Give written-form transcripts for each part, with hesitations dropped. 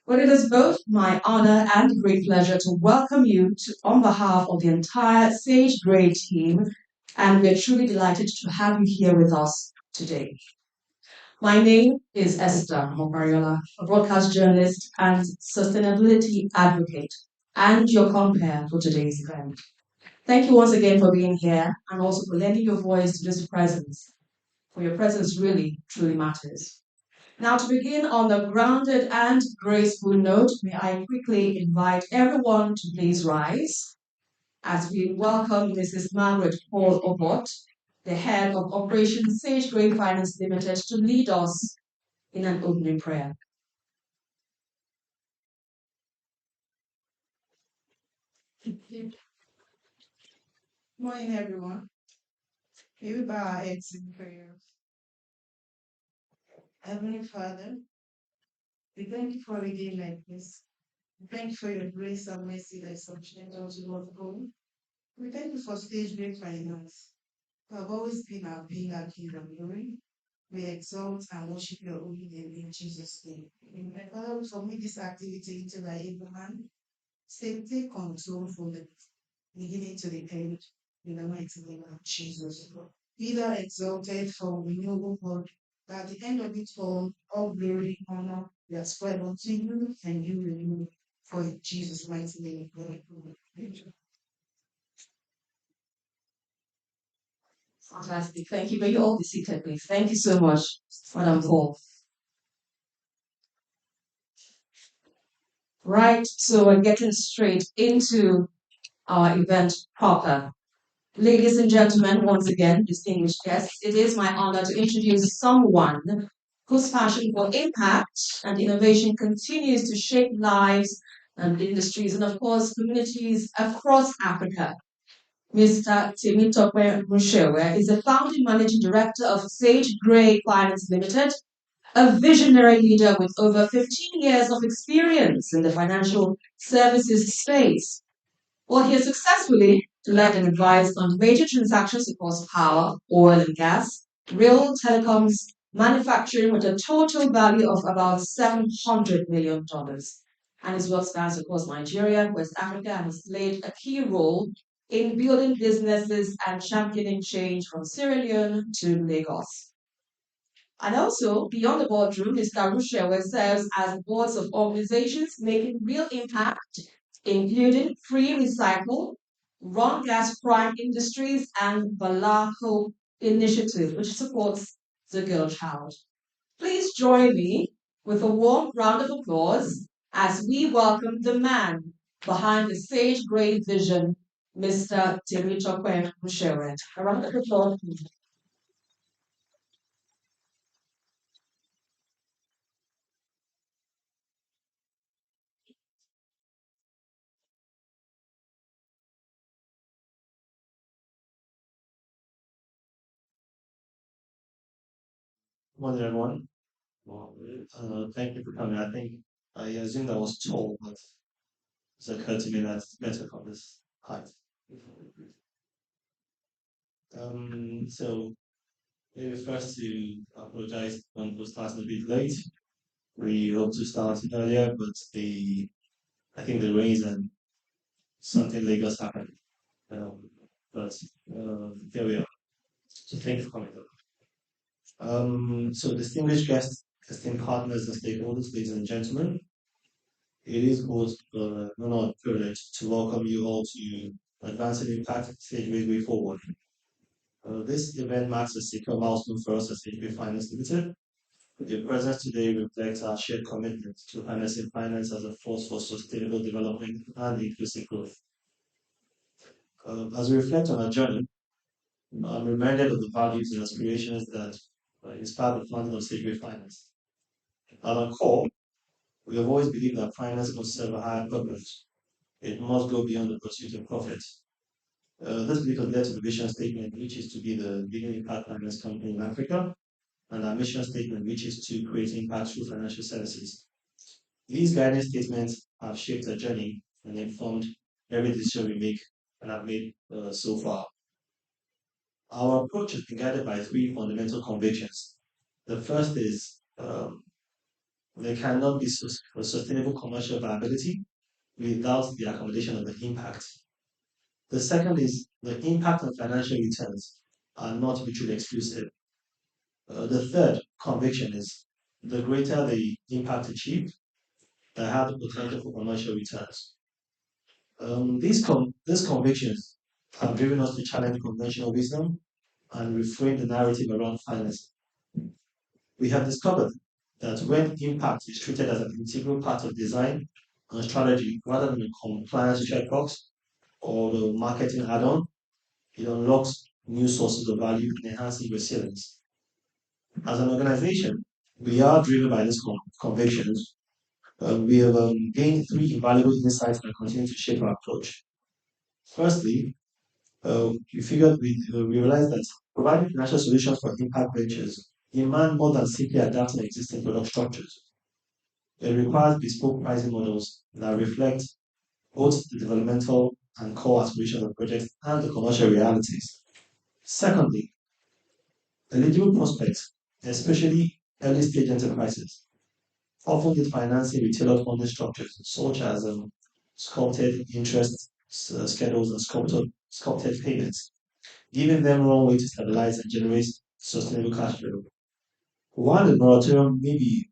Well, it is both my honor and great pleasure to welcome you on behalf of the entire Sage Grey team, and we are truly delighted to have you here with us today. My name is Esther Mokariola, a broadcast journalist and sustainability advocate, and your compere for today's event. Thank you once again for being here and also for lending your voice to this presence, for your presence really, truly matters. Now, to begin on the grounded and graceful note, may I quickly invite everyone to please rise as we welcome Mrs. Margaret Paul Obot, the head of Operation Sage Grey Finance Limited, to lead us in an opening prayer. Good morning, everyone. May we bow our heads in prayer. Heavenly Father, we thank you for a day like this. We thank you for your grace and mercy that is sufficient unto us all. We thank you for stage great finance. You have always been our being, our kingdom glory. We exalt and worship your holy name in Jesus' name. Amen. Father, we commit this activity into thy able hand. Say, take control from the beginning to the end in the mighty name of Jesus. Be thou exalted for we know, O God, that at the end of it all glory, honor, be ascribed unto you, and you alone. For in Jesus' mighty name, we pray. Fantastic. Thank you. May you all be seated, please. Thank you so much, Madam Paul. Right, so we're getting straight into our event proper. Ladies and gentlemen, once again, distinguished guests, it is my honor to introduce someone whose passion for impact and innovation continues to shape lives and industries and, of course, communities across Africa. Mr. Temitope Mushewe is the founding managing director of Sage Grey Finance Limited, a visionary leader with over 15 years of experience in the financial services space. Well, he has successfully led and advised on major transactions across power, oil and gas, rail, telecoms, manufacturing with a total value of about $700 million. And his work spans across Nigeria, West Africa, and has played a key role in building businesses and championing change from Sierra Leone to Lagos. And also, beyond the boardroom, Mr. Rushewe serves as boards of organizations making real impact, including Free Recycle, Ron Gas Prime Industries, and Balako Initiative, which supports the girl child. Please join me with a warm round of applause as we welcome the man behind the Sage Grey vision, Mr. Temitope Rushewe. A round of applause, please. Morning, everyone. Thank you for coming. I assumed I was tall, but it's occurred to me that it's better from this height. So maybe first to apologize when we're starting a bit late. We hope to start earlier, but I think the rains and something Lagos happened. Um, but here we are. So thank you for coming. So distinguished guests, esteemed partners and stakeholders, ladies and gentlemen. It is both an honor and privilege to welcome you all to Advancing Impact Stage Way Forward. This event marks a secure milestone for us at Stage Finance Limited. Your presence today reflects our shared commitment to harnessing finance as a force for sustainable development and inclusive growth. As we reflect on our journey, I'm reminded of the values and aspirations that inspire the founding of Sage Finance. At our core, we have always believed that finance must serve a higher purpose. It must go beyond the pursuit of profit. This belief has led to the vision statement, which is to be the leading impact finance company in Africa, and our mission statement, which is to create impact through financial services. These guidance statements have shaped our journey and informed every decision we make and have made so far. Our approach has been guided by three fundamental convictions. The first is there cannot be sustainable commercial viability without the accommodation of the impact. The second is the impact and financial returns are not mutually exclusive. The third conviction is the greater the impact achieved, the higher the potential for commercial returns. These convictions have driven us to challenge conventional wisdom and reframe the narrative around finance. We have discovered that when impact is treated as an integral part of design and strategy rather than a compliance checkbox or the marketing add-on, it unlocks new sources of value and enhances resilience. As an organization, we are driven by these convictions. We have gained three invaluable insights that continue to shape our approach. Firstly, we realized that providing financial solutions for impact ventures demand more than simply adapting existing product structures. It requires bespoke pricing models that reflect both the developmental and core aspirations of projects and the commercial realities. Secondly, eligible prospects, especially early stage enterprises, often need financing with tailored funding structures such as sculpted interest schedules and sculpted payments, giving them runway to stabilize and generate sustainable cash flow. While the moratorium may be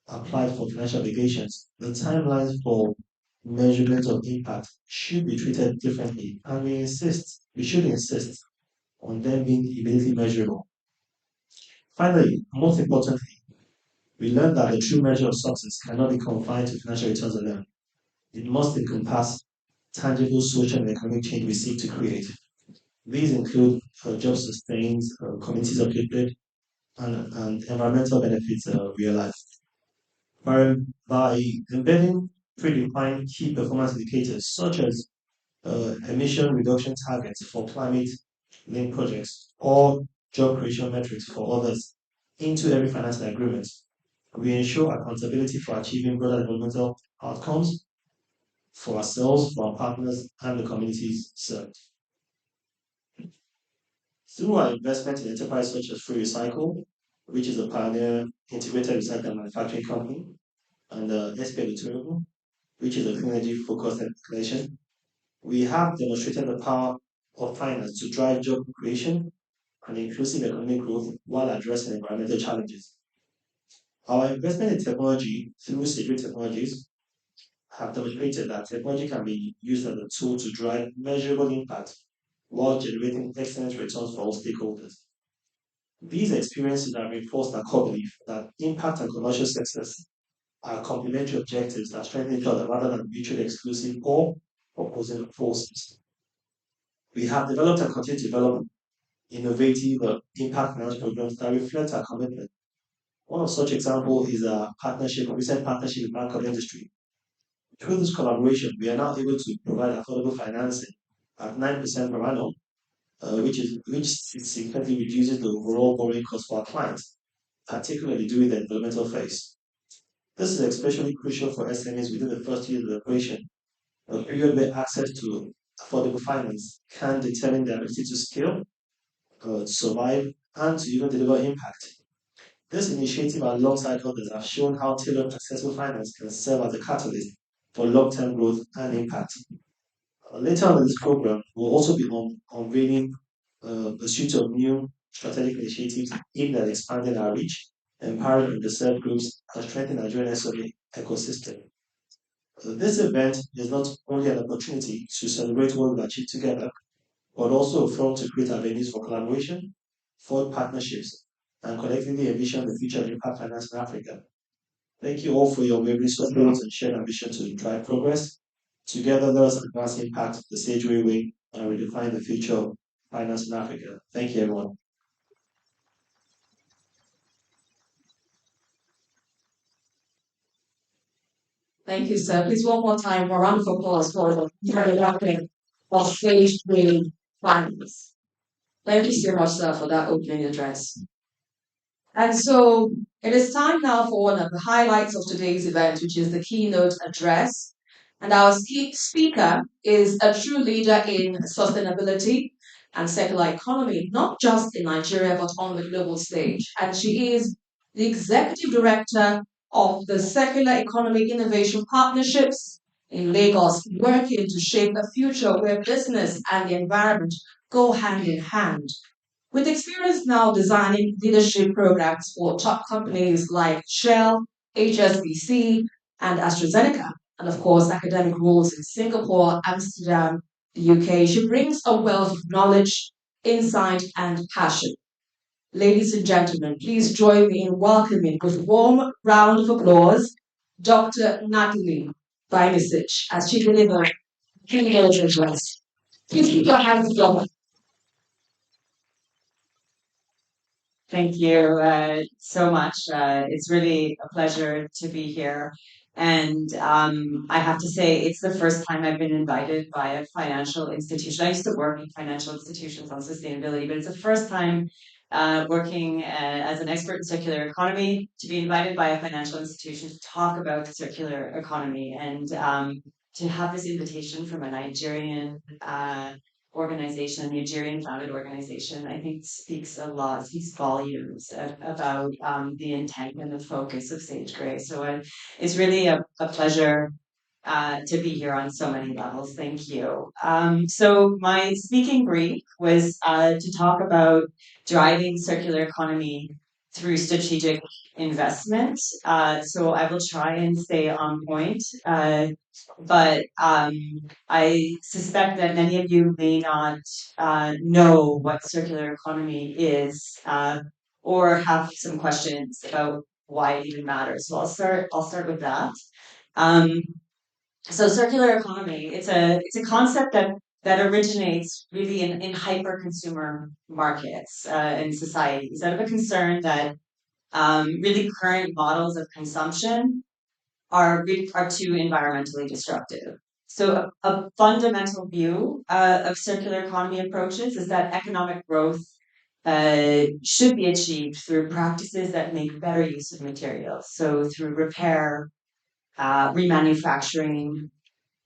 applied for financial obligations, the timelines for measurement of impact should be treated differently, and we should insist on them being immediately measurable. Finally, most importantly, we learned that the true measure of success cannot be confined to financial returns alone. It must encompass tangible social and economic change we seek to create. These include jobs sustained, communities uplifted, and environmental benefits realized. By embedding predefined key performance indicators such as emission reduction targets for climate linked projects or job creation metrics for others into every financial agreement, we ensure accountability for achieving broader developmental outcomes for ourselves, for our partners, and the communities served. Through our investment in enterprises such as Free Recycle, which is a pioneer integrated recycling manufacturing company, and SPL Victoria, which is a clean energy focused organization, we have demonstrated the power of finance to drive job creation and inclusive economic growth while addressing environmental challenges. Our investment in technology through Secret Technologies have demonstrated that technology can be used as a tool to drive measurable impact while generating excellent returns for all stakeholders. These experiences have reinforced our core belief that impact and commercial success are complementary objectives that strengthen each other rather than mutually exclusive or opposing forces. We have developed and continue to develop innovative impact finance programs that reflect our commitment. One of such examples is a recent partnership with Bank of Industry. Through this collaboration, we are now able to provide affordable financing at 9% per annum, which significantly reduces the overall borrowing cost for our clients, particularly during the developmental phase. This is especially crucial for SMEs within the first year of the operation, a period where access to affordable finance can determine their ability to scale, survive, and to even deliver impact. This initiative, alongside others, have shown how tailored accessible finance can serve as a catalyst for long-term growth and impact. Later on in this program, we'll also be unveiling a suite of new strategic initiatives aimed at expanding our reach, empowering underserved groups, and strengthening Nigerian SME ecosystem. This event is not only an opportunity to celebrate what we've achieved together, but also a forum to create avenues for collaboration, forge partnerships, and collectively envision the future of impact finance in Africa. Thank you all for your unwavering support and shared ambition to drive progress. Together, let us advance impact the stage way and redefine the future of finance in Africa. Thank you, everyone. Thank you, sir. Please, one more time, a round of applause for the developing of staged green finance. Thank you so much, sir, for that opening address. And so it is time now for one of the highlights of today's event, which is the keynote address. And our speaker is a true leader in sustainability and circular economy, not just in Nigeria, but on the global stage. And she is the Executive Director of the Circular Economy Innovation Partnerships in Lagos, working to shape a future where business and the environment go hand in hand. With experience now designing leadership programs for top companies like Shell, HSBC, and AstraZeneca, and of course, academic roles in Singapore, Amsterdam, the UK, she brings a wealth of knowledge, insight, and passion. Ladies and gentlemen, please join me in welcoming with a warm round of applause Dr. Natalie Bimisic as she delivers keynote address. Please keep your hands together. Thank you so much. It's really a pleasure to be here. And I have to say, it's the first time I've been invited by a financial institution. I used to work in financial institutions on sustainability, but it's the first time working as an expert in circular economy to be invited by a financial institution to talk about the circular economy and to have this invitation from a Nigerian organization, a Nigerian founded organization, I think speaks a lot, speaks volumes about the intent and the focus of Sage Grey. So it's really a pleasure to be here on so many levels. Thank you. So my speaking brief was to talk about driving circular economy through strategic investment. So I will try and stay on point. But I suspect that many of you may not know what circular economy is, or have some questions about why it even matters. So I'll start with that. Um, so circular economy, it's a concept that originates really in hyper consumer markets and societies out of a concern that really current models of consumption are too environmentally destructive. So a fundamental view of circular economy approaches is that economic growth should be achieved through practices that make better use of materials. So through repair, remanufacturing,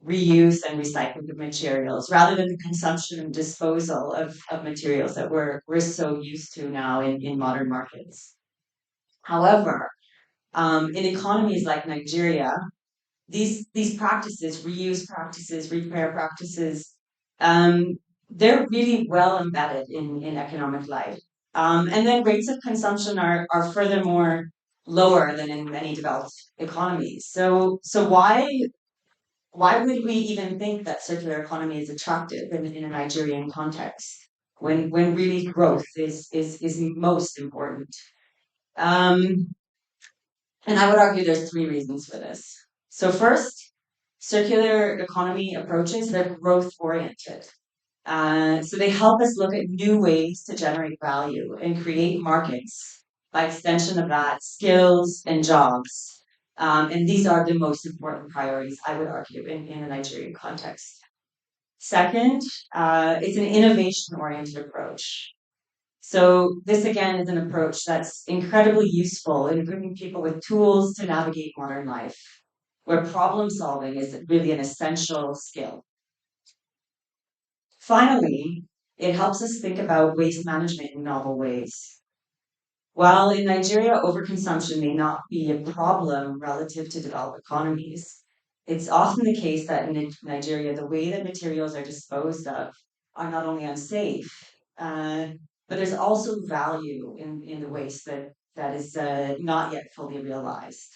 reuse, and recycling of materials, rather than the consumption and disposal of materials that we're so used to now in modern markets. However, in economies like Nigeria, these practices, reuse practices, repair practices, um, they're really well embedded in economic life. And then rates of consumption are furthermore lower than in many developed economies. So why would we even think that circular economy is attractive in a Nigerian context when really growth is most important? Um, and I would argue there's three reasons for this. So first, circular economy approaches, they're growth oriented. So they help us look at new ways to generate value and create markets, by extension of that, skills and jobs. And these are the most important priorities, I would argue, in a Nigerian context. Second, it's an innovation oriented approach. So this again is an approach that's incredibly useful in equipping people with tools to navigate modern life, where problem solving is really an essential skill. Finally, it helps us think about waste management in novel ways. While in Nigeria, overconsumption may not be a problem relative to developed economies, it's often the case that in Nigeria, the way that materials are disposed of are not only unsafe, uh, but there's also value in the waste that is not yet fully realized.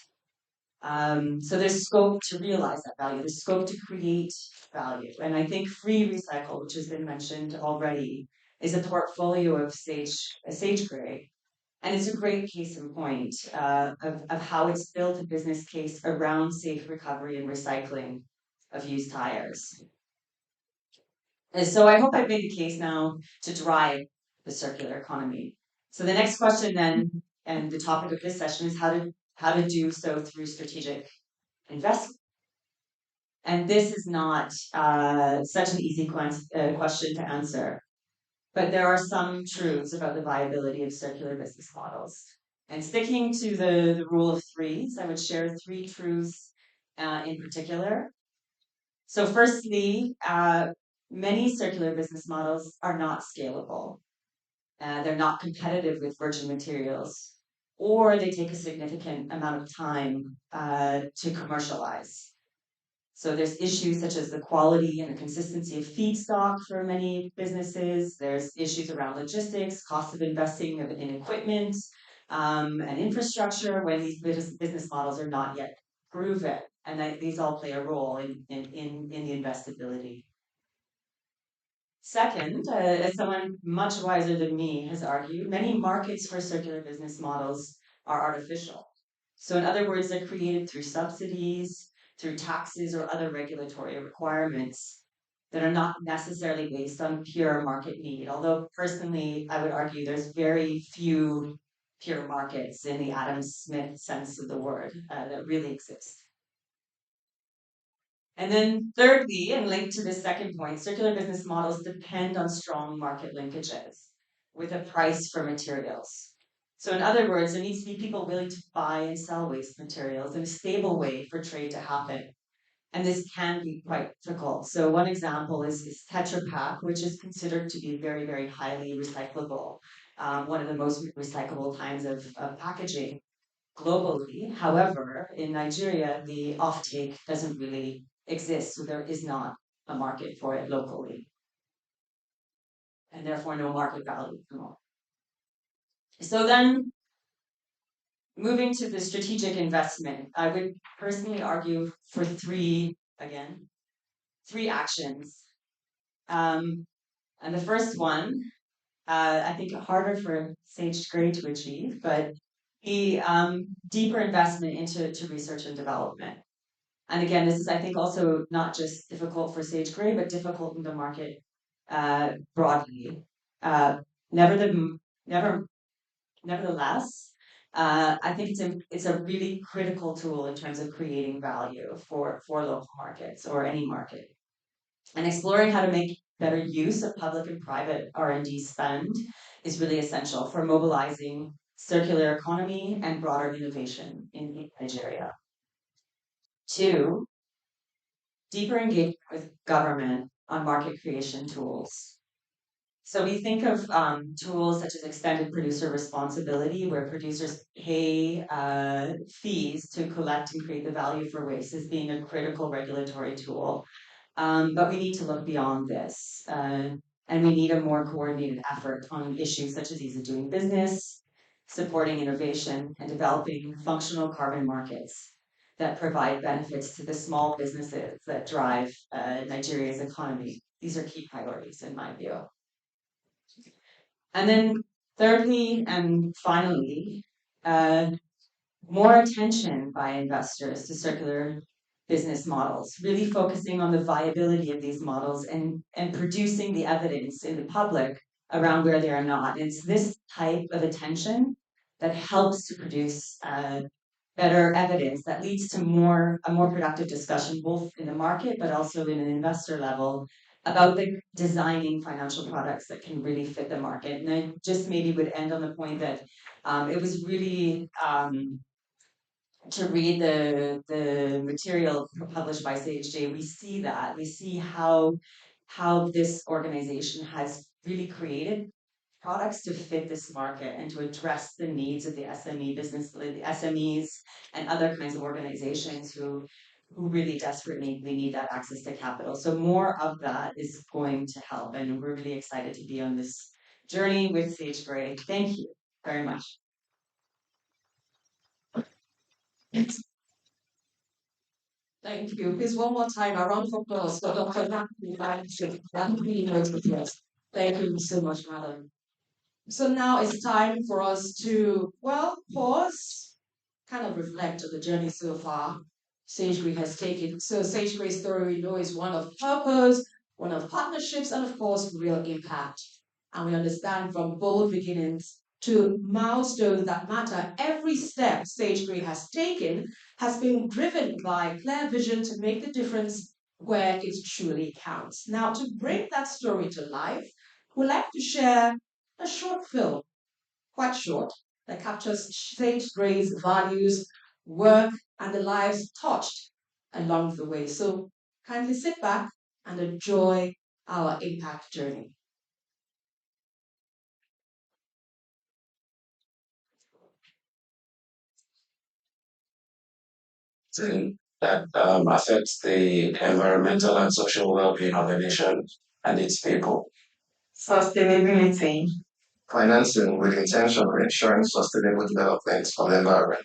So there's scope to realize that value, there's scope to create value. And I think Free Recycle, which has been mentioned already, is a portfolio of Sage Grey. And it's a great case in point of how it's built a business case around safe recovery and recycling of used tires. And so I hope I've made the case now to drive the circular economy. So the next question then, and the topic of this session is how to do so through strategic investment. And this is not such an easy question to answer, but there are some truths about the viability of circular business models. And sticking to the rule of threes, I would share three truths in particular. So firstly, many circular business models are not scalable. They're not competitive with virgin materials or they take a significant amount of time to commercialize. So there's issues such as the quality and the consistency of feedstock for many businesses. There's issues around logistics, cost of investing in equipment and infrastructure when these business models are not yet proven. And these all play a role in the investability. Second, as someone much wiser than me has argued, many markets for circular business models are artificial. So, in other words, they're created through subsidies, through taxes, or other regulatory requirements that are not necessarily based on pure market need. Although, personally, I would argue there's very few pure markets in the Adam Smith sense of the word that really exist. And then thirdly, and linked to this second point, circular business models depend on strong market linkages with a price for materials. So in other words, there needs to be people willing to buy and sell waste materials in a stable way for trade to happen. And this can be quite difficult. So one example is Tetra Pak, which is considered to be very, very highly recyclable, one of the most recyclable kinds of packaging globally. However, in Nigeria, the offtake doesn't really exist, so there is not a market for it locally, and therefore no market value. So then, moving to the strategic investment, I would personally argue for three actions. And the first one, I think harder for Sage Gray to achieve, but the deeper investment into research and development. And again, this is, I think, also not just difficult for Sage Gray, but difficult in the market broadly. Never the, never, Nevertheless, I think it's a really critical tool in terms of creating value for local markets or any market. And exploring how to make better use of public and private R&D spend is really essential for mobilizing circular economy and broader innovation in Nigeria. Two, deeper engagement with government on market creation tools. So we think of tools such as extended producer responsibility, where producers pay fees to collect and create the value for waste, as being a critical regulatory tool. But we need to look beyond this, and we need a more coordinated effort on issues such as ease of doing business, supporting innovation, and developing functional carbon markets that provide benefits to the small businesses that drive Nigeria's economy. These are key priorities in my view. And then thirdly and finally, more attention by investors to circular business models, really focusing on the viability of these models and producing the evidence in the public around where they are not. It's this type of attention that helps to produce better evidence that leads to a more productive discussion, both in the market but also in an investor level, about the designing financial products that can really fit the market. And I just maybe would end on the point that it was really to read the material published by CHJ, we see how this organization has really created products to fit this market and to address the needs of the SME business, the SMEs and other kinds of organizations who really desperately need that access to capital. So more of that is going to help, and we're really excited to be on this journey with Sage Gray. Thank you very much. Thank you. Please, one more time, a round of applause for Dr. That really makes me feel. Thank you so much, madam. So now it's time for us to, well, pause, kind of reflect on the journey so far SageGrey has taken. So SageGrey's story, we know, is one of purpose, one of partnerships, and of course, real impact. And we understand from bold beginnings to milestones that matter, every step SageGrey has taken has been driven by clear vision to make the difference where it truly counts. Now, to bring that story to life, we'd like to share a short film, quite short, that captures Sage Gray's values, work, and the lives touched along the way. So kindly sit back and enjoy our impact journey. thing that affects the environmental and social well-being of the nation and its people. Sustainability. Financing with intention of ensuring sustainable development of the environment.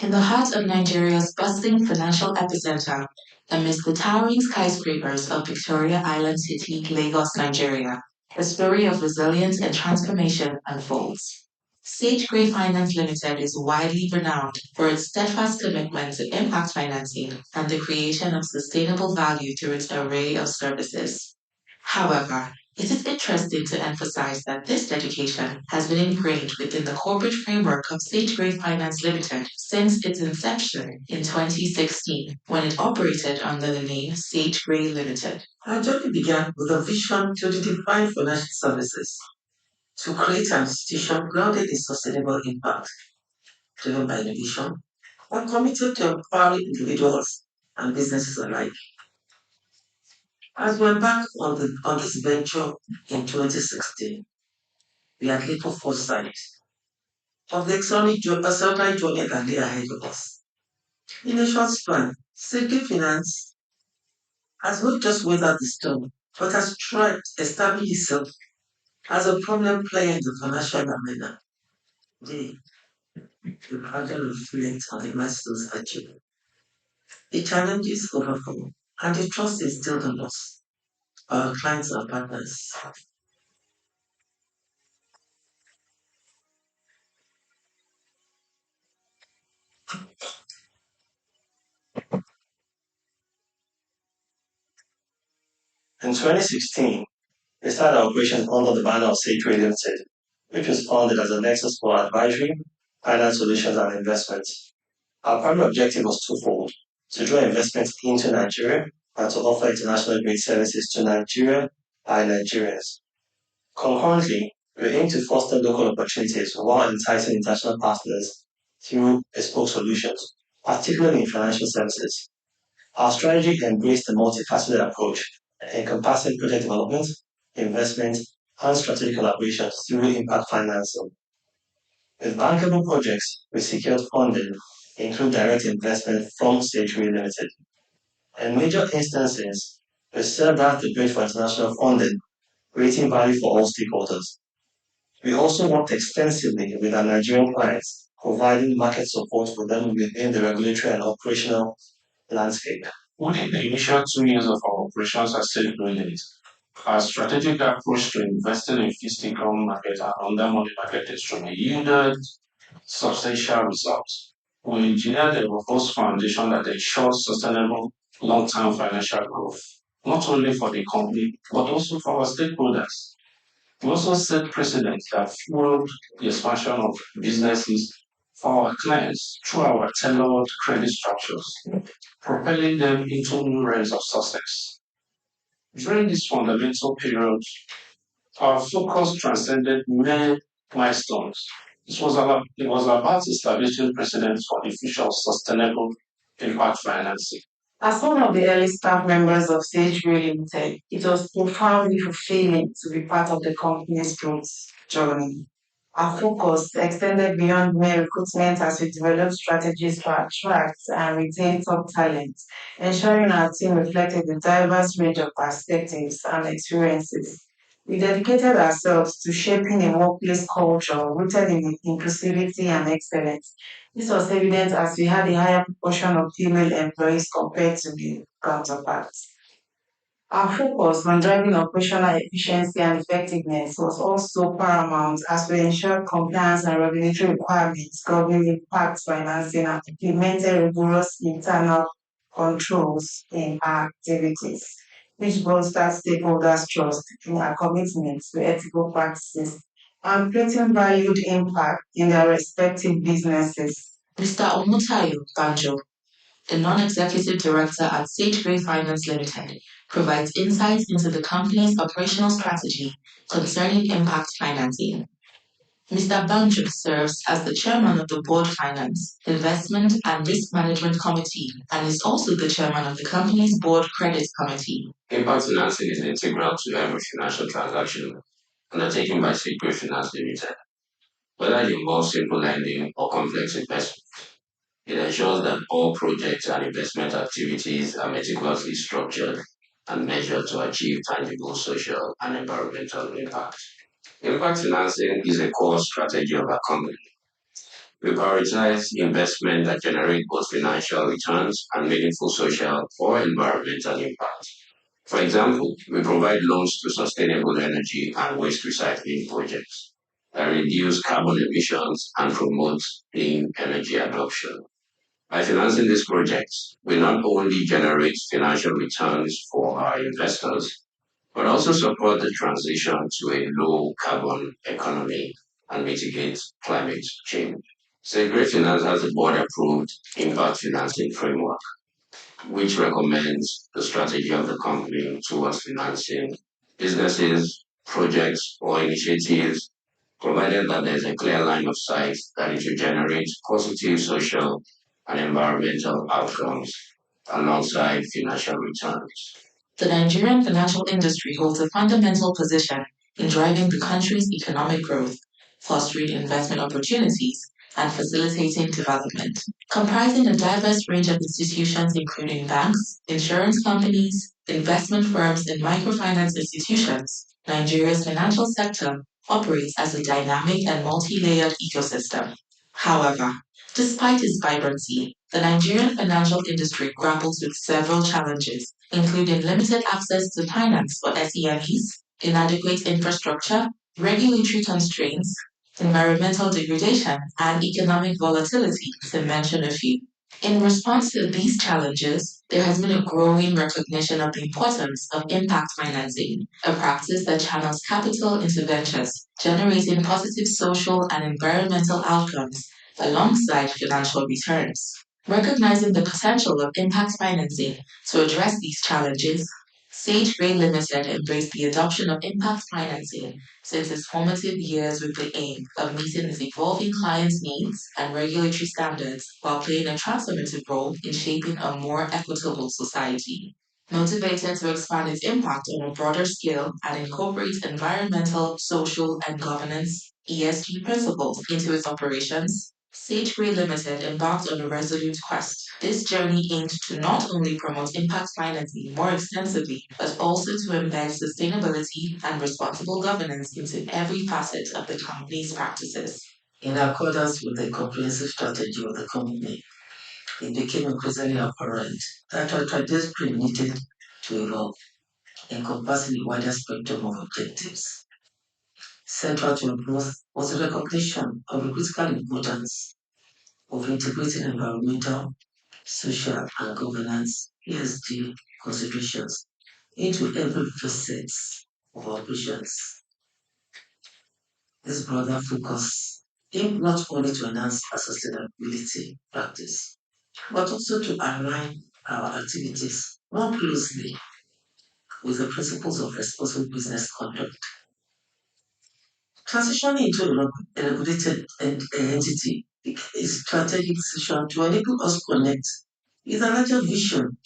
In the heart of Nigeria's bustling financial epicenter, amidst the towering skyscrapers of Victoria Island City, Lagos, Nigeria, the story of resilience and transformation unfolds. Sage Grey Finance Limited is widely renowned for its steadfast commitment to impact financing and the creation of sustainable value through its array of services. However, it is interesting to emphasize that this dedication has been ingrained within the corporate framework of Sage Grey Finance Limited since its inception in 2016, when it operated under the name Sage Grey Limited. Our journey began with a vision to redefine financial services, to create an institution grounded in sustainable impact, driven by innovation, and committed to empowering individuals and businesses alike. As we embarked on this venture in 2016, we had little foresight of the extraordinary journey that lay ahead of us. In a short span, Silky Finance has not just weathered the storm, but has tried to establish itself as a prominent player in the financial arena. Today, we gradually reflect on the milestones achieved, the challenges overcome, and the trust instilled in us, our clients and partners. In 2016, we started operations under the banner of Sage Limited, which was founded as a nexus for advisory, finance solutions, and investments. Our primary objective was twofold: to draw investments into Nigeria and to offer international grade services to Nigeria by Nigerians. Concurrently, we aim to foster local opportunities while enticing international partners through bespoke solutions, particularly in financial services. Our strategy embraced a multifaceted approach, encompassing project development, investment, and strategic collaborations through impact financing. With bankable projects, we secured funding, include direct investment from State Trade Limited. In major instances, we served as the bridge for international funding, creating value for all stakeholders. We also worked extensively with our Nigerian clients, providing market support for them within the regulatory and operational landscape. Within the initial 2 years of our operations as State Brilliant, our strategic approach to investing in fixed income market and under money market instruments yielded substantial results. We engineered a robust foundation that ensures sustainable long-term financial growth, not only for the company, but also for our stakeholders. We also set precedents that fueled the expansion of businesses for our clients through our tailored credit structures, propelling them into new realms of success. During this fundamental period, our focus transcended many milestones. It was about establishing precedents for the future of sustainable impact financing. As one of the early staff members of Sage Limited, it was profoundly fulfilling to be part of the company's growth journey. Our focus extended beyond mere recruitment as we developed strategies to attract and retain top talent, ensuring our team reflected the diverse range of perspectives and experiences. We dedicated ourselves to shaping a workplace culture rooted in inclusivity and excellence. This was evident as we had a higher proportion of female employees compared to the counterparts. Our focus on driving operational efficiency and effectiveness was also paramount as we ensured compliance and regulatory requirements governing impact financing and implemented rigorous internal controls in our activities, which bolstered stakeholders' trust in our commitment to ethical practices and creating valued impact in their respective businesses. Mr. Omutayo Banjo, the non-executive director at Sage Grey Finance Limited, provides insights into the company's operational strategy concerning impact financing. Mr. Banjo serves as the chairman of the Board Finance, Investment and Risk Management Committee and is also the chairman of the company's Board Credit Committee. Impact financing is integral to every financial transaction undertaken by Secret Finance Limited, whether it involves simple lending or complex investment. It ensures that all projects and investment activities are meticulously structured and measured to achieve tangible social and environmental impact. Impact financing is a core strategy of our company. We prioritize investment that generate both financial returns and meaningful social or environmental impact. For example, we provide loans to sustainable energy and waste recycling projects that reduce carbon emissions and promote clean energy adoption. By financing these projects, we not only generate financial returns for our investors, but also support the transition to a low carbon economy and mitigate climate change. Great Finance has a board approved impact financing framework, which recommends the strategy of the company towards financing businesses, projects, or initiatives, provided that there's a clear line of sight that it will generate positive social and environmental outcomes alongside financial returns. The Nigerian financial industry holds a fundamental position in driving the country's economic growth, fostering investment opportunities, and facilitating development. Comprising a diverse range of institutions including banks, insurance companies, investment firms, and microfinance institutions, Nigeria's financial sector operates as a dynamic and multi-layered ecosystem. However, despite its vibrancy, the Nigerian financial industry grapples with several challenges, including limited access to finance for SEMEs, inadequate infrastructure, regulatory constraints, environmental degradation, and economic volatility, to mention a few. In response to these challenges, there has been a growing recognition of the importance of impact financing, a practice that channels capital into ventures, generating positive social and environmental outcomes alongside financial returns. Recognizing the potential of impact financing to address these challenges, Sage Gray Limited embraced the adoption of impact financing since its formative years with the aim of meeting its evolving clients' needs and regulatory standards while playing a transformative role in shaping a more equitable society. Motivated to expand its impact on a broader scale and incorporate environmental, social, and governance ESG principles into its operations, Sage Gray Limited embarked on a resolute quest. This journey aimed to not only promote impact financing more extensively, but also to embed sustainability and responsible governance into every facet of the company's practices. In accordance with the comprehensive strategy of the company, it became increasingly apparent that our trajectory needed to evolve, encompassing a wider spectrum of objectives. Central to our growth was the recognition of the critical importance of integrating environmental, social, and governance (ESG) considerations into every facet of operations. This broader focus aimed not only to enhance our sustainability practice, but also to align our activities more closely with the principles of responsible business conduct. Transitioning into a regulated entity is a strategic decision to enable us to connect with a larger vision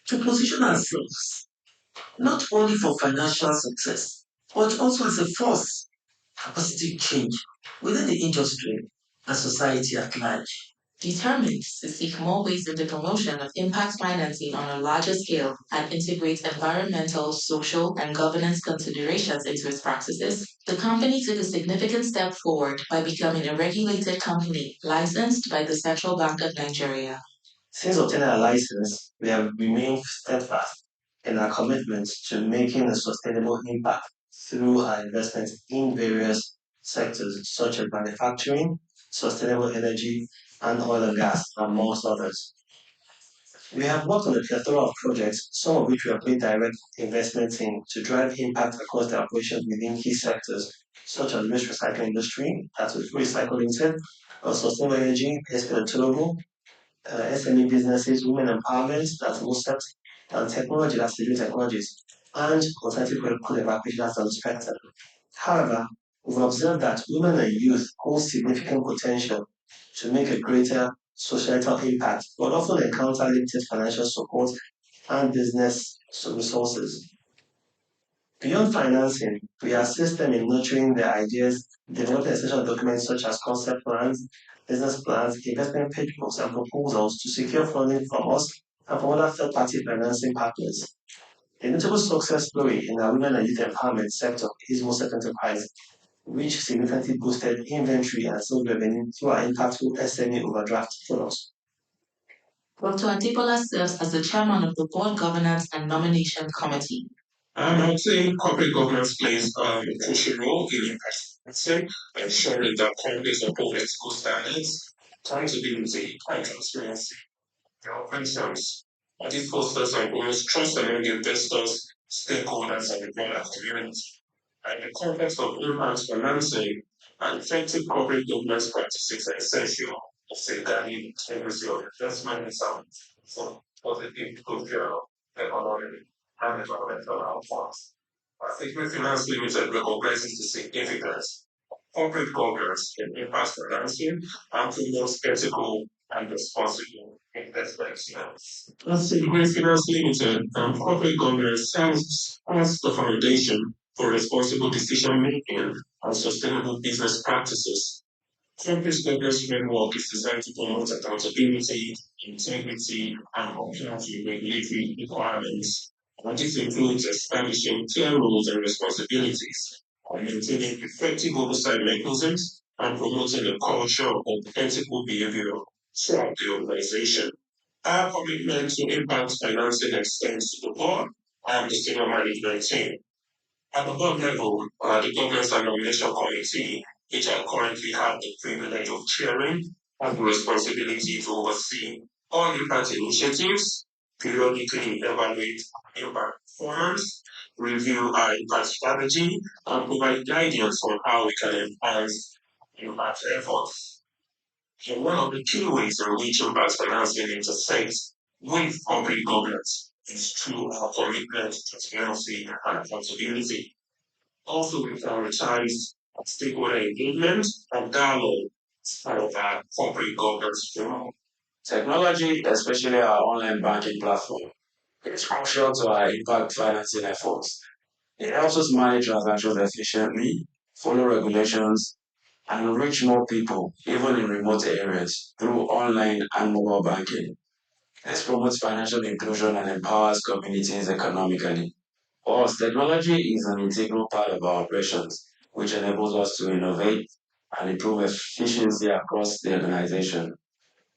to position ourselves not only for financial success, but also as a force for positive change within the industry and society at large. Determined to seek more ways in the promotion of impact financing on a larger scale and integrate environmental, social, and governance considerations into its practices, the company took a significant step forward by becoming a regulated company licensed by the Central Bank of Nigeria. Since obtaining a license, we have remained steadfast in our commitment to making a sustainable impact through our investments in various sectors such as manufacturing, sustainable energy, and oil and gas, amongst others. We have worked on a plethora of projects, some of which we have made direct investments in to drive impact across the operations within key sectors, such as waste recycling industry, that is recycle limited, sustainable energy, SME businesses, women empowerment, that's MOSEP, and technology, that's digital technologies, and alternative coal evacuation, that's unspected. However, we've observed that women and youth hold significant potential to make a greater societal impact, but often encounter limited financial support and business resources. Beyond financing, we assist them in nurturing their ideas, developing essential documents such as concept plans, business plans, investment pitch books, and proposals to secure funding from us and from other third-party financing partners. A notable success story in our women and youth empowerment sector is Most Enterprise, which significantly boosted inventory and sales revenue through our impactful SME overdraft products. Dr. Adibola serves as the chairman of the Board Governance and Nomination Committee. I would say corporate governance plays a crucial role in implementing, ensuring that companies uphold ethical standards, accountability, and transparency. Open service. And it fosters and promotes trust among investors, stakeholders, and the broader community. And in the context of impact financing, and effective corporate governance practices are essential for safeguarding the integrity of investment and for positive social, economic, and environmental outcomes. Sigma Finance Limited recognizes the significance of corporate governance in impact financing and promotes ethical and responsible investments. As Sigma Finance Limited, corporate governance serves as the foundation for responsible decision making and sustainable business practices. Corporate governance framework is designed to promote accountability, integrity, and compliance with regulatory requirements. And this includes establishing clear roles and responsibilities, and maintaining effective oversight mechanisms, and promoting a culture of ethical behavior throughout the organization. Our commitment to impact financing extends to the board and the senior management team. At the board level, the Governance and Nomination Committee, which I currently have the privilege of chairing, has the responsibility to oversee all impact initiatives, periodically evaluate impact performance, review our impact strategy, and provide guidance on how we can enhance impact efforts. So one of the key ways in which impact financing intersects with corporate governance is through our commitment to transparency and accountability. Also, we prioritize stakeholder engagement and dialogue as part of our corporate governance framework. Technology, especially our online banking platform, is crucial to our impact financing efforts. It helps us manage transactions efficiently, follow regulations, and reach more people, even in remote areas, through online and mobile banking. This promotes financial inclusion and empowers communities economically. For us, technology is an integral part of our operations, which enables us to innovate and improve efficiency across the organization.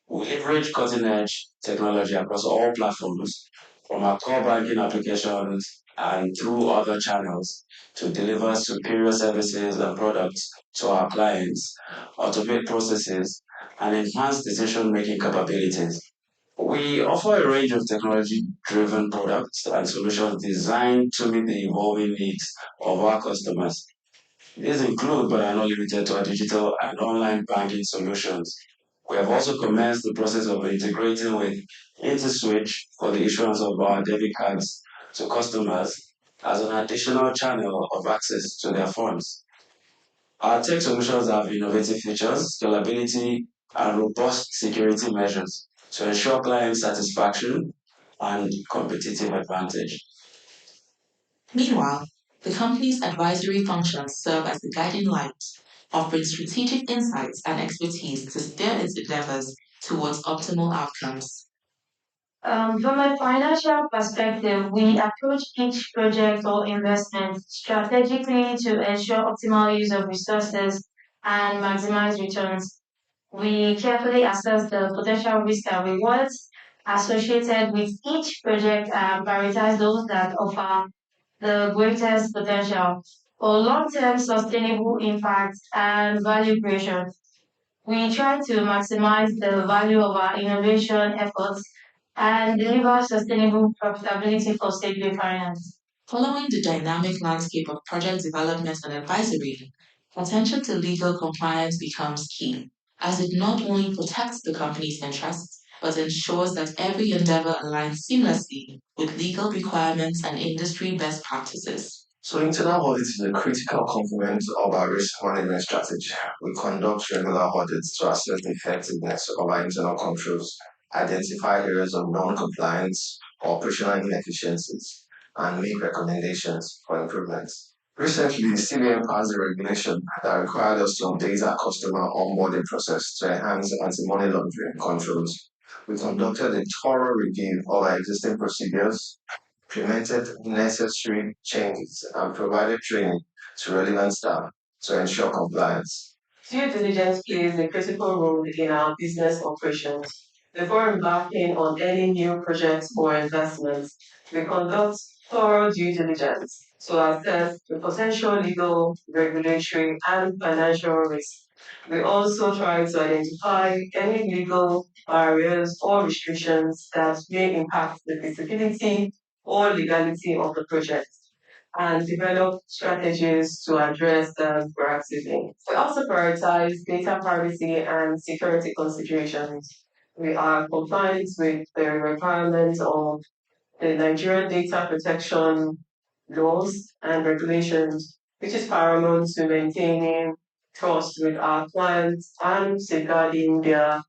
We leverage cutting edge technology across all platforms, from our core banking applications and through other channels, to deliver superior services and products to our clients, automate processes, and enhance decision making capabilities. We offer a range of technology driven products and solutions designed to meet the evolving needs of our customers. These include, but are not limited to, our digital and online banking solutions. We have also commenced the process of integrating with InterSwitch for the issuance of our debit cards to customers as an additional channel of access to their funds. Our tech solutions have innovative features, scalability, and robust security measures to ensure client satisfaction and competitive advantage. Meanwhile, the company's advisory functions serve as the guiding light, offering strategic insights and expertise to steer its endeavors towards optimal outcomes. From a financial perspective, we approach each project or investment strategically to ensure optimal use of resources and maximize returns. We carefully assess the potential risk and rewards associated with each project and prioritize those that offer the greatest potential for long-term sustainable impact and value creation. We try to maximize the value of our innovation efforts and deliver sustainable profitability for state finance. Following the dynamic landscape of project development and advisory, attention to legal compliance becomes key, as it not only protects the company's interests, but ensures that every endeavor aligns seamlessly with legal requirements and industry best practices. So internal audit is a critical component of our risk management strategy. We conduct regular audits to assess the effectiveness of our internal controls, identify areas of non-compliance or operational inefficiencies, and make recommendations for improvements. Recently, CBN passed a regulation that required us to update our customer onboarding process to enhance anti-money laundering controls. We conducted a thorough review of our existing procedures, implemented necessary changes, and provided training to relevant staff to ensure compliance. Due diligence plays a critical role in our business operations. Before embarking on any new projects or investments, we conduct thorough due diligence to assess the potential legal, regulatory, and financial risks. We also try to identify any legal barriers or restrictions that may impact the feasibility or legality of the project and develop strategies to address them proactively. We also prioritize data privacy and security considerations. We are compliant with the requirements of the Nigerian data protection laws and regulations, which is paramount to maintaining trust with our clients and safeguarding their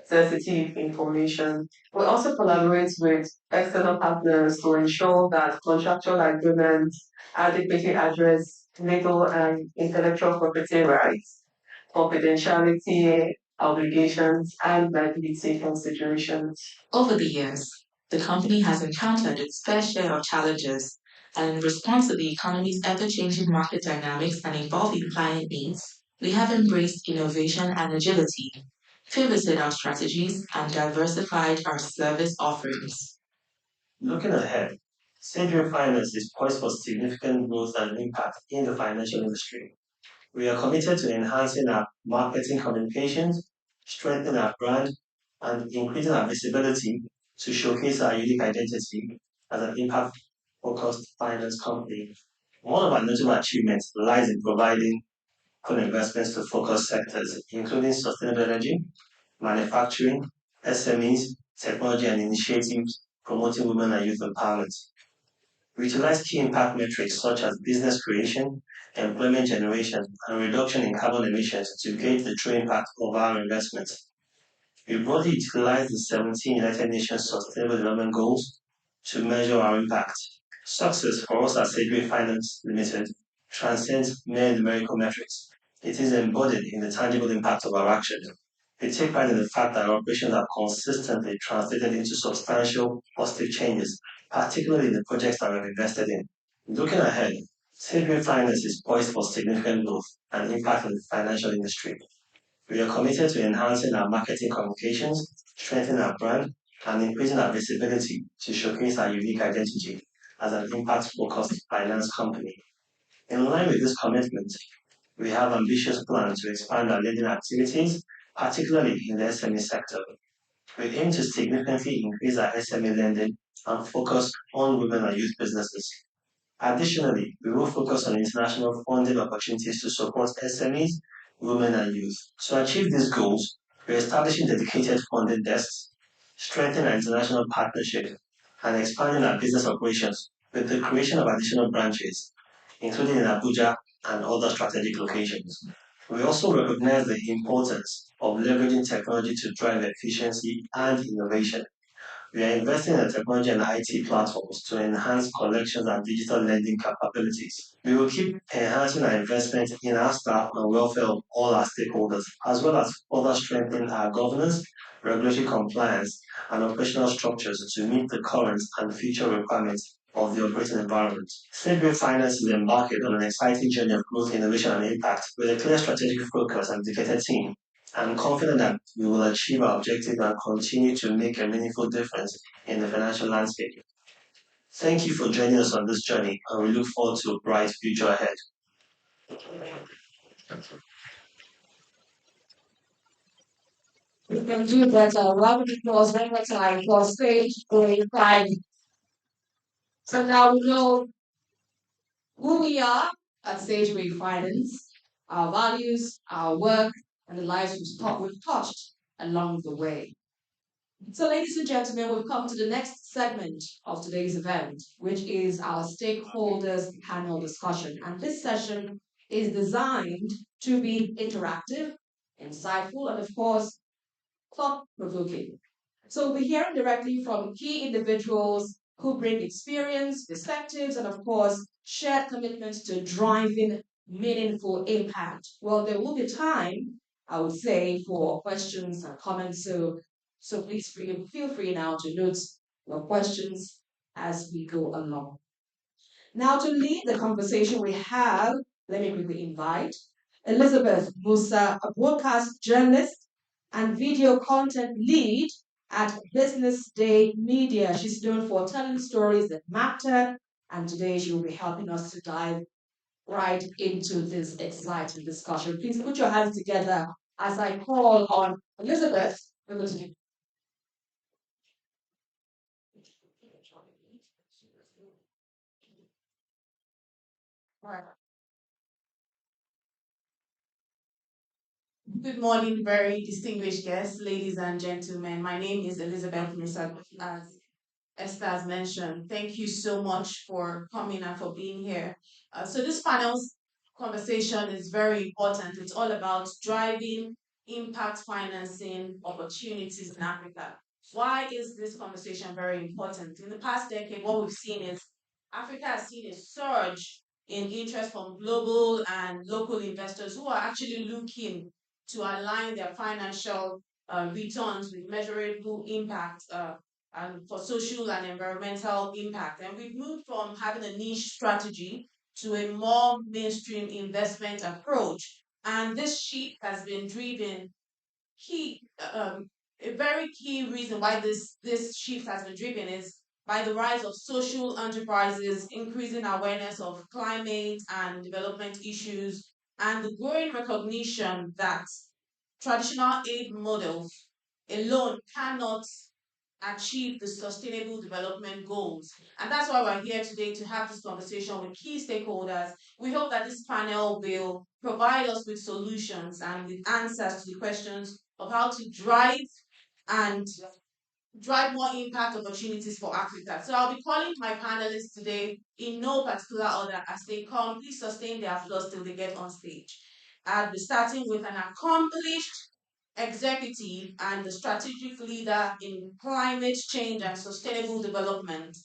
sensitive information. We also collaborate with external partners to ensure that contractual agreements adequately address legal and intellectual property rights, confidentiality obligations, and liability considerations. Over the years, the company has encountered its fair share of challenges, and in response to the economy's ever changing market dynamics and evolving client needs, we have embraced innovation and agility, pivoted our strategies, and diversified our service offerings. Looking ahead, Sage Finance is poised for significant growth and impact in the financial industry. We are committed to enhancing our marketing communications, strengthening our brand, and increasing our visibility to showcase our unique identity as an impact-focused finance company. One of our notable achievements lies in providing investments to focus sectors, including sustainable energy, manufacturing, SMEs, technology, and initiatives promoting women and youth empowerment. We utilize key impact metrics such as business creation, employment generation, and reduction in carbon emissions to gauge the true impact of our investments. We broadly utilize the 17 United Nations Sustainable Development Goals to measure our impact. Success for us at Sedgwick Finance Limited transcends mere numerical metrics. It is embodied in the tangible impact of our actions. We take pride in the fact that our operations are consistently translated into substantial positive changes, particularly in the projects that we've invested in. Looking ahead, Sedgwick Finance is poised for significant growth and impact in the financial industry. We are committed to enhancing our marketing communications, strengthening our brand, and increasing our visibility to showcase our unique identity as an impact-focused finance company. In line with this commitment, we have ambitious plans to expand our lending activities, particularly in the SME sector. We aim to significantly increase our SME lending and focus on women and youth businesses. Additionally, we will focus on international funding opportunities to support SMEs, women, and youth. To achieve these goals, we're establishing dedicated funding desks, strengthening our international partnerships, and expanding our business operations with the creation of additional branches, including in Abuja and other strategic locations. We also recognize the importance of leveraging technology to drive efficiency and innovation. We are investing in technology and IT platforms to enhance collections and digital lending capabilities. We will keep enhancing our investment in our staff and welfare of all our stakeholders, as well as further strengthen our governance, regulatory compliance, and operational structures to meet the current and future requirements of the operating environment. Safeway Finance is embarking on an exciting journey of growth, innovation, and impact with a clear strategic focus and dedicated team. I'm confident that we will achieve our objective and continue to make a meaningful difference in the financial landscape. Thank you for joining us on this journey, and we look forward to a bright future ahead. We can do better. Round of applause one more time for stage grade 5. So now we know who we are at Stage Grade Finance, our values, our work, and the lives we've touched along the way. So, ladies and gentlemen, we've come to the next segment of today's event, which is our stakeholders panel discussion. And this session is designed to be interactive, insightful, and of course, thought provoking. So, we'll be hearing directly from key individuals who bring experience, perspectives, and of course, shared commitments to driving meaningful impact. Well, there will be time, I would say, for questions and comments. So please feel free now to note your questions as we go along. Now, to lead the conversation, we have, let me quickly invite Elizabeth Musa, a broadcast journalist and video content lead at Business Day Media. She's known for telling stories that matter, and today she will be helping us to dive right into this exciting discussion. Please put your hands together as I call on Elizabeth. Over to you. Good morning, very distinguished guests, ladies and gentlemen. My name is Elizabeth Musa, as Esther has mentioned. Thank you so much for coming and for being here. So this panel's conversation is very important. It's all about driving impact financing opportunities in Africa. Why is this conversation very important? In the past decade, what we've seen is Africa has seen a surge in interest from global and local investors who are actually looking to align their financial returns with measurable impact and for social and environmental impact. And we've moved from having a niche strategy to a more mainstream investment approach. And this shift has been driven key a very key reason why this shift has been driven is by the rise of social enterprises, increasing awareness of climate and development issues, and the growing recognition that traditional aid models alone cannot achieve the sustainable development goals. And that's why we're here today to have this conversation with key stakeholders. We hope that this panel will provide us with solutions and with answers to the questions of how to and drive more impact opportunities for Africa. So I'll be calling my panelists today in no particular order as they come. Please sustain their applause till they get on stage. I'll be starting with an accomplished executive and the strategic leader in climate change and sustainable development,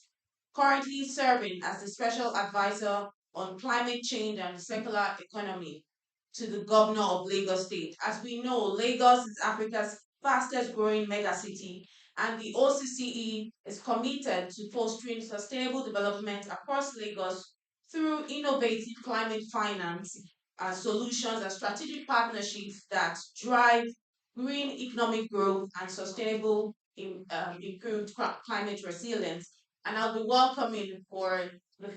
currently serving as the special advisor on climate change and circular economy to the governor of Lagos State. As we know, Lagos is Africa's fastest growing megacity, and the OCCE is committed to fostering sustainable development across Lagos through innovative climate finance solutions and strategic partnerships that drive green economic growth and sustainable improved climate resilience. And I'll be welcoming for the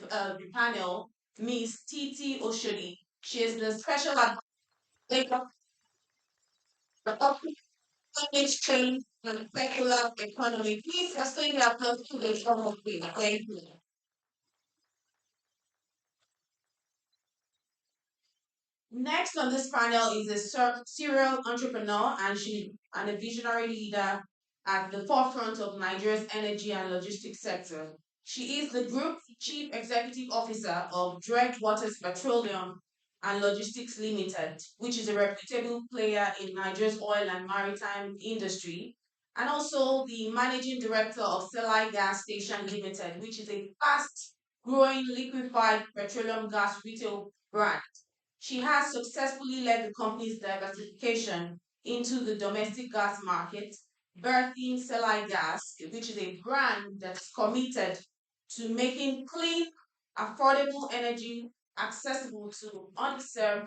panel Ms. Titi Oshodi. She is the special advisor for climate change and circular economy. Please sustain your applause to the front, please. Thank you. Next on this panel is a serial entrepreneur and a visionary leader at the forefront of Nigeria's energy and logistics sector. She is the Group Chief Executive Officer of Direct Waters Petroleum and Logistics Limited, which is a reputable player in Nigeria's oil and maritime industry, and also the Managing Director of Selai Gas Station Limited, which is a fast growing liquefied petroleum gas retail brand. She has successfully led the company's diversification into the domestic gas market, birthing Selai Gas, which is a brand that's committed to making clean, affordable energy accessible to underserved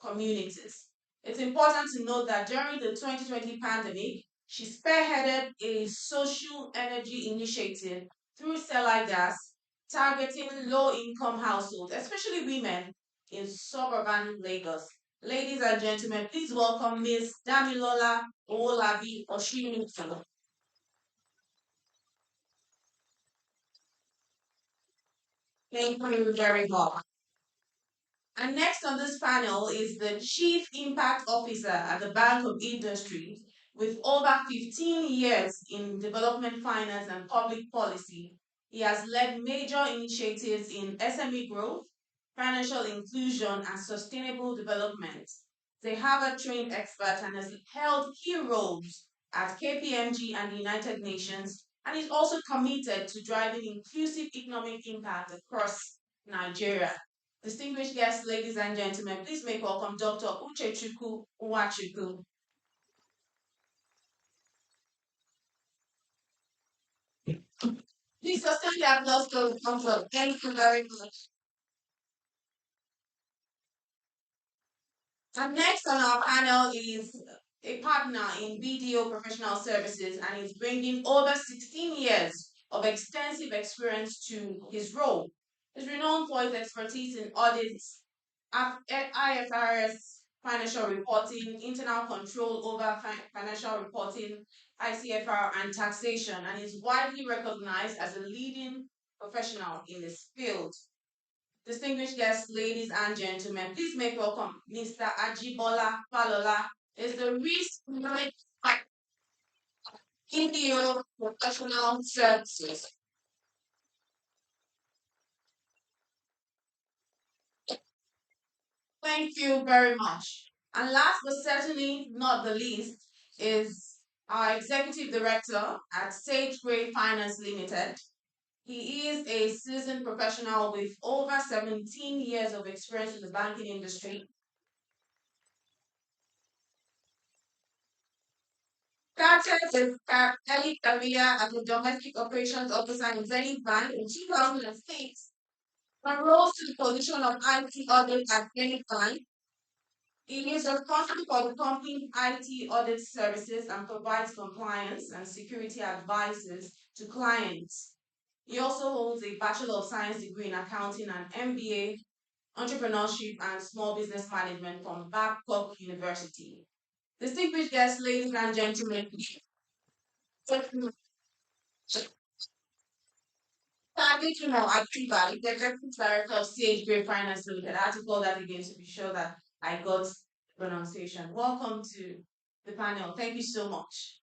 communities. It's important to note that during the 2020 pandemic, she spearheaded a social energy initiative through Selai Gas, targeting low-income households, especially women in suburban Lagos. Ladies and gentlemen, please welcome Ms. Damilola Olabi Oshimito. Thank you very much. And next on this panel is the Chief Impact Officer at the Bank of Industry with over 15 years in development finance and public policy. He has led major initiatives in SME growth, financial inclusion, and sustainable development. He's a Harvard-trained expert and has held key roles at KPMG and the United Nations and is also committed to driving inclusive economic impact across Nigeria. Distinguished guests, ladies and gentlemen, please make welcome Dr. Uchechukwu Nwachukwu. Please sustain the applause for the comfort. Thank you very much. And next on our panel is a partner in BDO Professional Services and is bringing over 16 years of extensive experience to his role. He's renowned for his expertise in audits, IFRS, financial reporting, internal control over financial reporting, ICFR, and taxation, and is widely recognized as a leading professional in this field. Distinguished guests, ladies and gentlemen, please make welcome Mr. Ajibola Falola is the risk management Indio Professional Services. Thank you very much. And last but certainly not the least is our Executive Director at Sage Grey Finance Limited. He is a seasoned professional with over 17 years of experience in the banking industry. Started his early career as a domestic operations officer in Zenith Bank in 2006 and rose to the position of IT audit at Zenith Bank. He is responsible for the company's IT audit services and provides compliance and security advices to clients. He also holds a Bachelor of Science degree in accounting and MBA, entrepreneurship and small business management from Babcock University. Distinguished guests, ladies and gentlemen, sadly to know Akiba, the Executive Director of Sage Grey Finance Limited. I had to call that again to be sure that I got the pronunciation. Welcome to the panel. Thank you so much.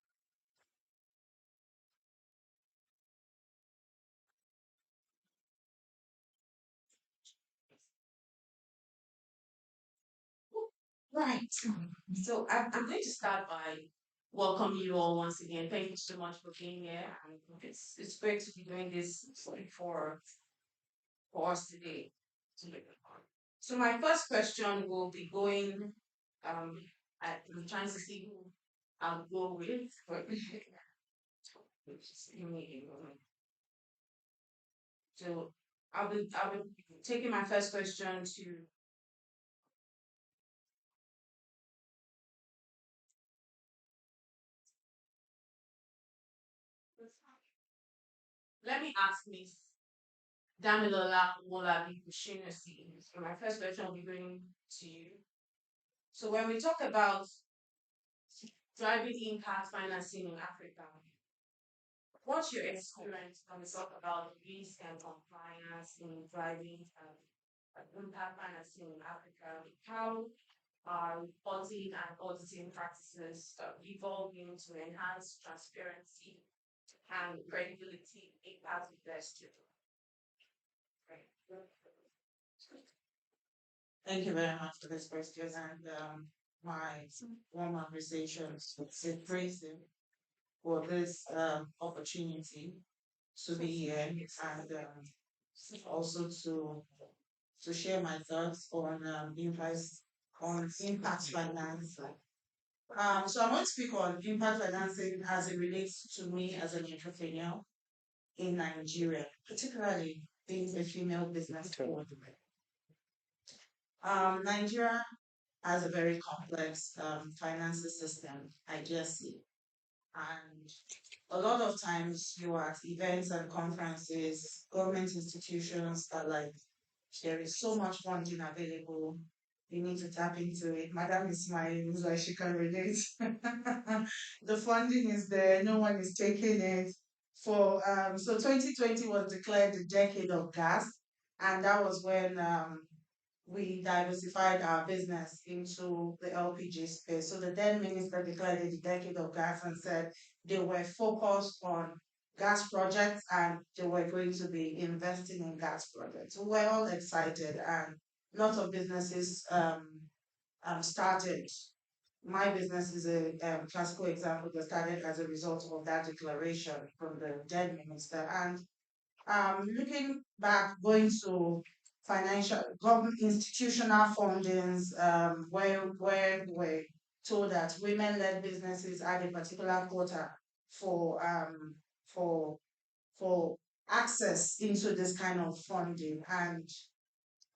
Right. So I'm going to start by welcoming you all once again. Thank you so much for being here. And it's great to be doing this for us today. So my first question will be going I'm trying to see who I'll go with. Just give me a moment. So I'll be taking my first question to let me ask Miss Damilola Molabi Kushinusi. So my first question will be going to you. So when we talk about driving impact financing in Africa, what's your experience when we talk about risk and compliance in driving impact financing in Africa? How are reporting and auditing practices evolving to enhance transparency and credibility impact investors? Right. Thank you very much for this question and my warm appreciations to praise him for this opportunity to be here and also to share my thoughts on impact finance. So I want to speak on impact financing as it relates to me as an entrepreneur in Nigeria, particularly being a female business owner. Nigeria has a very complex financial system, I just see. And a lot of times you are at events and conferences, government institutions are like, there is so much funding available. You need to tap into it. Madam is smiling, it's like she can relate. The funding is there, no one is taking it. So 2020 was declared the decade of gas, and that was when we diversified our business into the LPG space. So the then minister declared it the decade of gas and said they were focused on gas projects and they were going to be investing in gas projects. We were all excited and lots of businesses started. my business is a classical example that started as a result of that declaration from the dead minister. And looking back, going to financial government institutional fundings, where we're told that women-led businesses had a particular quota for for for access into this kind of funding. And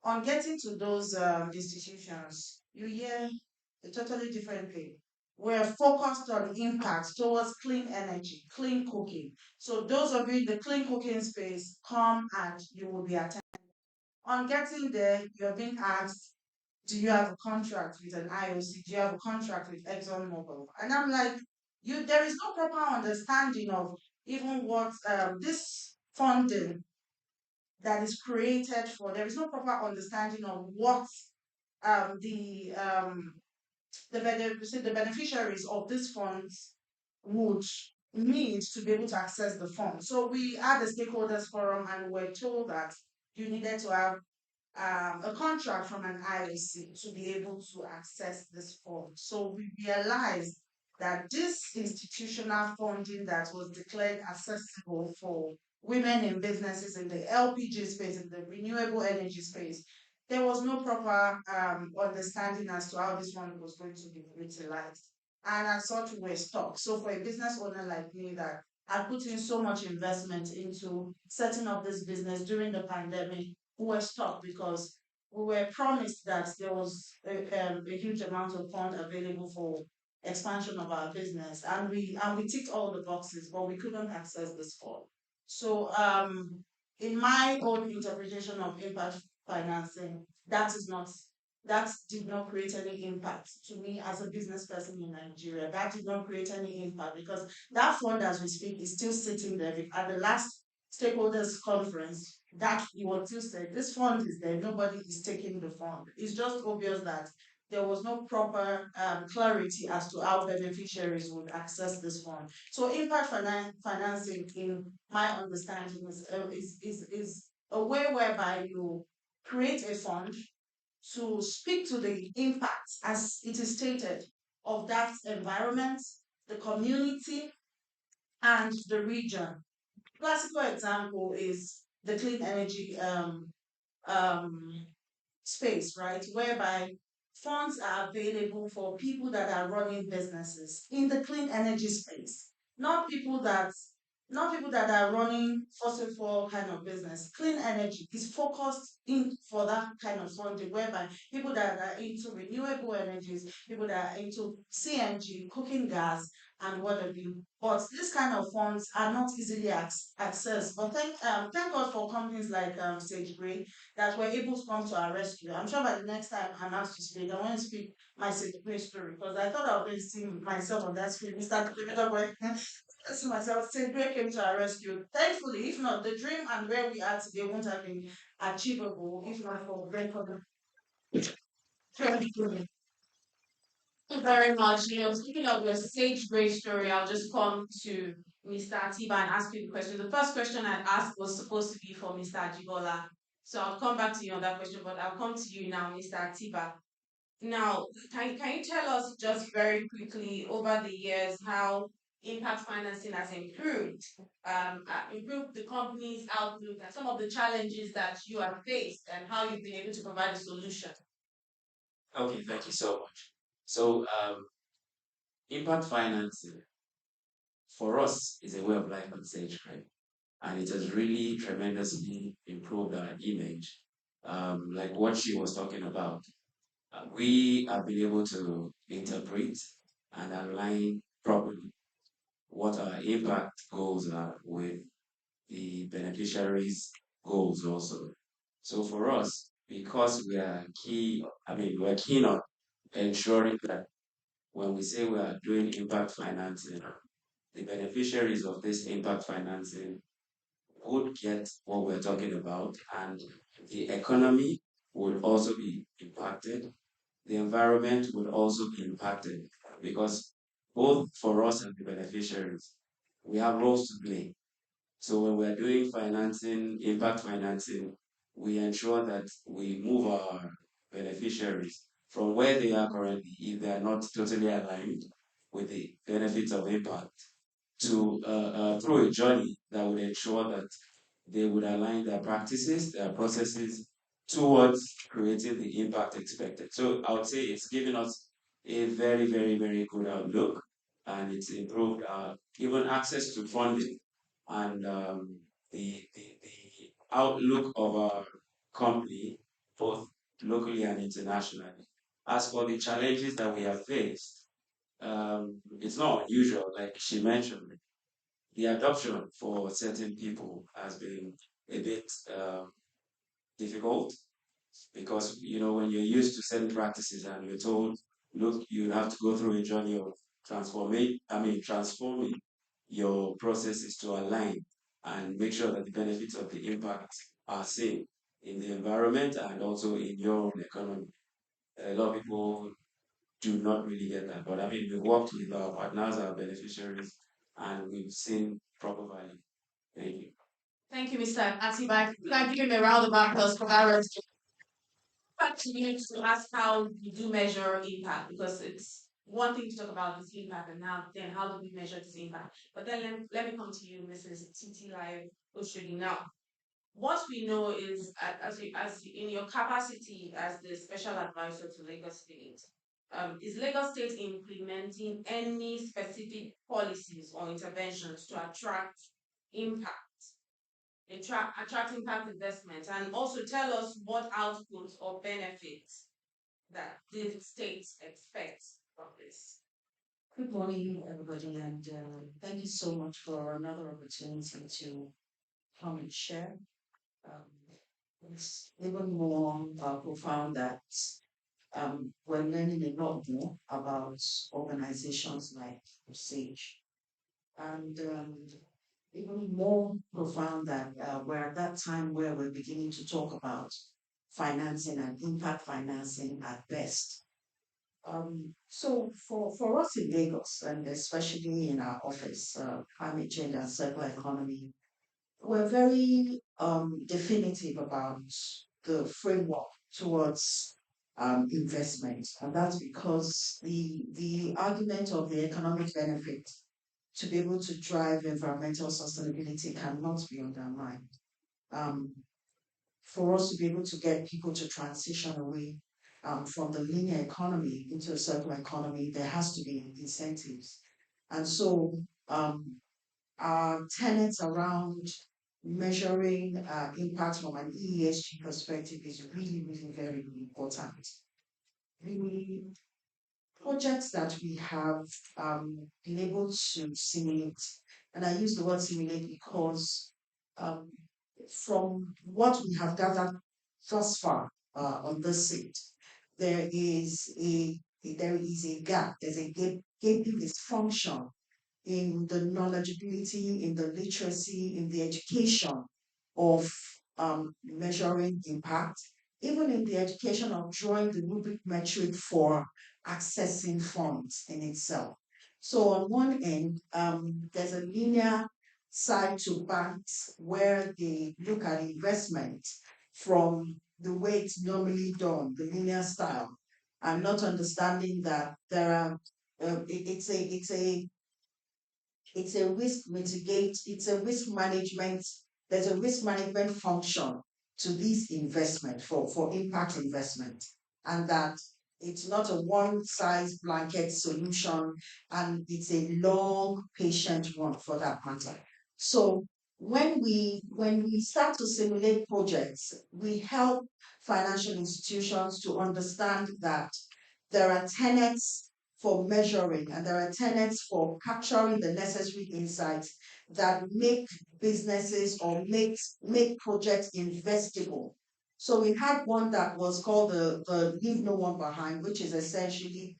on getting to those institutions, you hear a totally different thing. We're focused on impact towards clean energy, clean cooking. So those of you in the clean cooking space, come and you will be attended. On getting there, you're being asked, do you have a contract with an IOC? Do you have a contract with ExxonMobil? And I'm like, there is no proper understanding of even what this funding that is created for. There is no proper understanding of what um, the um, the beneficiaries of these funds would need to be able to access the fund. So we had a stakeholders forum and we were told that you needed to have a contract from an IOC to be able to access this fund. So we realized that this institutional funding that was declared accessible for women in businesses in the LPG space, in the renewable energy space, there was no proper understanding as to how this fund was going to be utilized. And as such, we were stuck. So for a business owner like me that I put in so much investment into setting up this business during the pandemic, we were stuck because we were promised that there was a huge amount of fund available for expansion of our business, and we ticked all the boxes, but we couldn't access this fund. So, in my own interpretation of impact financing, that did not create any impact to me as a business person in Nigeria. That did not create any impact because that fund, as we speak, is still sitting there. At the last stakeholders conference, that he was still said, this fund is there, nobody is taking the fund. It's just obvious that there was no proper clarity as to how beneficiaries would access this fund. So impact financing, in my understanding, is a way whereby you create a fund to speak to the impact, as it is stated, of that environment, the community, and the region. Classical example is the clean energy um, space, right? Whereby funds are available for people that are running businesses in the clean energy space, not people that are running fossil fuel kind of business. Clean energy is focused in for that kind of funding, whereby people that are into renewable energies, people that are into CNG, cooking gas, and what have you. But this kind of funds are not easily accessed. But thank God for companies like Sage Grey that were able to come to our rescue. I'm sure by the next time I'm asked to speak, I want to speak my Sage story because I thought I was going to see myself on that screen. Mr. Boy, I see myself. Sage came to our rescue. Thankfully, if not, the dream and where we are today won't have been achievable if not for great problem. Thank you very much. Speaking of your sage grey story, I'll just come to Mr. Atiba and ask you the question. The first question I asked was supposed to be for Mr. Ajibola. So I'll come back to you on that question, but I'll come to you now, Mr. Atiba. Now, can you tell us just very quickly over the years how impact financing has improved the company's outlook and some of the challenges that you have faced and how you've been able to provide a solution? Okay, thank you so much. So, impact financing for us is a way of life at Sage, right? And it has really tremendously improved our image. Like what she was talking about, we have been able to interpret and align properly what our impact goals are with the beneficiaries' goals also. So for us, because we're keen on ensuring that when we say we are doing impact financing, the beneficiaries of this impact financing would get what we're talking about, and the economy would also be impacted. The environment would also be impacted because both for us and the beneficiaries, we have roles to play. So when we're doing financing, impact financing, we ensure that we move our beneficiaries from where they are currently, if they are not totally aligned with the benefits of impact, to through a journey that would ensure that they would align their practices, their processes towards creating the impact expected. So I would say it's given us a very, very, very good outlook, and it's improved even access to funding and the outlook of our company, both locally and internationally. As for the challenges that we have faced, it's not unusual, like she mentioned. The adoption for certain people has been a bit difficult because when you're used to certain practices and you're told, look, you have to go through a journey of transforming your processes to align and make sure that the benefits of the impact are seen in the environment and also in your own economy. A lot of people do not really get that. But I mean, we've worked with our partners, our beneficiaries, and we've seen proper value. Thank you. Thank you, Mr. Atiba. You can give him a round of applause for that response. Back to you to ask how you do measure impact, because it's one thing to talk about this impact, and now then how do we measure this impact? But then let me come to you, Mrs. Titi Live Oshodi. Now, what we know is, in your capacity as the special advisor to Lagos State, is Lagos State implementing any specific policies or interventions to attract impact investment, and also tell us what outputs or benefits that the state expects from this? Good morning, everybody, and thank you so much for another opportunity to come and share. Um, it's even more profound that we're learning a lot more about organizations like Sage, and even more profound that we're at that time where we're beginning to talk about financing and impact financing at best. So for us in Lagos, and especially in our office, climate change and circular economy, we're very definitive about the framework towards investment, and that's because the argument of the economic benefit to be able to drive environmental sustainability cannot be undermined. Um, for us to be able to get people to transition away from the linear economy into a circular economy, there has to be incentives. And so our tenets around measuring impact from an ESG perspective is really, really very important. The projects that we have been able to simulate, and I use the word simulate because um, from what we have gathered thus far on this seat, there is a gap, there's a gaping dysfunction in the knowledgeability, in the literacy, in the education of measuring impact, even in the education of drawing the rubric metric for accessing funds in itself. So on one end, there's a linear side to banks where they look at investment from the way it's normally done, the linear style, and not understanding that there are it's a it's a risk management, there's a risk management function to this investment for impact investment. And that it's not a one size blanket solution, and it's a long, patient one for that matter. So when we start to simulate projects, we help financial institutions to understand that there are tenets for measuring and there are tenets for capturing the necessary insights that make businesses or make projects investable. So we had one that was called the Leave No One Behind, which is essentially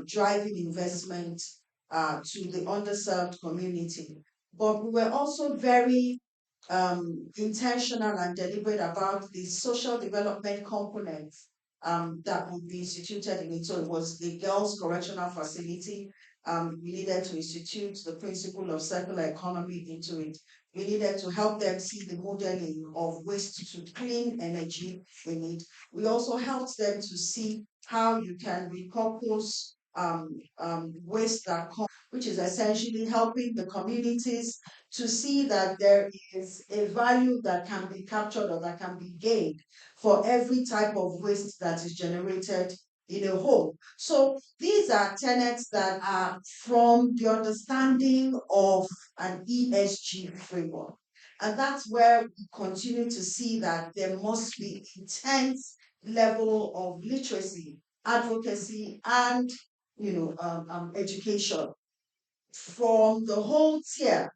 driving investment to the underserved community. But we were also very intentional and deliberate about the social development component that would be instituted in it. So it was the Girls Correctional Facility. We needed to institute the principle of circular economy into it. We needed to help them see the modeling of waste to clean energy in it. We also helped them to see how you can repurpose waste that comes, which is essentially helping the communities to see that there is a value that can be captured or that can be gained for every type of waste that is generated in a whole. So these are tenets that are from the understanding of an ESG framework. And that's where we continue to see that there must be intense level of literacy, advocacy, and education from the whole tier,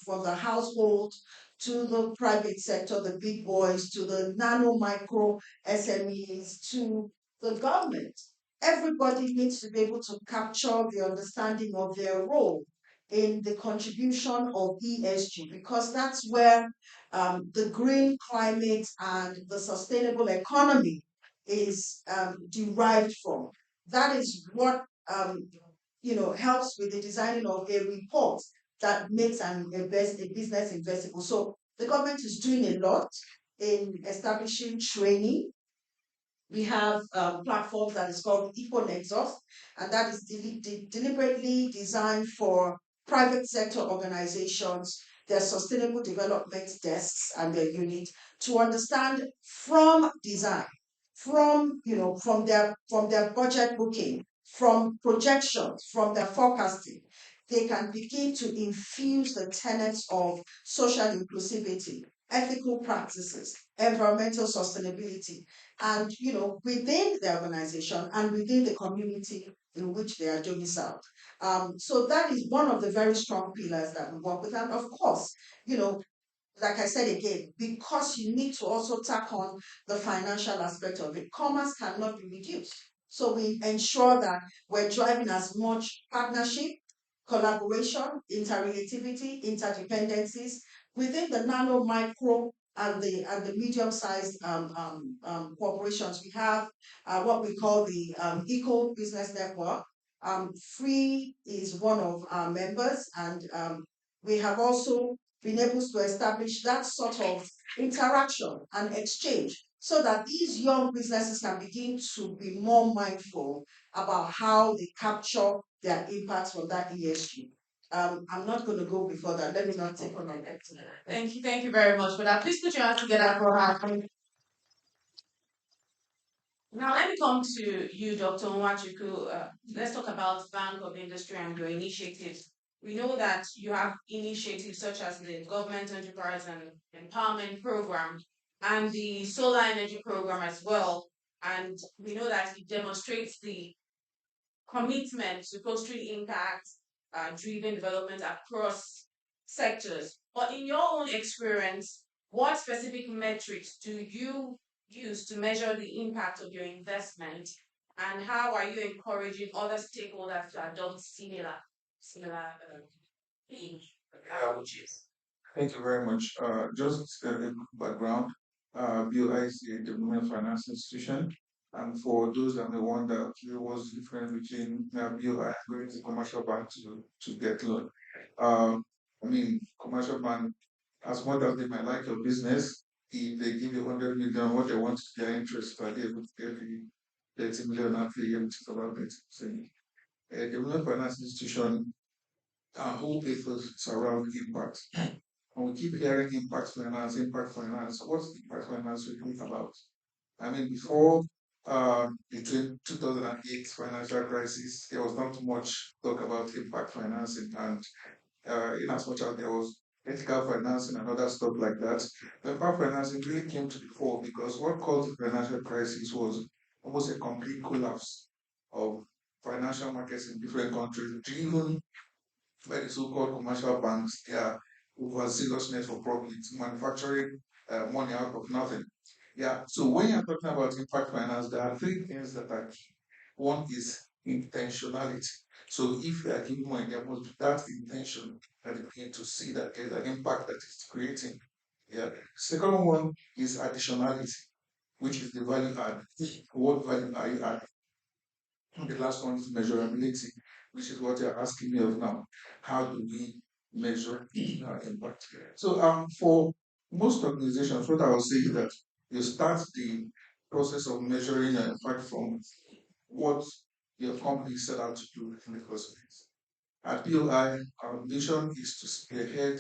from the household to the private sector, the big boys, to the nano micro SMEs, to the government. Everybody needs to be able to capture the understanding of their role in the contribution of ESG because that's where the green climate and the sustainable economy is derived from. That is what helps with the designing of a report that makes a business investable. So the government is doing a lot in establishing training. We have platforms that is called EcoNexus, and that is deliberately designed for private sector organizations, their sustainable development desks and their unit to understand from design, from their budget booking, from projections, from their forecasting, they can begin to infuse the tenets of social inclusivity, ethical practices, environmental sustainability, and within the organization and within the community in which they are domiciled. So that is one of the very strong pillars that we work with. And of course, you know, like I said again, because you need to also tack on the financial aspect of it, commerce cannot be reduced. So we ensure that we're driving as much partnership, collaboration, interrelativity, interdependencies within the nano, micro, and the medium-sized corporations. We have what we call the Eco Business Network. Free is one of our members, and we have also been able to establish that sort of interaction and exchange so that these young businesses can begin to be more mindful about how they capture their impact from that ESG. I'm not going to go before that. Let me not take on that. Thank you very much for that. Please put your hands together for her. Now, let me come to you, Dr. Nwachuku. Let's talk about Bank of Industry and your initiatives. We know that you have initiatives such as the Government Enterprise and Empowerment Program and the Solar Energy Program as well. And we know that it demonstrates the commitment to fostering impact driven development across sectors. But in your own experience, what specific metrics do you use to measure the impact of your investment? And how are you encouraging other stakeholders to adopt similar approaches? Thank you very much. Just a quick background. BOI is a development finance institution. And for those that may wonder, okay, what's the difference between BOI and going to commercial bank to get loan? Commercial bank, as much as they might like your business, if they give you 100 million, what they want is their interest, are they able to get the 30 million after a year, which is about 30%. A development finance institution, whole papers surround impact. And we keep hearing impact finance, impact finance. What's impact finance really about? Before the 2008 financial crisis, there was not too much talk about impact financing, and in as much as there was ethical financing and other stuff like that, the impact financing really came to the fore because what caused the financial crisis was almost a complete collapse of financial markets in different countries, driven by the so-called commercial banks, their overzealousness for profit, manufacturing money out of nothing. Yeah. So when you're talking about impact finance, there are three things that are key. One is intentionality. So if you are giving money, there must be that intention that you begin to see that there's an impact that it's creating. Yeah. Second one is additionality, which is the value add. What value are you adding? The last one is measurability, which is what you're asking me of now. How do we measure impact? So for most organizations, what I will say is that you start the process of measuring impact from what your company set out to do in the first place. At POI, our mission is to spearhead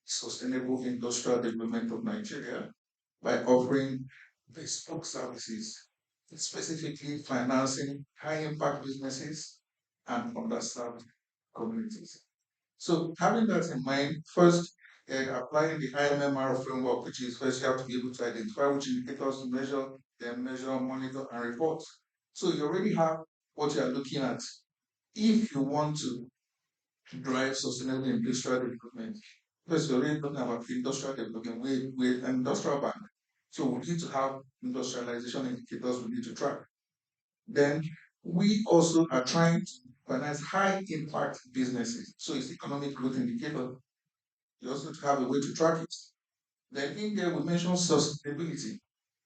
sustainable industrial development of Nigeria by offering bespoke services, specifically financing high impact businesses and underserved communities. So having that in mind, first applying the IMMR framework, which is first you have to be able to identify which indicators to measure, then measure, monitor, and report. So you already have what you are looking at. If you want to drive sustainable industrial development, first you're already talking about industrial development with an industrial bank. So we need to have industrialization indicators we need to track. Then we also are trying to finance high impact businesses. So it's economic growth indicator. You also have a way to track it. Then in there we mentioned sustainability,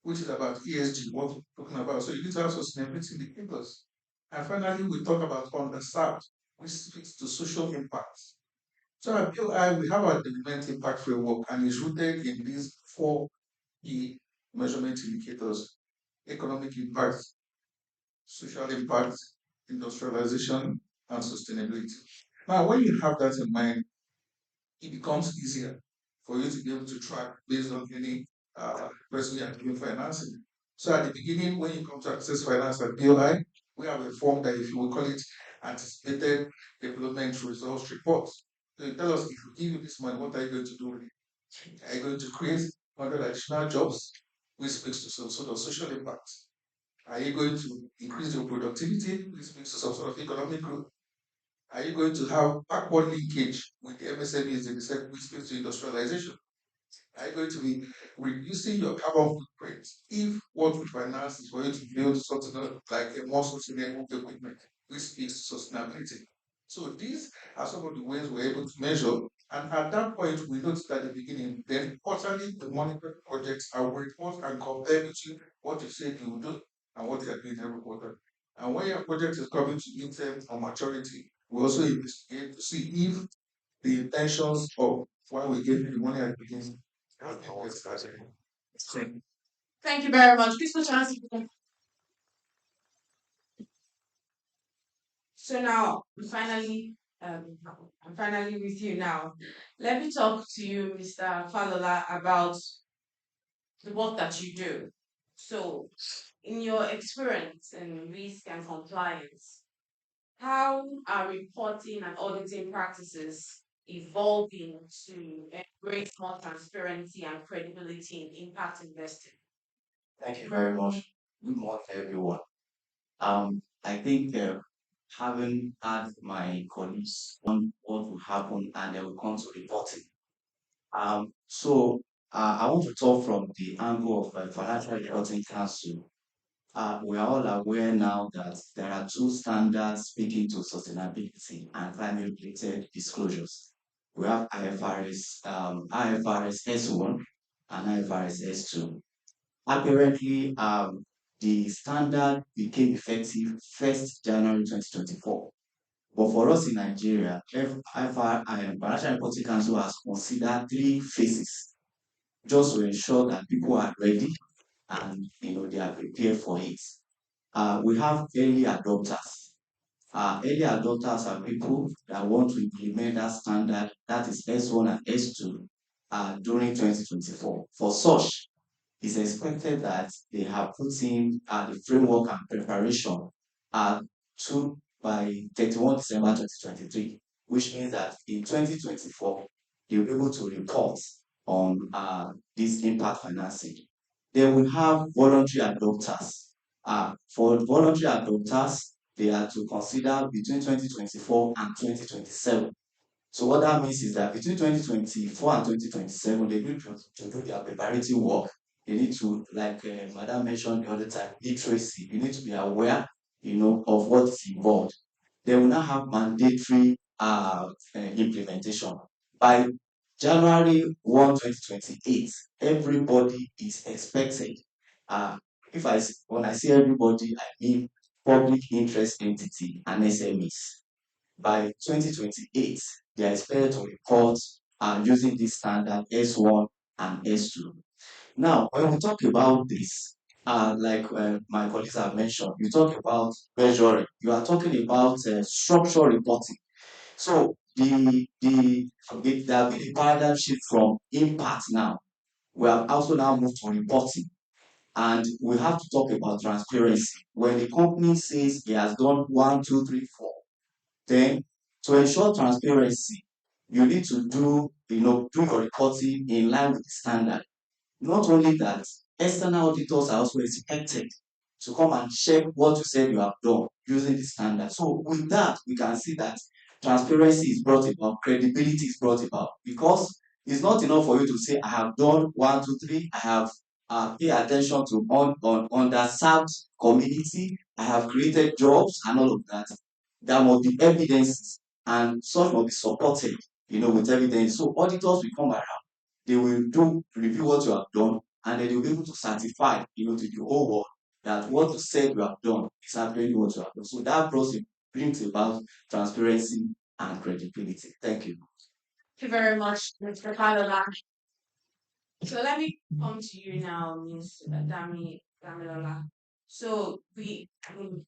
which is about ESG, what we're talking about. So you need to have sustainability indicators. And finally, we talk about underserved, which speaks to social impact. So at BOI, we have our development impact framework and it's rooted in these four key measurement indicators: economic impact, social impact, industrialization, and sustainability. Now, when you have that in mind, it becomes easier for you to be able to track based on any person you are giving financing. So at the beginning, when you come to access finance at BOI, we have a form that if you will call it anticipated development results report. So you tell us if we give you this money, what are you going to do with it? Are you going to create 100 additional jobs, which speaks to some sort of social impact? Are you going to increase your productivity, which speaks to some sort of economic growth? Are you going to have backward linkage with the MSMEs in the sector which speaks to industrialization? Are you going to be reducing your carbon footprint if what we finance is for you to build something like a more sustainable equipment, which speaks to sustainability? So these are some of the ways we're able to measure. And at that point, we noticed at the beginning, then quarterly, the monitoring projects are report and compare between what you said you will do and what you are doing every quarter. And when your project is coming to midterm or maturity, we also investigate to see if the intentions of why we gave you the money at the beginning have been met. Thank you very much. Please put your hands together. So now, I'm finally with you now. Let me talk to you, Mr. Falola, about the work that you do. So, in your experience in risk and compliance, how are reporting and auditing practices evolving to embrace more transparency and credibility in impact investing? Thank you very much. Good morning, everyone. I think having had my colleagues on what will happen and they will come to reporting. I want to talk from the angle of Financial Reporting Council. We are all aware now that there are two standards speaking to sustainability and climate-related disclosures. We have IFRS S1 and IFRS S2. Apparently, the standard became effective 1st January 2024. But for us in Nigeria, Financial Reporting Council has considered three phases just to ensure that people are ready and they are prepared for it. We have early adopters. Early adopters are people that want to implement that standard, that is S1 and S2, during 2024. For such, it's expected that they have put in the framework and preparation to by 31 December 2023, which means that in 2024, you'll be able to report on this impact financing. Then we have voluntary adopters. For voluntary adopters, they are to consider between 2024 and 2027. So what that means is that between 2024 and 2027, they need to do their preparatory work. They need to, like Madam mentioned the other time, literacy. You need to be aware, of what is involved. They will now have mandatory implementation. By January 1, 2028, everybody is expected. When I say everybody, I mean public interest entity and SMEs. By 2028, they are expected to report using this standard S1 and S2. Now, when we talk about this, like my colleagues have mentioned, you talk about measuring, you are talking about structural reporting. So there have been a paradigm shift from impact now. We have also now moved to reporting. And we have to talk about transparency. When the company says he has done one, two, three, four, then to ensure transparency, you need to do your reporting in line with the standard. Not only that, external auditors are also expected to come and check what you said you have done using the standard. So with that, we can see that transparency is brought about, credibility is brought about, because it's not enough for you to say, I have done one, two, three, I have pay attention to on underserved community, I have created jobs and all of that. There must be evidence, and such must be supported, with evidence. So auditors will come around, they will do review what you have done, and then they'll be able to certify, to the whole world that what you said you have done is actually what you have done. So that process brings about transparency and credibility. Thank you. Thank you very much, Mr. Kalola. So let me come to you now, Ms. Damilola. So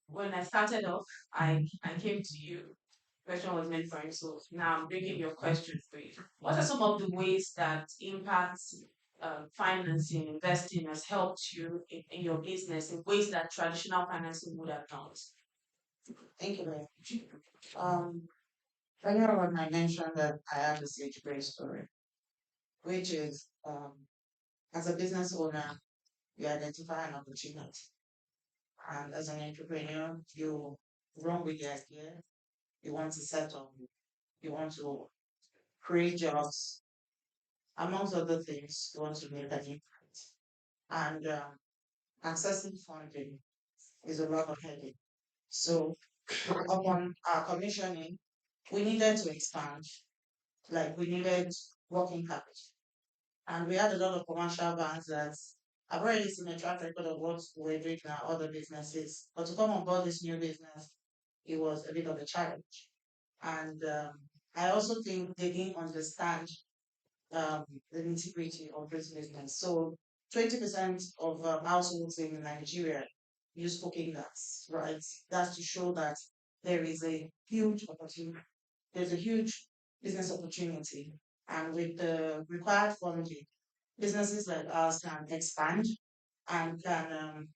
when I started off, I came to you. Question was meant for you. So now I'm bringing your question for you. What are some of the ways that impact financing, investing has helped you in your business in ways that traditional financing would have not? Thank you very much. Um, earlier on, I mentioned that I have a sage grade story, which is as a business owner, you identify an opportunity. And as an entrepreneur, you run with the idea, you want to set up, you want to create jobs, amongst other things, you want to make an impact. And accessing funding is a lot of headache. So upon our commissioning, we needed to expand, like we needed working capital. And we had a lot of commercial banks that I've already seen a track record of what we're doing in our other businesses. But to come on board this new business, it was a bit of a challenge. And I also think they didn't understand the nitty-gritty of this business. So 20% of households in Nigeria use cooking gas, right? That's to show that there is a huge opportunity. There's a huge business opportunity. And with the required funding, businesses like ours can expand and can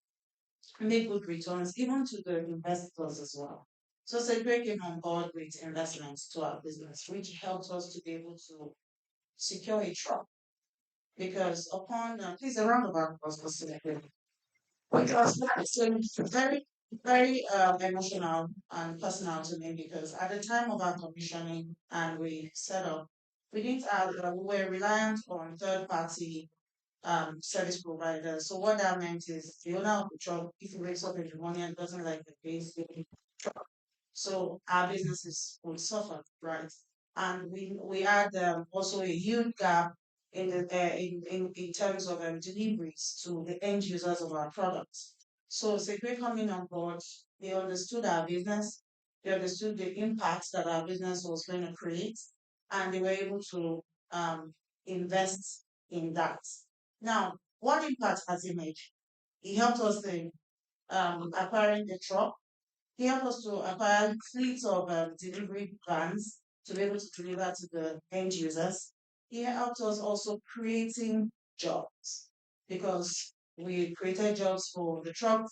make good returns, even to the investors as well. So Segre came on board with investments to our business, which helped us to be able to secure a truck. Because upon, please, a round of applause for Segre. Because it's very, very emotional and personal to me because at the time of our commissioning and we set up, we didn't have, we were reliant on third party service provider. So what that meant is the owner of the truck, if he wakes up in the morning and doesn't like the place, so our businesses would suffer, right? And we had also a huge gap in the in terms of deliveries to the end users of our products. So Segway coming on board, they understood our business, they understood the impact that our business was going to create, and they were able to invest in that. Now, what impact has he made? He helped us in acquiring the truck. He helped us to acquire fleets of delivery vans to be able to deliver to the end users. He helped us also creating jobs because we created jobs for the truck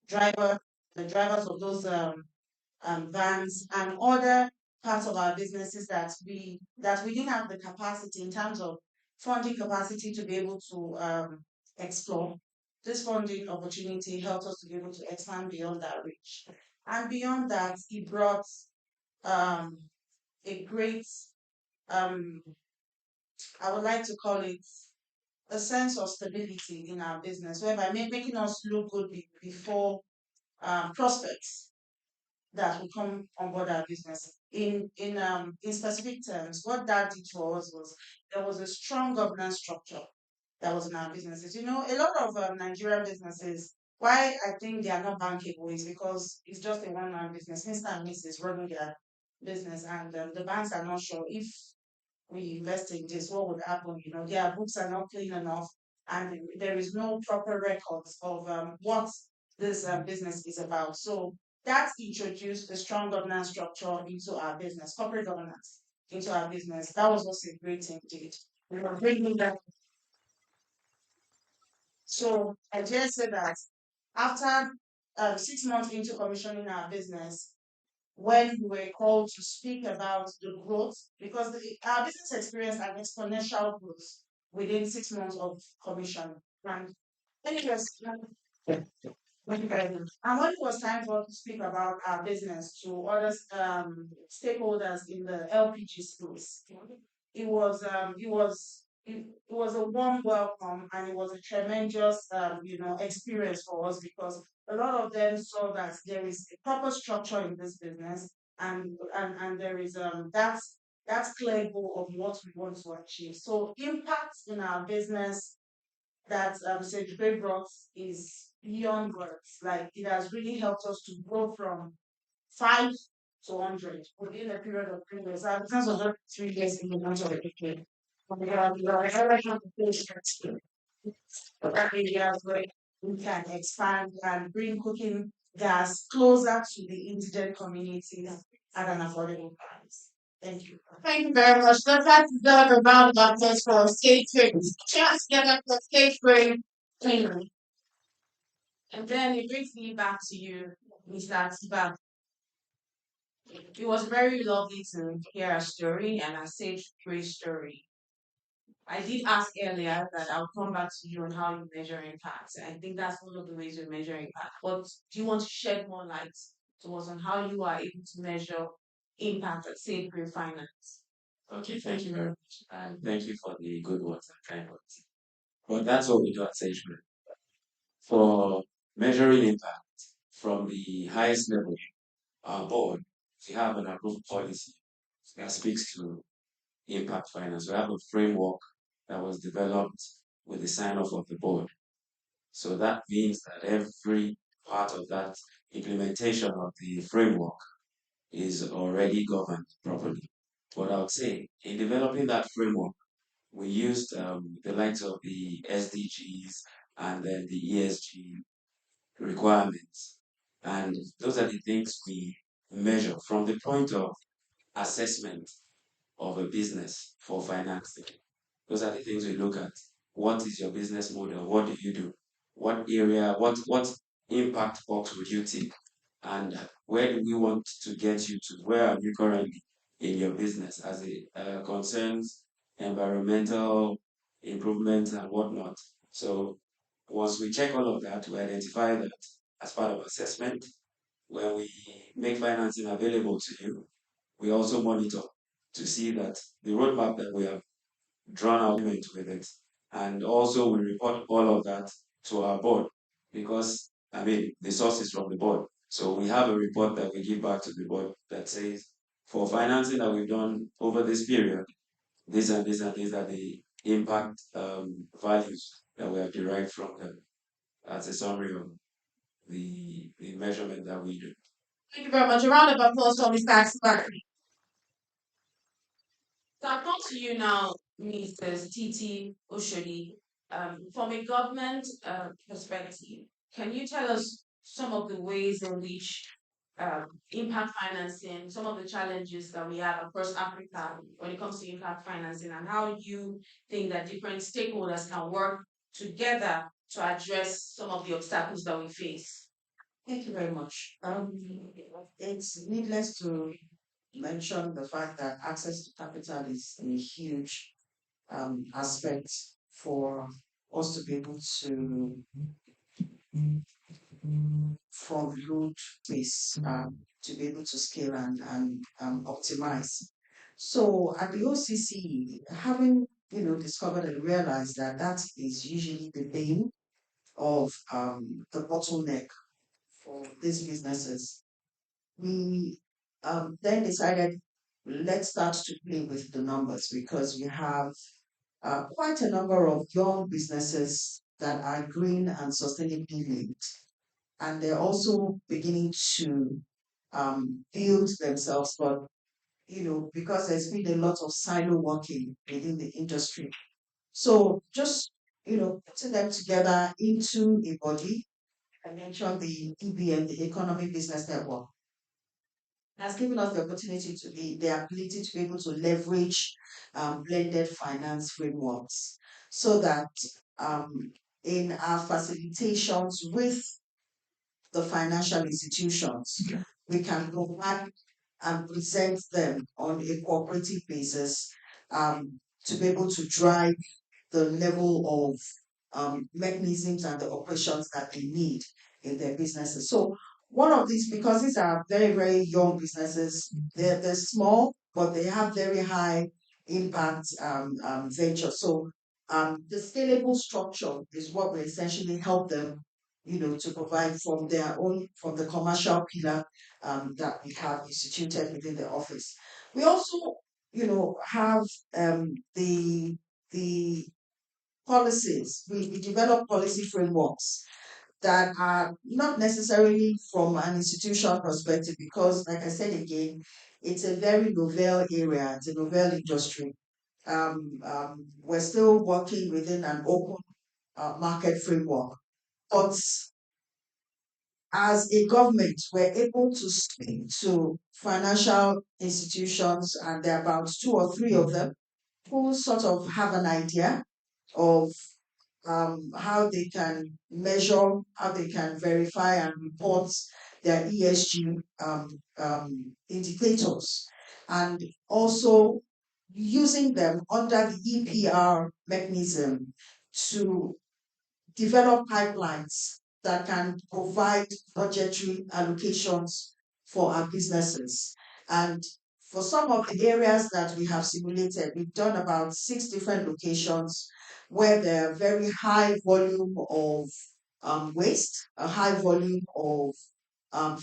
driver, the drivers of those vans, and other parts of our businesses that we didn't have the capacity in terms of funding capacity to be able to explore. This funding opportunity helped us to be able to expand beyond that reach. And beyond that, it brought um, a great, um, I would like to call it a sense of stability in our business, whereby making us look good before prospects that will come on board our business. In specific terms, what that did for us was there was a strong governance structure that was in our businesses. A lot of Nigerian businesses, why I think they are not bankable is because it's just a one-man business. Mr. and Mrs. running their business, and the banks are not sure if we invest in this, what would happen? Their books are not clean enough. and there is no proper records of what this business is about. So that introduced a strong governance structure into our business, corporate governance into our business. That was also a great thing did. We were bringing that. So I just said that after 6 months into commissioning our business, when we were called to speak about the growth, because our business experienced an exponential growth within 6 months of commission. And when it was and when it was time for us to speak about our business to other stakeholders in the LPG space, it was a warm welcome, and it was a tremendous experience for us, because a lot of them saw that there is a proper structure in this business, and there is that's clear goal of what we want to achieve. So impact in our business that Sedgwick brought is beyond words. Like, it has really helped us to grow from 5 to 100 within a period of 3 years. And because of that 3 years in the month of April, we are very happy to that areas where we can expand and bring cooking gas closer to the indigent communities at an affordable price. Thank you. Thank you very much. Let's have a round of applause for State Trade. Just give up the State Trade. And then it brings me back to you, Mr. Atiba. It was very lovely to hear a story and a sage trade story. I did ask earlier that I'll come back to you on how you measure impact. I think that's one of the ways we measure impact. But do you want to shed more light to us on how you are able to measure impact at Save Green Finance? Okay, thank you very much. And thank you for the good words and kind words. But that's what we do at Sagement. For measuring impact from the highest level, our board, we have an approved policy that speaks to impact finance. We have a framework that was developed with the sign off of the board. So that means that every part of that implementation of the framework is already governed properly. But I would say in developing that framework, we used the likes of the SDGs and then the ESG requirements. And those are the things we measure from the point of assessment of a business for financing. Those are the things we look at. What is your business model? What do you do? What area, what impact box would you tick? And where do we want to get you to? Where are you currently in your business as it concerns environmental improvement and whatnot? So once we check all of that, we identify that as part of assessment. When we make financing available to you, we also monitor to see that the roadmap that we have drawn out with it. And also we report all of that to our board because I mean the source is from the board. So we have a report that we give back to the board that says for financing that we've done over this period, this and this and these are the impact values that we have derived from them as a summary of the measurement that we do. Thank you very much. A round of applause for Mr. Axibari. So I come to you now, Mrs. Titi Oshodi. From a government perspective, can you tell us some of the ways in which impact financing, some of the challenges that we have across Africa when it comes to impact financing, and how you think that different stakeholders can work together to address some of the obstacles that we face? Thank you very much. It's needless to mention the fact that access to capital is a huge aspect for us to be able to front load space to be able to scale and optimize. So at the OCC, having discovered and realized that that is usually the bane of the bottleneck for these businesses, we then decided let's start to play with the numbers because we have quite a number of young businesses that are green and sustainably linked, and they're also beginning to build themselves. But because there's been a lot of silo working within the industry, so just putting them together into a body. I mentioned the EBN, the Economic Business Network, has given us the opportunity the ability to be able to leverage blended finance frameworks so that um, in our facilitations with the financial institutions, we can provide and present them on a cooperative basis to be able to drive the level of mechanisms and the operations that they need in their businesses. So one of these, because these are very, very young businesses, they're small, but they have very high impact venture. So the scalable structure is what we essentially help them, to provide from their own, from the commercial pillar that we have instituted within the office. We also, have the policies. We develop policy frameworks that are not necessarily from an institutional perspective because, like I said again, it's a very novel area, it's a novel industry. We're still working within an open market framework. But as a government, we're able to speak to financial institutions, and there are about two or three of them who sort of have an idea of how they can measure, how they can verify and report their ESG indicators, and also using them under the EPR mechanism to develop pipelines that can provide budgetary allocations for our businesses. And for some of the areas that we have simulated, we've done about 6 different locations where there are very high volume of waste, a high volume of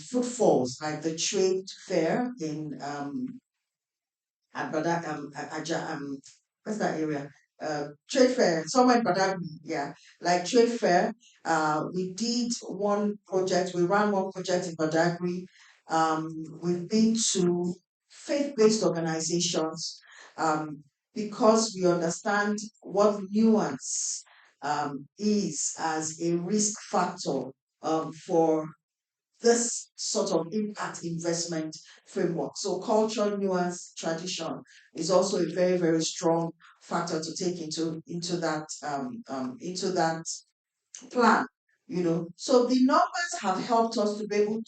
footfalls, like the trade fair in what's that area? Trade fair, somewhere in Badagry, yeah, like trade fair. We did one project, we ran one project in Badagry. We've been to faith-based organizations because we understand what nuance is as a risk factor for this sort of impact investment framework. So culture, nuance, tradition is also a very, very strong factor to take into that plan. So the numbers have helped us to be able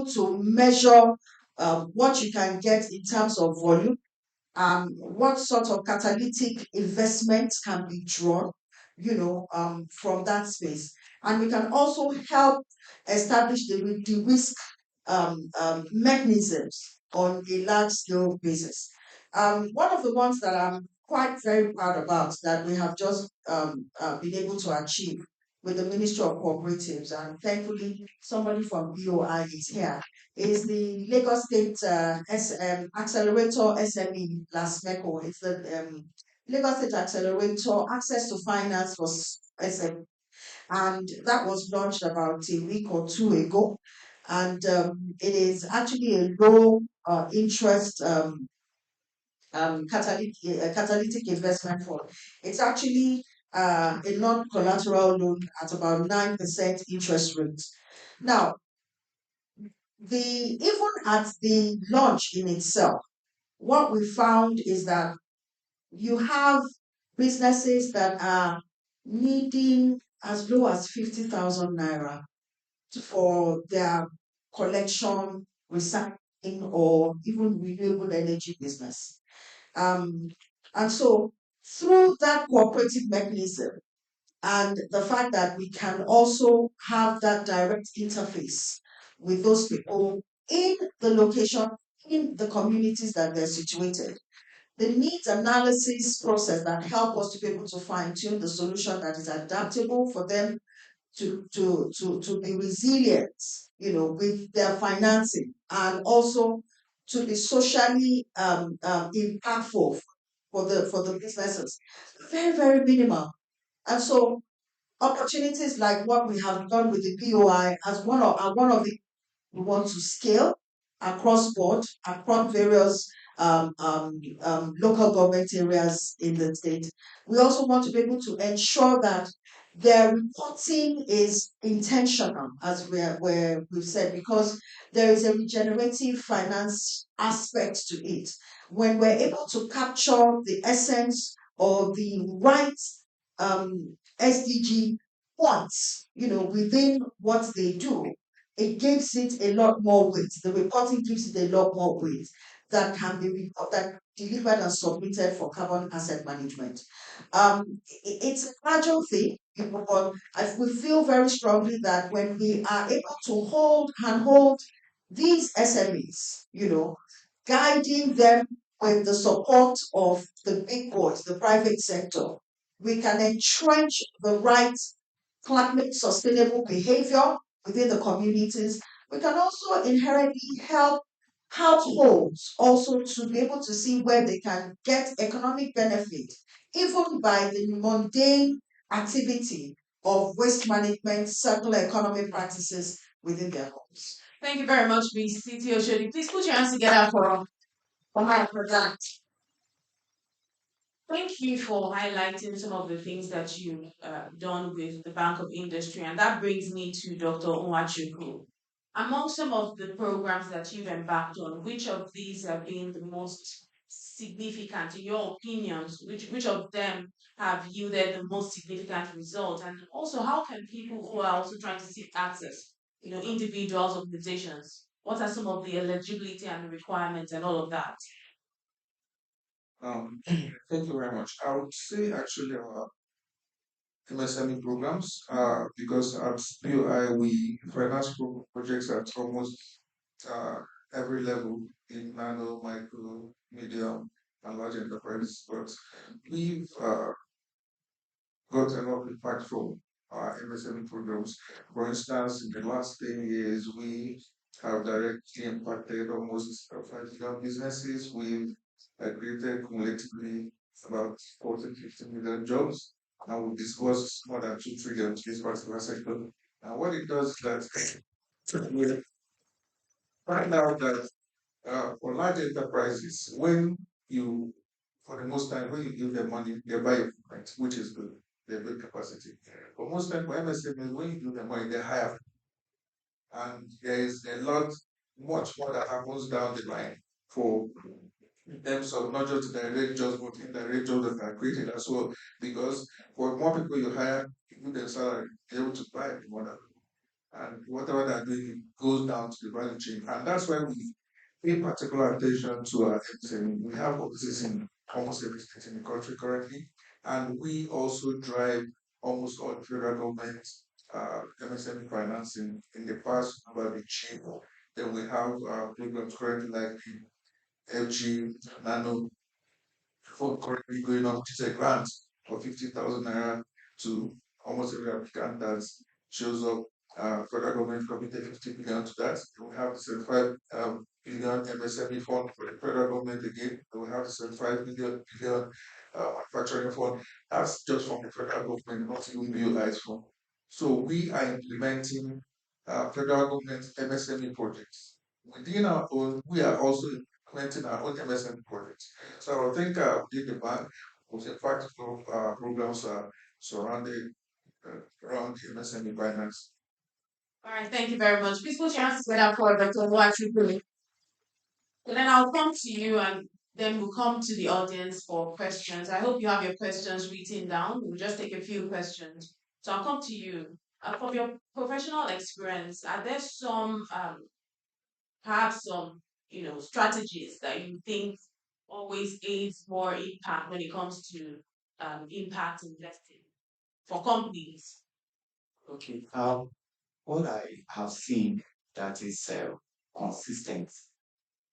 to measure what you can get in terms of volume, what sort of catalytic investments can be drawn, from that space. And we can also help establish the risk mechanisms on a large scale basis. One of the ones that I'm quite very proud about that we have just been able to achieve with the Ministry of Cooperatives, and thankfully somebody from BOI is here, is the Lagos State Accelerator SME LASMECO. It's the Lagos State Accelerator Access to Finance for SME. And that was launched about a week or two ago. And it is actually a low interest catalytic investment fund. It's actually a non-collateral loan at about 9% interest rate. Now, even at the launch in itself, what we found is that you have businesses that are needing as low as 50,000 naira for their collection, recycling, or even renewable energy business. And so through that cooperative mechanism and the fact that we can also have that direct interface with those people in the location, in the communities that they're situated, the needs analysis process that help us to be able to fine tune the solution that is adaptable for them to be resilient, with their financing, and also to be socially impactful for the businesses. Very, very minimal. And so opportunities like what we have done with the POI as one of the we want to scale across board, across various local government areas in the state. We also want to be able to ensure that their reporting is intentional, as we've said, because there is a regenerative finance aspect to it. When we're able to capture the essence or the right SDG points, within what they do, it gives it a lot more weight. The reporting gives it a lot more weight that can be that delivered and submitted for carbon asset management. It's a gradual thing, but we feel very strongly that when we are able to hold these SMEs, guiding them with the support of the big boys, the private sector, we can entrench the right climate sustainable behavior within the communities. We can also inherently help households also to be able to see where they can get economic benefit, even by the mundane activity of waste management, circular economy practices within their homes. Thank you very much, Ms. City Oshodi. Please put your hands together for her for that. Thank you for highlighting some of the things that you've done with the Bank of Industry. And that brings me to Dr. Nwachukwu. Among some of the programs that you've embarked on, which of these have been the most significant, in your opinions? Which of them have yielded the most significant result? And also, how can people who are also trying to seek access, individuals, organizations, what are some of the eligibility and the requirements and all of that? Thank you very much. I would say actually MSME programs, because at POI we finance projects at almost uh, every level in nano, micro, medium, and large enterprises. But we've got a lot of impact from our MSME programs. For instance, in the last 10 years, we have directly impacted almost 5 million businesses. We've created cumulatively about 40, 50 million jobs, and we disbursed more than 2 trillion to this particular sector. And what it does is that we find out that for large enterprises, when you, for the most time, when you give them money, they buy your equipment, which is good. They build capacity. But most time for MSMEs, when you give them money, they hire. And there is a lot, much more that happens down the line for in terms of not just direct jobs, but indirect jobs that are created as well. Because for more people you hire, you give them salary, they're able to buy the more, and whatever they're doing goes down to the value chain. And that's why we pay particular attention to our MSME. We have offices in almost every state in the country currently, and we also drive almost all the federal government MSME financing. In the past, about the cheap. Then we have programs currently like the FG Nano for currently going on, which is a grant of 50,000 naira to almost every applicant that shows up. Federal government committed 50 billion to that. Then we have the 75 billion MSME fund for the federal government again. Then we have the 75 billion manufacturing fund. That's just from the federal government, not even BOI's fund. So we are implementing federal government MSME projects. Within our own, we are also implementing our own MSME projects. So I think within the bank, was in fact programs surrounded around MSME finance. All right, thank you very much. Please put your hands together for Dr. Nwachukwu. So then I'll come to you and then we'll come to the audience for questions. I hope you have your questions written down. We'll just take a few questions. So I'll come to you. From your professional experience, are there perhaps some, strategies that you think always aids more impact when it comes to impact investing for companies? Okay. What I have seen that is consistent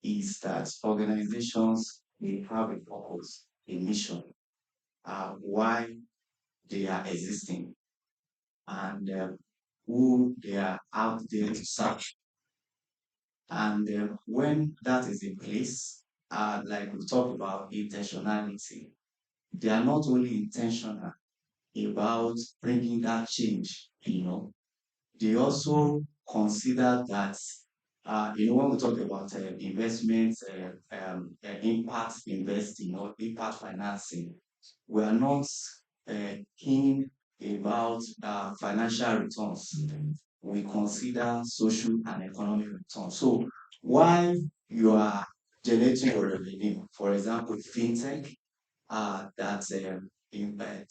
is that organizations they have a purpose, a mission, why they are existing, and who they are out there to serve. And when that is in place, like we talked about intentionality, they are not only intentional about bringing that change, they also consider that when we talk about investments, impact investing or impact financing, we are not keen about financial returns. We consider social and economic returns. So while you are generating your revenue, for example, fintech, that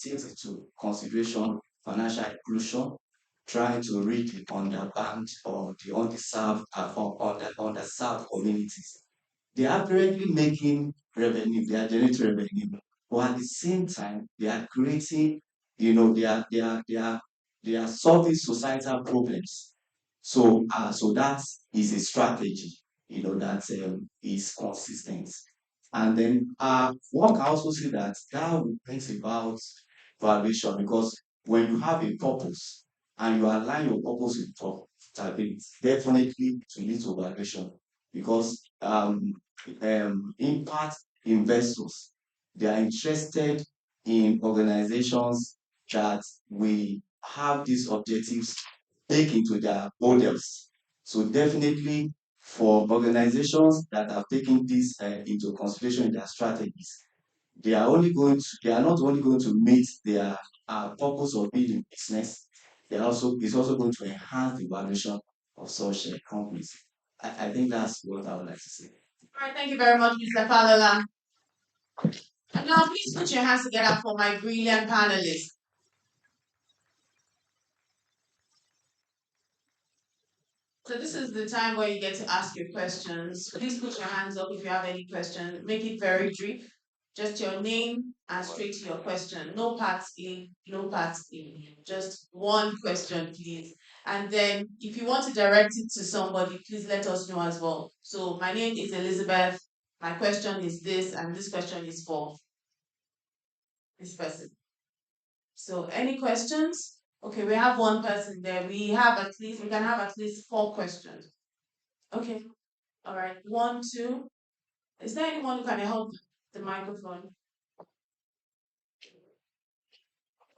takes into consideration financial inclusion, trying to reach the underbanked or the underserved or underserved communities. They are directly making revenue, they are generating revenue, but at the same time, they are creating, they are solving societal problems. So that is a strategy, that is consistent. And then one can also see that brings about valuation because when you have a purpose and you align your purpose with profitability, definitely it will lead to valuation because impact investors, they are interested in organizations that we have these objectives take into their models. So definitely for organizations that have taken this into consideration in their strategies, they are not only going to meet their purpose of being in business, it's also going to enhance the valuation of such companies. I think that's what I would like to say. All right, thank you very much, Mr. Falola. And now please put your hands together for my brilliant panelists. So this is the time where you get to ask your questions. Please put your hands up if you have any question. Make it very brief. Just your name and straight to your question. No parts in, no parts in. Just one question, please. And then if you want to direct it to somebody, please let us know as well. So my name is Elizabeth. My question is this, and this question is for this person. So any questions? Okay, we have one person there. We can have at least four questions. Okay. All right. One, two. Is there anyone who can help the microphone?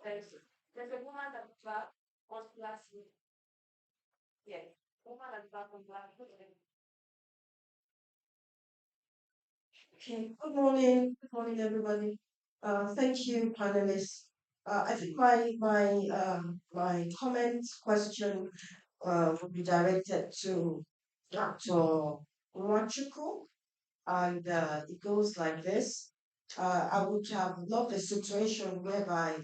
Thank you. There's a woman at the back was last week. Yes. Woman at the back was last week. Okay, good morning, everybody. Thank you, panelists. I think my comment question would be directed to Dr. Nwachukwu, and it goes like this. I would have loved a situation whereby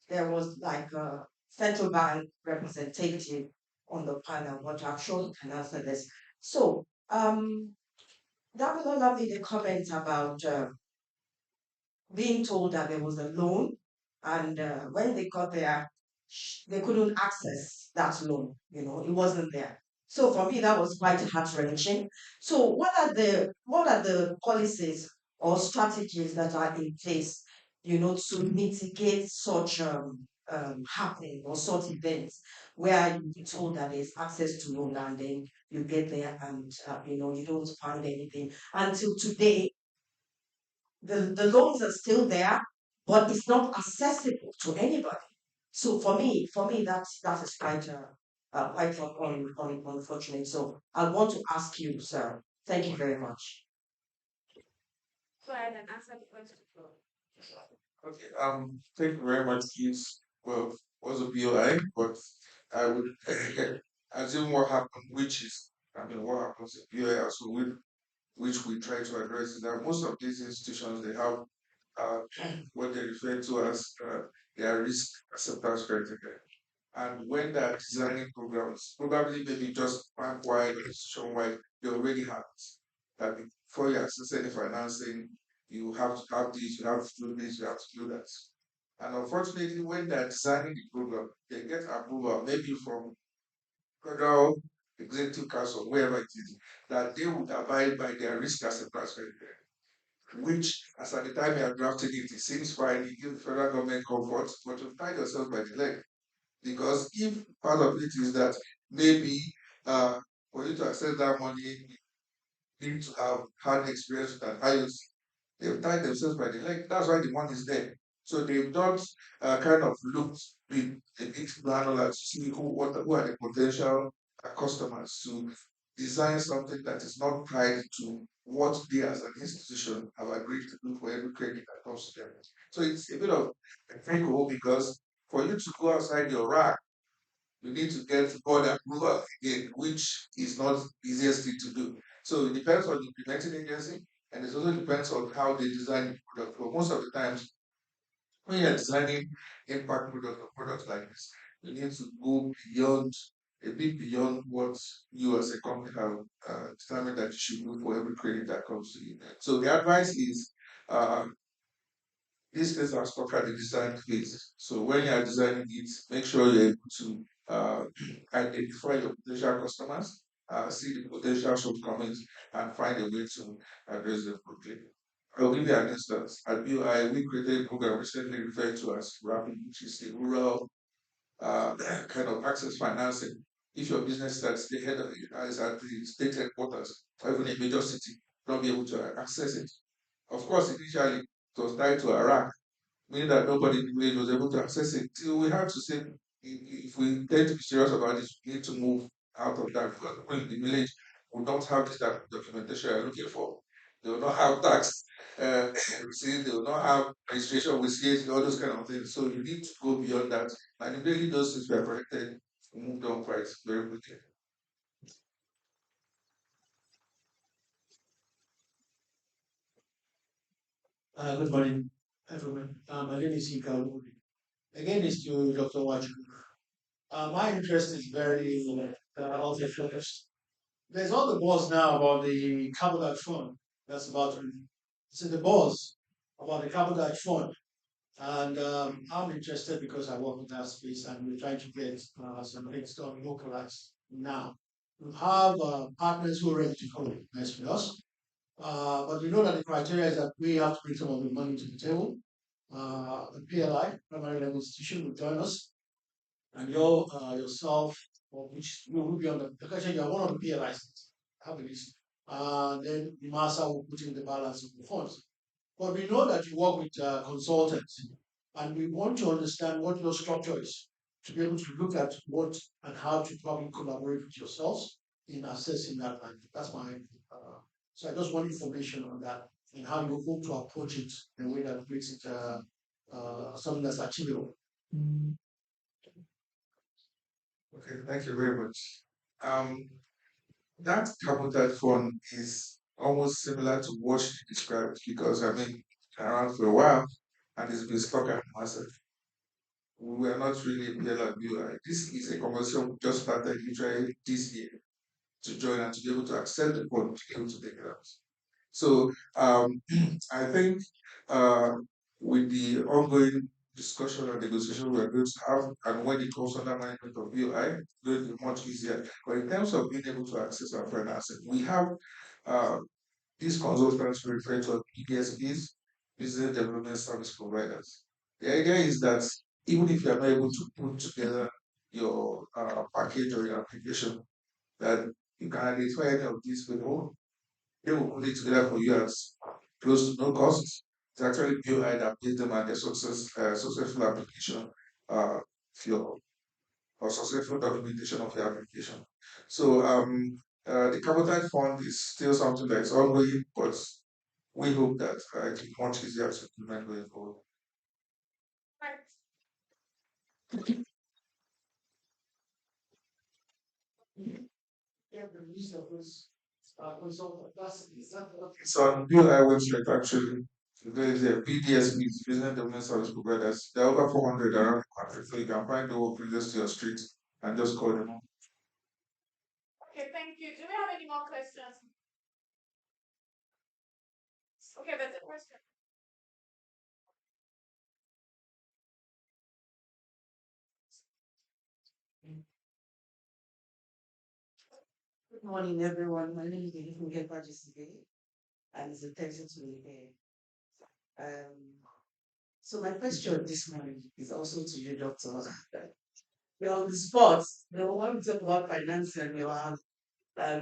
there was like a central bank representative on the panel, but I'm sure you can answer this. So, that was lovely the comment about being told that there was a loan, and when they got there, they couldn't access that loan. It wasn't there. So for me, that was quite heart wrenching. So what are the policies or strategies that are in place, to mitigate such happening or such events where you be told that there's access to loan and then you get there and you don't find anything until today the loans are still there, but it's not accessible to anybody. So for me, that is quite unfortunate. So I want to ask you, sir. Thank you very much. Go ahead and answer the question. Okay, thank you very much. Well, was a BOI, but I would assume what happened, what happens in BOI also, which we try to address, is that most of these institutions, they have uh, what they refer to as their risk acceptance criteria. And when they're designing programs, probably maybe just bank-wide or institution-wide, they already have it. That before you access any financing, you have to have this, you have to do this, you have to do that. And unfortunately, when they're designing the program, they get approval maybe from federal executive council, wherever it is, that they would abide by their risk acceptance criteria, which, as at the time you are drafting it, it seems fine, you give the federal government comfort, but you tie yourself by the leg. Because if part of it is that maybe for you to access that money, you need to have had experience with an IOC, they've tied themselves by the leg. That's why the money is there. So they've not kind of looked with a big granular to see who are the potential customers to design something that is not tied to what they as an institution have agreed to do for every credit that comes to them. So it's a bit of a wrinkle because for you to go outside your rack, you need to get board approval again, which is not the easiest thing to do. So it depends on the implementing agency, and it also depends on how they design the product. But most of the times, when you're designing impact product or products like this, you need to go beyond a bit beyond what you as a company have determined that you should do for every credit that comes to you. So the advice is uh, these things are stuck at the design phase. So when you are designing it, make sure you're able to identify your potential customers, see the potential shortcomings, and find a way to address them quickly. I'll give you an instance. At BUI, we created a program recently referred to as RAPID, which is the rural kind of access financing. If your business is at the head of is at the state headquarters or even a major city, not be able to access it. Of course, initially it was tied to Iraq, meaning that nobody in the village was able to access it. Till we had to say, if we intend to be serious about this, we need to move out of that because people in the village will not have this type of documentation you're looking for. They will not have tax receipts, they will not have registration with CAC, all those kind of things. So you need to go beyond that. And immediately those things were corrected, we moved on quite very quickly. Good morning, everyone. My name is Ika Oluri. Again, it's to Dr. Waju. My interest is very focused. There's all the buzz now about the carbon fund that's about to, it's in the buzz about the carbon fund. And I'm interested because I work in that space and we're trying to get some things done localized now. We have partners who are ready to co-invest with us. But we know that the criteria is that we have to bring some of the money to the table. The PLI, primary level institution, will join us, and yourself, or which you will be on the question, you are one of the PLIs, have a list. Then the master will put in the balance of the funds. But we know that you work with consultants, and we want to understand what your structure is to be able to look at what and how to probably collaborate with yourselves in assessing that. And that's my so I just want information on that and how you hope to approach it in a way that makes it something that's achievable. Okay, thank you very much. Um, that capital fund is almost similar to what you described because I mean around for a while and it's been stuck at massive. We were not really clear like you. This is a conversation we just started literally this year to join and to be able to accept the fund to be able to take it out. So I think uh, with the ongoing discussion and negotiation we're going to have, and when it comes under management of BOI, it's going to be much easier. But in terms of being able to access our financing, we have uh, these consultants we refer to as BDSPs, Business Development Service Providers. The idea is that even if you are not able to put together your package or your application, that you can identify any of these people, they will put it together for you at close to no cost. It's actually BOI that pays them at the successful application of your or successful documentation of your application. So the capital fund is still something that is ongoing, but we hope that it will be much easier to implement going forward. Yeah, the use of those consultant, is that what It's on BOI website actually. There is a BDSP, Business Development Service Providers. There are over 400 around the country, so you can find the work closest to your street and just call them. Okay, thank you. Do we have any more questions? Okay, there's a question. Good morning, everyone. My name is Ifungeba Pajisibe, and it's a pleasure to be here. So my question this morning is also to you, Doctor. You're on the spot. You want to talk about finance and your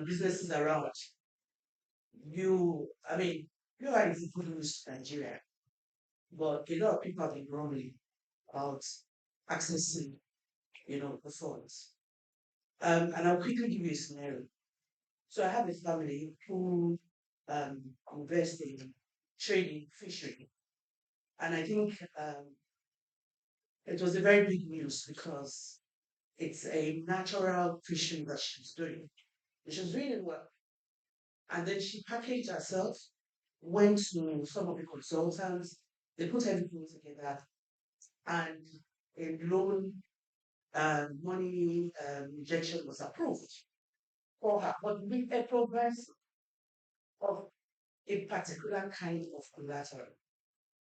businesses around. I mean, you are in good news to Nigeria, but a lot of people have been grumbling about accessing, the funds. And I'll quickly give you a scenario. So I have a family who invest in trading, fishery. And I think it was a very big news because it's a natural fishing that she's doing. And she's doing it well. And then she packaged herself, went to some of the consultants, they put everything together, and a loan money injection was approved for her, but with a progress of a particular kind of collateral.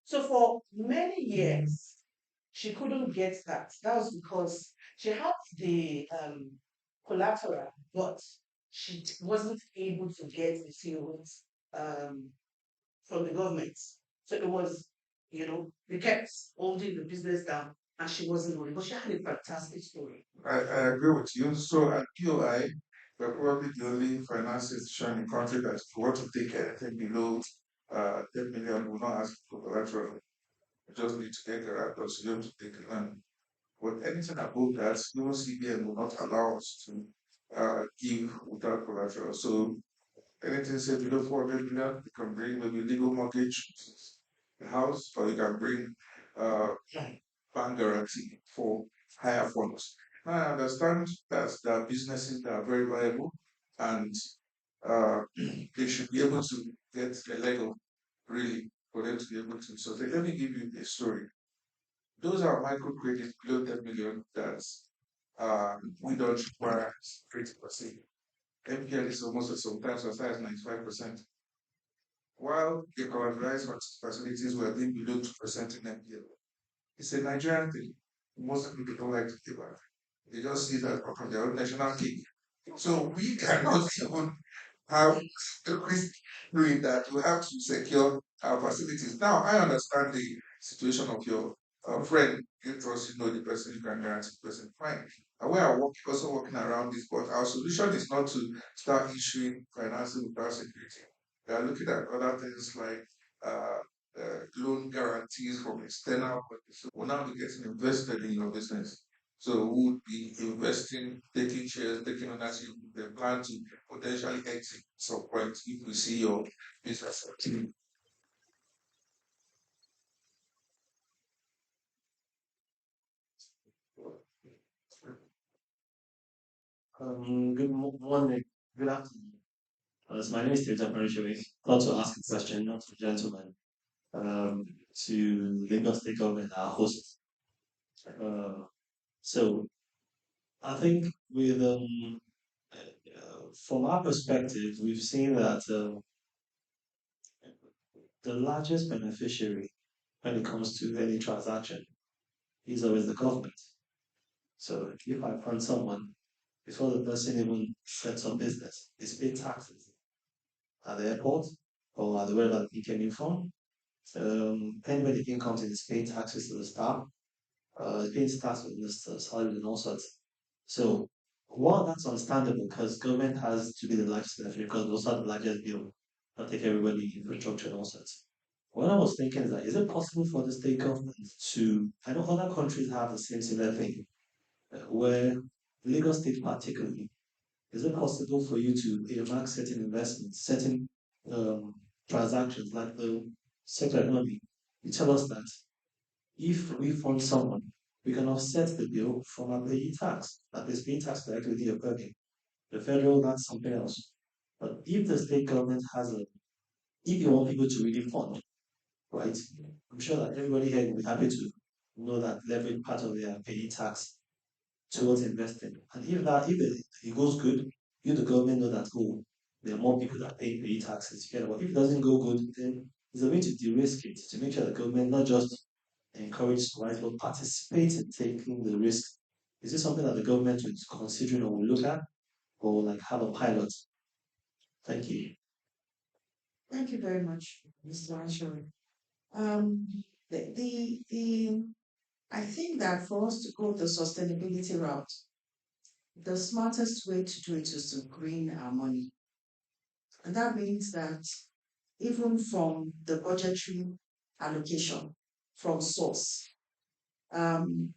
So for many years, she couldn't get that. That was because she had the collateral, but she wasn't able to get the fields um, from the government. So it was, they kept holding the business down and she wasn't able, but she had a fantastic story. I agree with you. So at POI, we're probably the only finance institution in the country that if you want to take anything below 10 million, will not ask for collateral. You just need to get guarantors to be able to take the loan. But anything above that, no CBN will not allow us to give without collateral. So anything say below 400 million, you can bring maybe legal mortgage, the house, or you can bring uh, bank guarantee for higher funds. Now, I understand that there are businesses that are very viable and uh, they should be able to get a leg up really for them to be able to. So let me give you a story. Those are microcredits below 10 million that we don't require security per se. MPL is almost sometimes as high as 95%, while the collateralized facilities were being below 2% in MPL. It's a Nigerian thing. Most people don't like to give back. They just see that from their own national cake. So we cannot even have the risk doing that. You have to secure our facilities. Now, I understand the situation of your friend. You trust, the person, you can guarantee the person. Fine. And we are also working around this, but our solution is not to start issuing financing without security. We are looking at other things like uh, loan guarantees from external parties. So we'll now be getting invested in your business. So we would be investing, taking shares, taking ownership, the plan to potentially exit some point if we see your business activity. Morning, good afternoon. So my name is Teta Parishawe. Thought to ask a question, not to gentlemen, um, to Lagos State Government, our host. Uh, so I think with from our perspective, we've seen that the largest beneficiary when it comes to any transaction is always the government. So if I fund someone before the person even sets up business, is paid taxes at the airport or at the wherever he came in from. Anybody that comes in is paying taxes to the staff, paying tax with the salary and all sorts. So while that's understandable because government has to be the largest beneficiary because those are the largest bill that take everybody infrastructure and all sorts. What I was thinking is that is it possible for the state government to I know other countries have the same similar thing, where Lagos State particularly, is it possible for you to earmark certain investments, certain um, transactions like the circular economy? You tell us that if we fund someone, we can offset the bill from our payee tax. That is paying tax directly to your paying. The federal, that's something else. But if the state government has a, if you want people to really fund, right? I'm sure that everybody here will be happy to know that leverage part of their payee tax towards investing. And if it goes good, you the government know that there are more people that pay taxes. But if it doesn't go good, then there's a way to de-risk it to make sure the government not just encourage right, but participate in taking the risk. Is this something that the government is considering or will look at, or like have a pilot? Thank you. Thank you very much, Mr. Ashore. Um, the I think that for us to go the sustainability route, the smartest way to do it is to green our money. And that means that even from the budgetary allocation from source, um,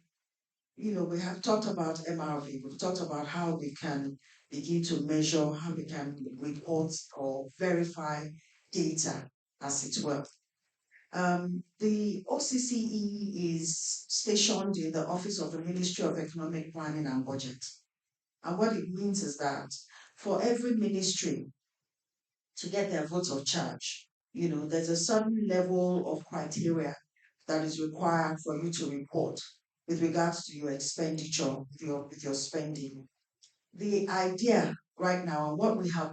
we have talked about MRV, we've talked about how we can, begin to measure, how we can report or verify data, as it were. The OCCE is stationed in the Office of the Ministry of Economic Planning and Budget. And what it means is that for every ministry to get their vote of charge, there's a certain level of criteria that is required for you to report with regards to your expenditure, with your spending. The idea right now, and what we have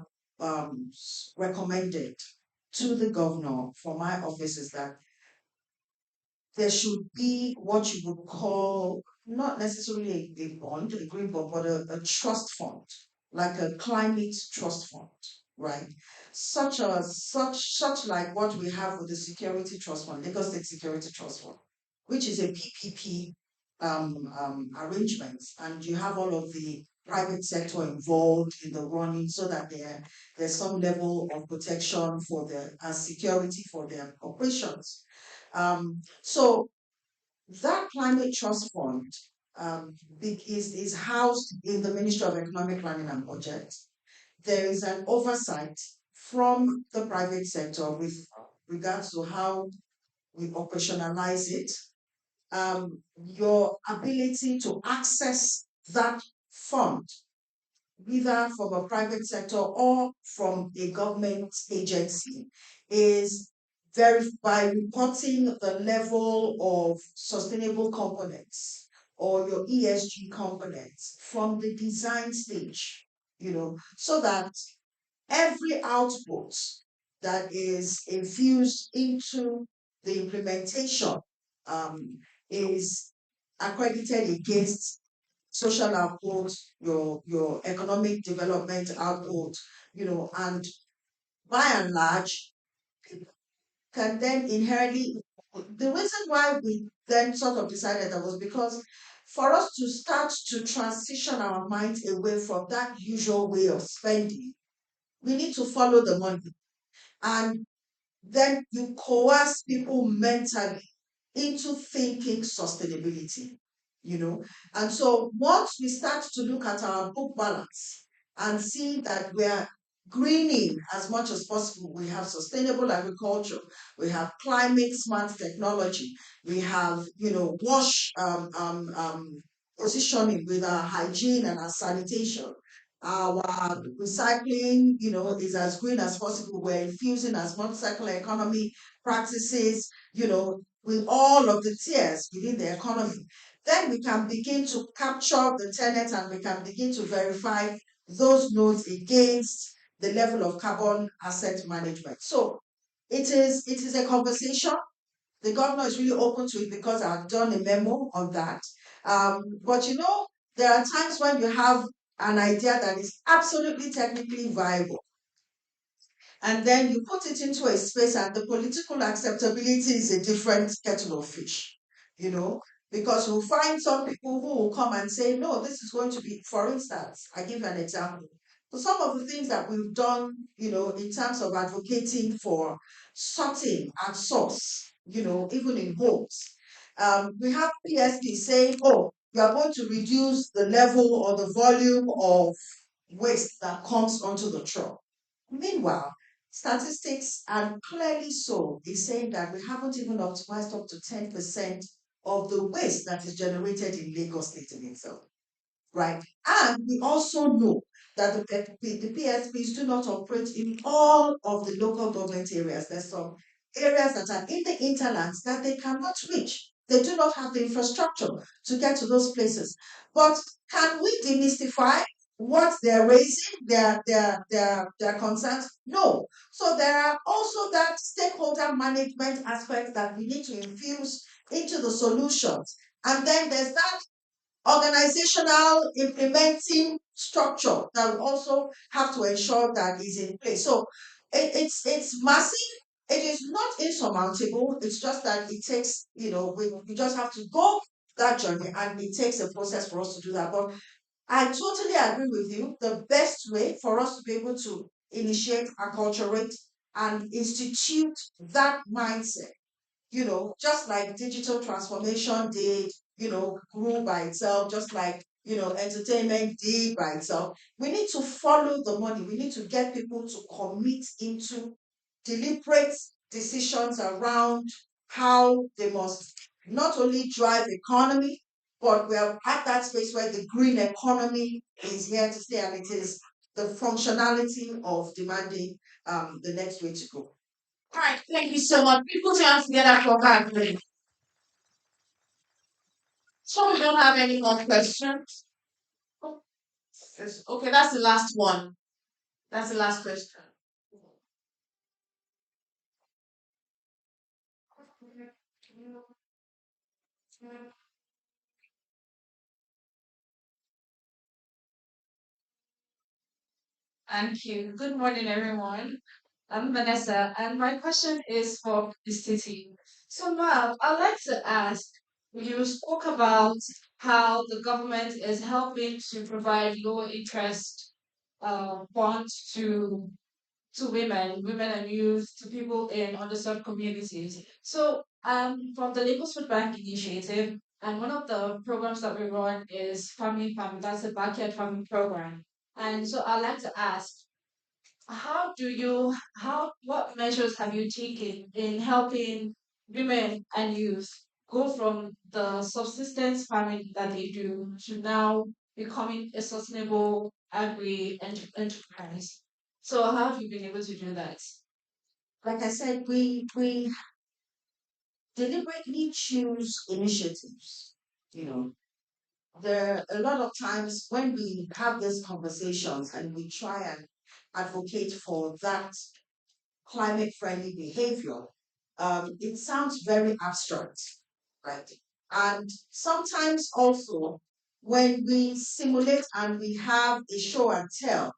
recommended to the governor for my office, is that there should be what you would call not necessarily a bond, a green bond, but a trust fund, like a climate trust fund, right? Such like what we have with the security trust fund, Lagos State Security Trust Fund, which is a PPP arrangement, and you have all of the private sector involved in the running, so that there's some level of protection for the security for their operations. So that climate trust fund is housed in the Ministry of Economic Planning and Budget. There is an oversight from the private sector with regards to how we operationalize it. Your ability to access that fund, either from a private sector or from a government agency, is by reporting the level of sustainable components or your ESG components from the design stage, so that every output that is infused into the implementation is accredited against social output, your economic development output, and by and large, can then inherently. The reason why we then sort of decided that was because for us to start to transition our minds away from that usual way of spending, we need to follow the money. And then you coerce people mentally into thinking sustainability, you know. And so once we start to look at our book balance and see that we're greening as much as possible, we have sustainable agriculture, we have climate smart technology, we have, wash positioning with our hygiene and our sanitation. Our recycling, is as green as possible. We're infusing as much circular economy practices, with all of the tiers within the economy. Then we can begin to capture the tenants, and we can begin to verify those nodes against the level of carbon asset management. So it is a conversation. The governor is really open to it because I've done a memo on that. But there are times when you have an idea that is absolutely technically viable, and then you put it into a space, and the political acceptability is a different kettle of fish, because you'll find some people who will come and say, no, this is going to be, for instance, I give you an example. So some of the things that we've done, in terms of advocating for sorting at source, even in homes, we have PSP saying, oh, you are going to reduce the level or the volume of waste that comes onto the truck. Meanwhile, statistics, and clearly so, is saying that we haven't even optimized up to 10% of the waste that is generated in Lagos State in itself, right? And we also know that the PSPs do not operate in all of the local government areas. There's some areas that are in the interlands that they cannot reach. They do not have the infrastructure to get to those places. But can we demystify what they're raising, their concerns? No. So there are also that stakeholder management aspect that we need to infuse into the solutions. And then there's that organizational implementing structure that we also have to ensure that is in place. So it's massive. It is not insurmountable. It's just that it takes, we just have to go that journey, and it takes a process for us to do that. But I totally agree with you. The best way for us to be able to initiate, acculturate, and institute that mindset, just like digital transformation did, grew by itself, just like entertainment did by itself. We need to follow the money. We need to get people to commit into deliberate decisions around how they must not only drive economy, but we are at that space where the green economy is here to stay, and it is the functionality of demanding the next way to go. All right, thank you so much. People put your hands together for her, please. So we don't have any more questions. Oh, okay, that's the last one. That's the last question. Thank you. Good morning, everyone. I'm Vanessa, and my question is for the city. So, ma'am, I'd like to ask, you spoke about how the government is helping to provide low interest bonds to women and youth, to people in underserved communities. So, from the Lagos Food Bank Initiative, and one of the programs that we run is Family Farm. That's a backyard farming program. And so, I'd like to ask, what measures have you taken in helping women and youth go from the subsistence farming that they do to now becoming a sustainable enterprise? So how have you been able to do that? Like I said, we deliberately choose initiatives. You know, there are a lot of times when we have these conversations and we try and advocate for that climate friendly behavior, it sounds very abstract, right? And sometimes also when we simulate and we have a show and tell,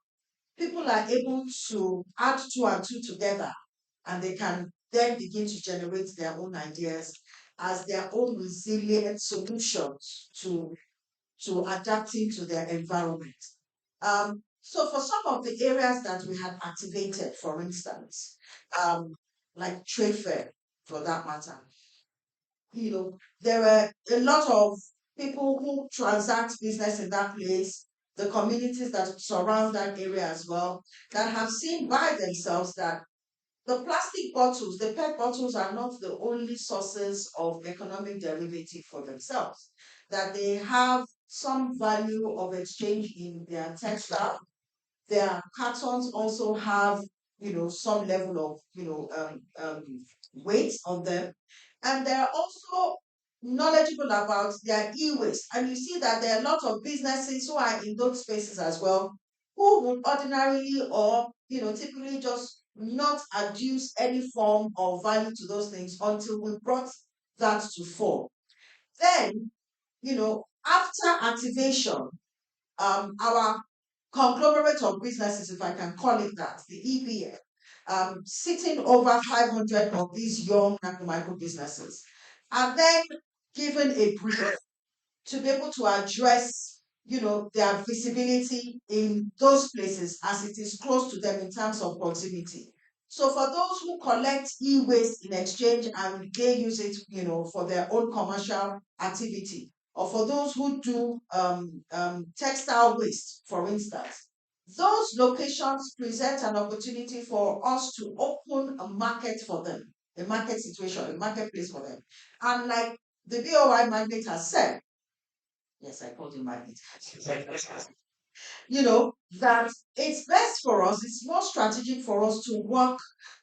people are able to add two and two together, and they can then begin to generate their own ideas as their own resilient solutions to adapting to their environment. So for some of the areas that we had activated, for instance, um, like trade fair, for that matter, there are a lot of people who transact business in that place, the communities that surround that area as well, that have seen by themselves that the plastic bottles, the PET bottles are not the only sources of economic derivative for themselves, that they have some value of exchange in their textile. Their cartons also have, some level of, weight on them. And they're also knowledgeable about their e-waste. And you see that there are a lot of businesses who are in those spaces as well, who would ordinarily or, typically just not adduce any form of value to those things until we brought that to fore. Then, after activation, our conglomerate of businesses, if I can call it that, the EBF, sitting over 500 of these young micro businesses, are then given a brief to be able to address, their visibility in those places as it is close to them in terms of proximity. So for those who collect e-waste in exchange and they use it, for their own commercial activity, or for those who do textile waste, for instance, those locations present an opportunity for us to open a market for them, a market situation, a marketplace for them. And like the BOI mandate has said, yes, I called him Magnet. That it's best for us, it's more strategic for us to work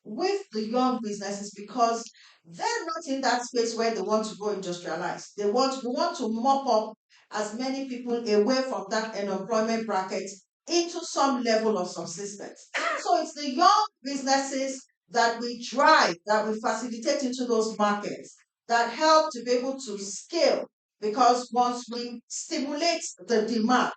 with the young businesses because they're not in that space where they want to go industrialize. We want to mop up as many people away from that unemployment bracket into some level of subsistence. So it's the young businesses that we drive, that we facilitate into those markets that help to be able to scale because once we stimulate the demand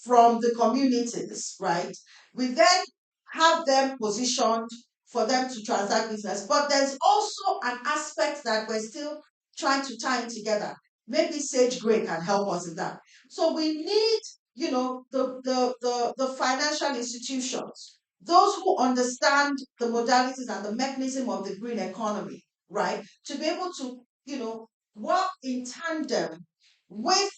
from the communities, right, we then have them positioned for them to transact business. But there's also an aspect that we're still trying to tie in together. Maybe Sage Grey can help us in that. So we need, the financial institutions, those who understand the modalities and the mechanism of the green economy, right, to be able to, work in tandem with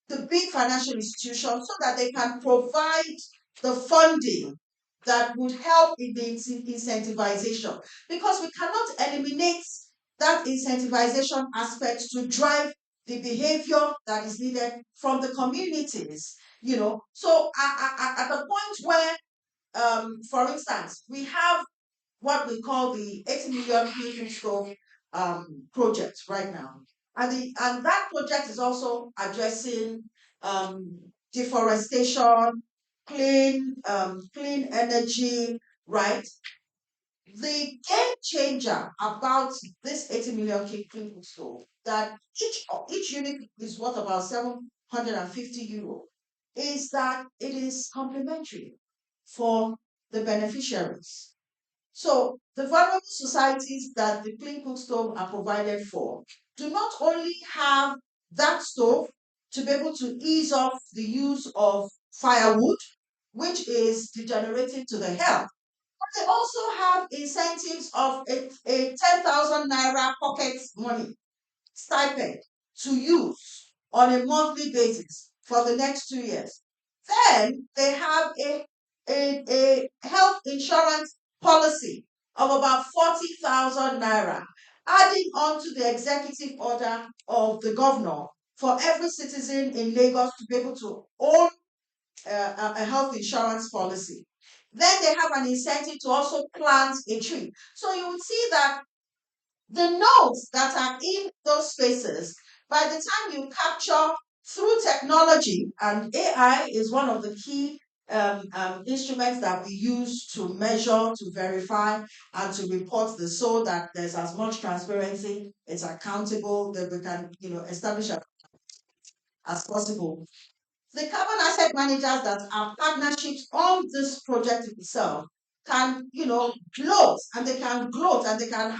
the the big financial institutions so that they can provide the funding that would help in the incentivization, because we cannot eliminate that incentivization aspect to drive the behavior that is needed from the communities. So at the point where, for instance, we have what we call the 80 million clean stove project right now. And that project is also addressing um, deforestation, clean energy, right? The game changer about this 80 million clean stove, that each unit is worth about 750 euro, is that it is complementary for the beneficiaries. So the vulnerable societies that the clean cook stove are provided for do not only have that stove to be able to ease off the use of firewood, which is degenerating to the health, but they also have incentives of a 10,000 naira pocket money stipend to use on a monthly basis for the next 2 years. Then they have a health insurance policy of about 40,000 naira, adding on to the executive order of the governor for every citizen in Lagos to be able to own a health insurance policy. Then they have an incentive to also plant a tree. So you would see that the nodes that are in those spaces, by the time you capture through technology, and AI is one of the key instruments that we use to measure, to verify, and to report this, so that there's as much transparency, it's accountable, that we can, establish as possible. The carbon asset managers that are partnerships on this project itself can, gloat, and they can gloat, and they can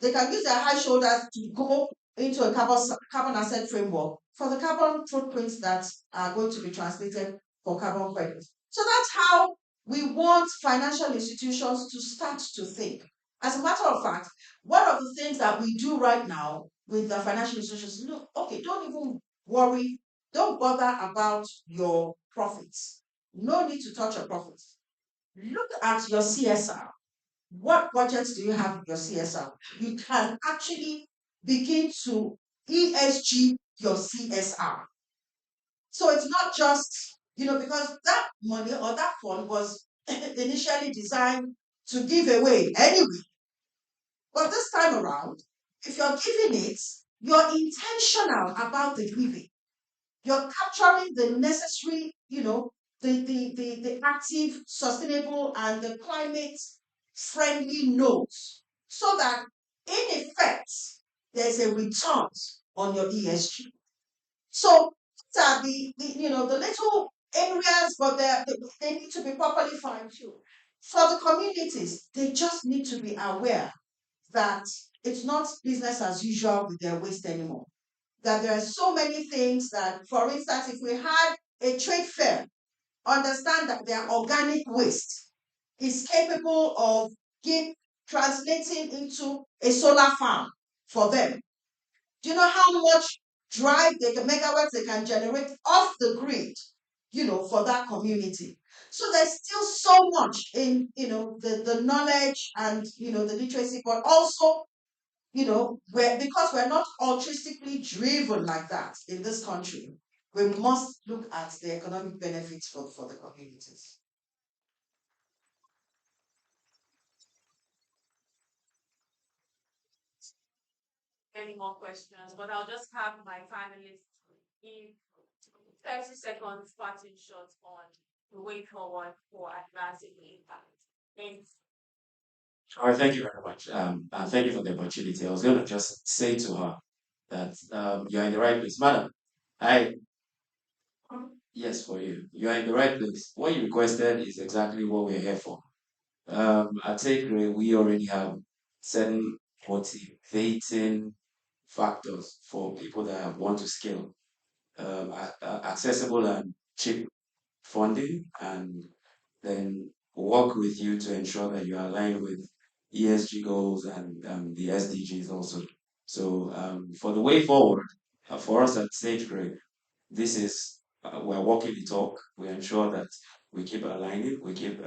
they can use their high shoulders to go into a carbon asset framework for the carbon footprints that are going to be translated for carbon credits. So that's how we want financial institutions to start to think. As a matter of fact, one of the things that we do right now with the financial institutions, look, okay, don't even worry, don't bother about your profits. No need to touch your profits. Look at your CSR. What budgets do you have in your CSR? You can actually begin to ESG your CSR. So it's not just, because that money or that fund was initially designed to give away anyway. But this time around, if you're giving it, you're intentional about the giving. You're capturing the necessary, the active, sustainable, and the climate friendly notes, so that in effect there's a return on your ESG. So these are the little areas, but they need to be properly fine-tuned. For the communities, they just need to be aware that it's not business as usual with their waste anymore. That there are so many things that, for instance, if we had a trade fair, understand that their organic waste is capable of translating into a solar farm for them. Do you know how much megawatts they can generate off the grid, for that community? So there's still so much in, the knowledge and, the literacy, but also, because we're not altruistically driven like that in this country, we must look at the economic benefits for the communities. Any more questions, but I'll just have my panelists give 30 seconds parting shots on the way forward for advancing the impact. Thanks. All right, thank you very much. And thank you for the opportunity. I was going to just say to her that you're in the right place. Madam, I, yes, for you. You're in the right place. What you requested is exactly what we're here for. At Sacred, we already have certain motivating factors for people that want to scale, accessible and cheap funding, and then work with you to ensure that you are aligned with ESG goals and the SDGs also. So for the way forward, for us at SageGrid, this is we're walking the talk. We ensure that we keep aligning, we keep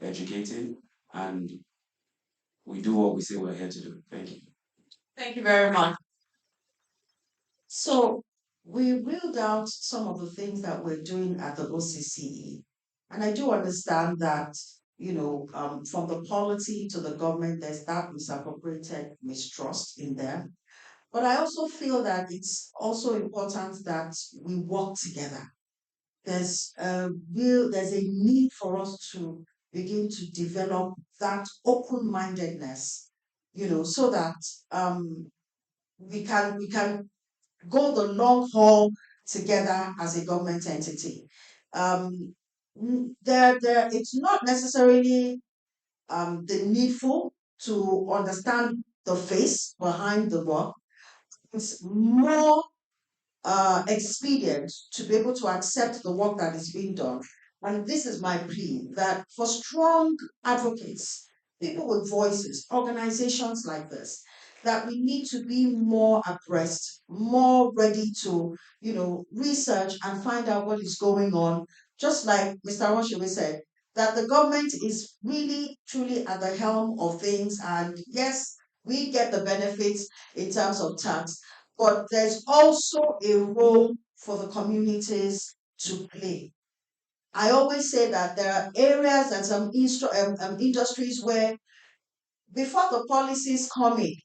educating, and we do what we say we're here to do. Thank you. Thank you very much. So we reeled out some of the things that we're doing at the OCCE. And I do understand that, from the polity to the government, there's that misappropriated mistrust in there. But I also feel that it's also important that we work together. There's a need for us to begin to develop that open-mindedness, so that we can go the long haul together as a government entity. It's not necessarily the needful to understand the face behind the work. It's more expedient to be able to accept the work that is being done. And this is my plea that for strong advocates, people with voices, organizations like this, that we need to be more abreast, more ready to, research and find out what is going on. Just like Mr. Washiwe said, that the government is really truly at the helm of things. And yes, we get the benefits in terms of tax, but there's also a role for the communities to play. I always say that there are areas and some industries where before the policies come in,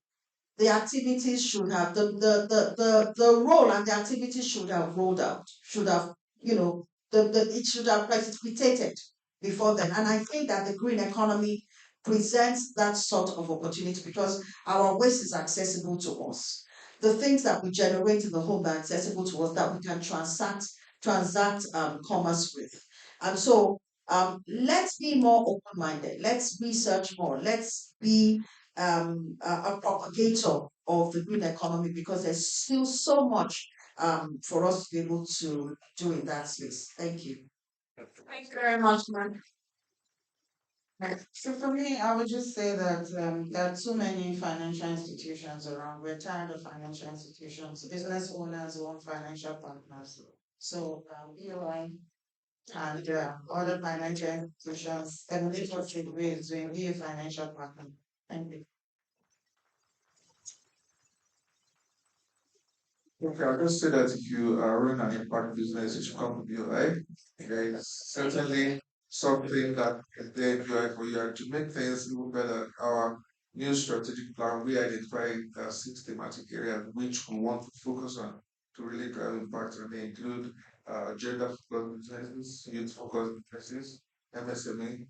the activities should have the role and the activities should have rolled out, should have, it should have precipitated before then. And I think that the green economy presents that sort of opportunity because our waste is accessible to us. The things that we generate in the home are accessible to us that we can transact commerce with. And so let's be more open-minded. Let's research more. Let's be a propagator of the green economy because there's still so much for us to be able to do in that space. Thank you. Thank you very much, man. So for me, I would just say that there are too many financial institutions around. We're tired of financial institutions. Business owners want financial partners. So BOI and other financial institutions emulate what Sigwe is doing. Be a financial partner. Thank you. Okay, I'll just say that if you are running an impact business, you should come to BOI. There is certainly something that is there in BOI for you. And to make things even better, our new strategic plan, we identify 6 thematic areas which we want to focus on to really drive impact. And they include gender-focused businesses, youth-focused businesses, MSME,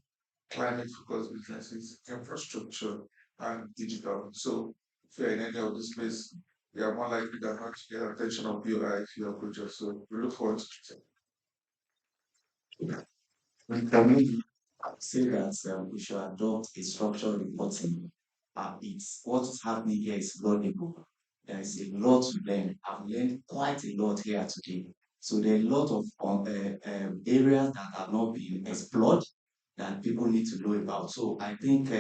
climate-focused businesses, infrastructure, and digital. So if you're in any of this space, you are more likely than not to get attention of BOI if you approach us. So we look forward to it. For me, I would say that we should adopt a structured reporting. It's what is happening here is laudable. There is a lot to learn. I've learned quite a lot here today. So there are a lot of areas that have not been explored that people need to know about. So I think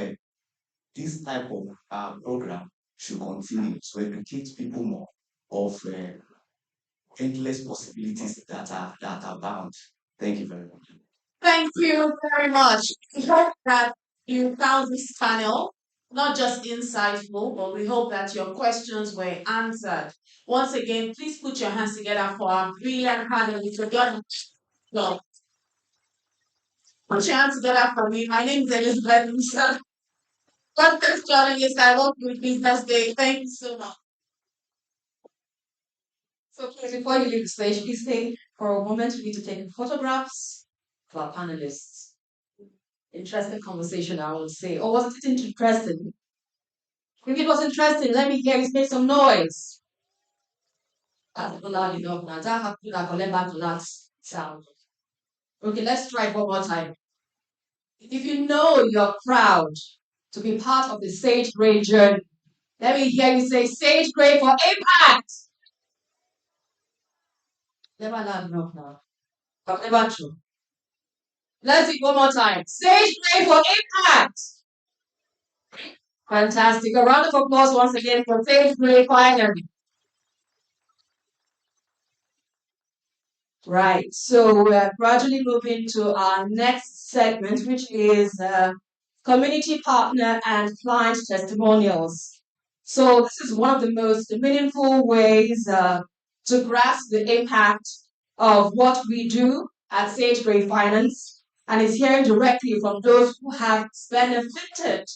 this type of program should continue to educate people more of endless possibilities that are bound. Thank you very much. Thank you very much. We hope that you found this panel not just insightful, but we hope that your questions were answered. Once again, please put your hands together for our brilliant panelists. So, put your hands together for me. My name is Elizabeth Musa. Content journalist. I work with Business Day. Thank you so much. So please, before you leave the stage, please stay for a moment. We need to take photographs of our panelists. Interesting conversation, I would say. Or was it interesting? If it was interesting, let me hear you make some noise. That's loud enough now. That have to collect back to that sound. Okay, let's try it one more time. If you know you're proud to be part of the Sage Grey journey, let me hear you say Sage Grey for impact. Never loud enough now. But never true. Let's do it one more time. Sage Grey for impact. Fantastic. A round of applause once again for Sage Grey finally. Right. So we're gradually moving to our next segment, which is community partner and client testimonials. So this is one of the most meaningful ways to grasp the impact of what we do at Sage Grey Finance, and is hearing directly from those who have benefited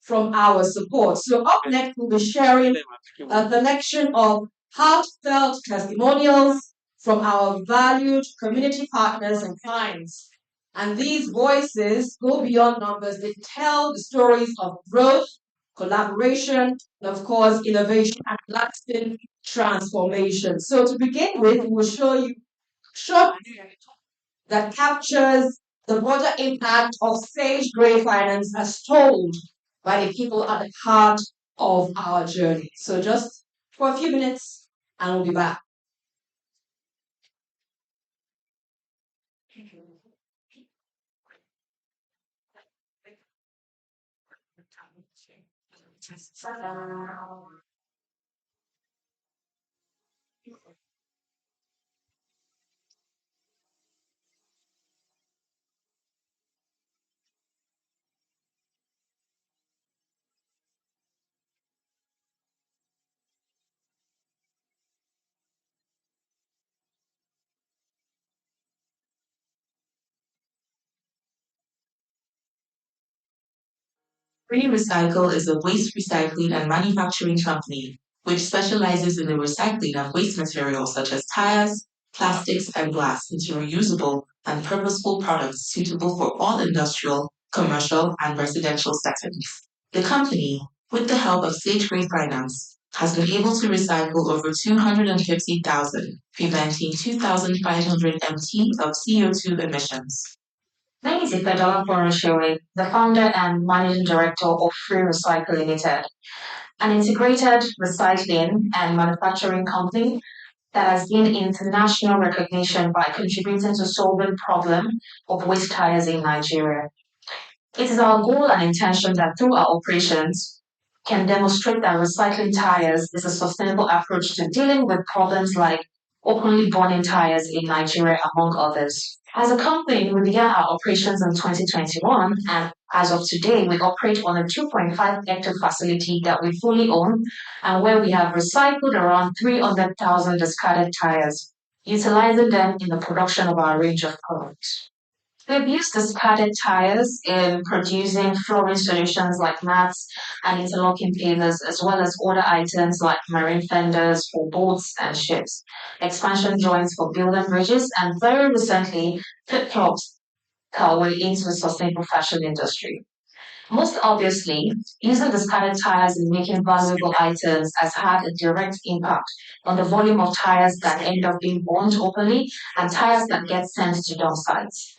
from our support. So up next, we'll be sharing a collection of heartfelt testimonials from our valued community partners and clients. And these voices go beyond numbers. They tell the stories of growth, collaboration, and of course, innovation and lasting transformation. So to begin with, we will show you short that captures the broader impact of Sage Grey Finance as told by the people at the heart of our journey. So just for a few minutes, and we'll be back. Recycle is a waste recycling and manufacturing company which specializes in the recycling of waste materials such as tires, plastics, and glass into reusable and purposeful products suitable for all industrial, commercial, and residential settings. The company, with the help of Sage Grey Finance, has been able to recycle over 250,000, preventing 2,500 MT of CO2 emissions. My name is Ifedola Foroshowe, the founder and managing director of Free Recycle Limited, an integrated recycling and manufacturing company that has gained international recognition by contributing to solving the problem of waste tires in Nigeria. It is our goal and intention that through our operations can demonstrate that recycling tires is a sustainable approach to dealing with problems like openly burning tires in Nigeria, among others. As a company, we began our operations in 2021, and as of today, we operate on a 2.5-hectare facility that we fully own and where we have recycled around 300,000 discarded tires, utilizing them in the production of our range of products. We've used discarded tires in producing flooring solutions like mats and interlocking pavers, as well as other items like marine fenders for boats and ships, expansion joints for building bridges, and very recently, flip-flops our way into the sustainable fashion industry. Most obviously, using discarded tires in making valuable items has had a direct impact on the volume of tires that end up being burned openly and tires that get sent to dump sites.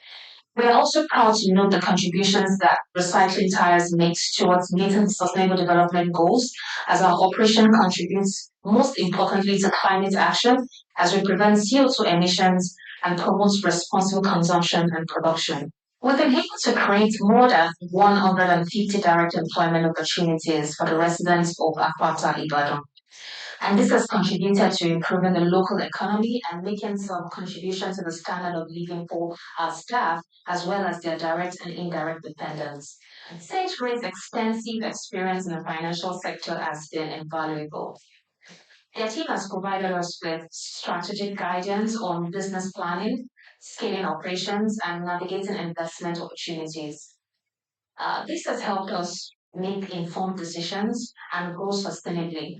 We are also proud to note the contributions that recycling tires makes towards meeting sustainable development goals, as our operation contributes most importantly to climate action as we prevent CO2 emissions and promote responsible consumption and production. We've been able to create more than 150 direct employment opportunities for the residents of Akwata, Ibadan. And this has contributed to improving the local economy and making some contribution to the standard of living for our staff, as well as their direct and indirect dependents. Sage Grey's extensive experience in the financial sector has been invaluable. Their team has provided us with strategic guidance on business planning, scaling operations, and navigating investment opportunities. This has helped us make informed decisions and grow sustainably.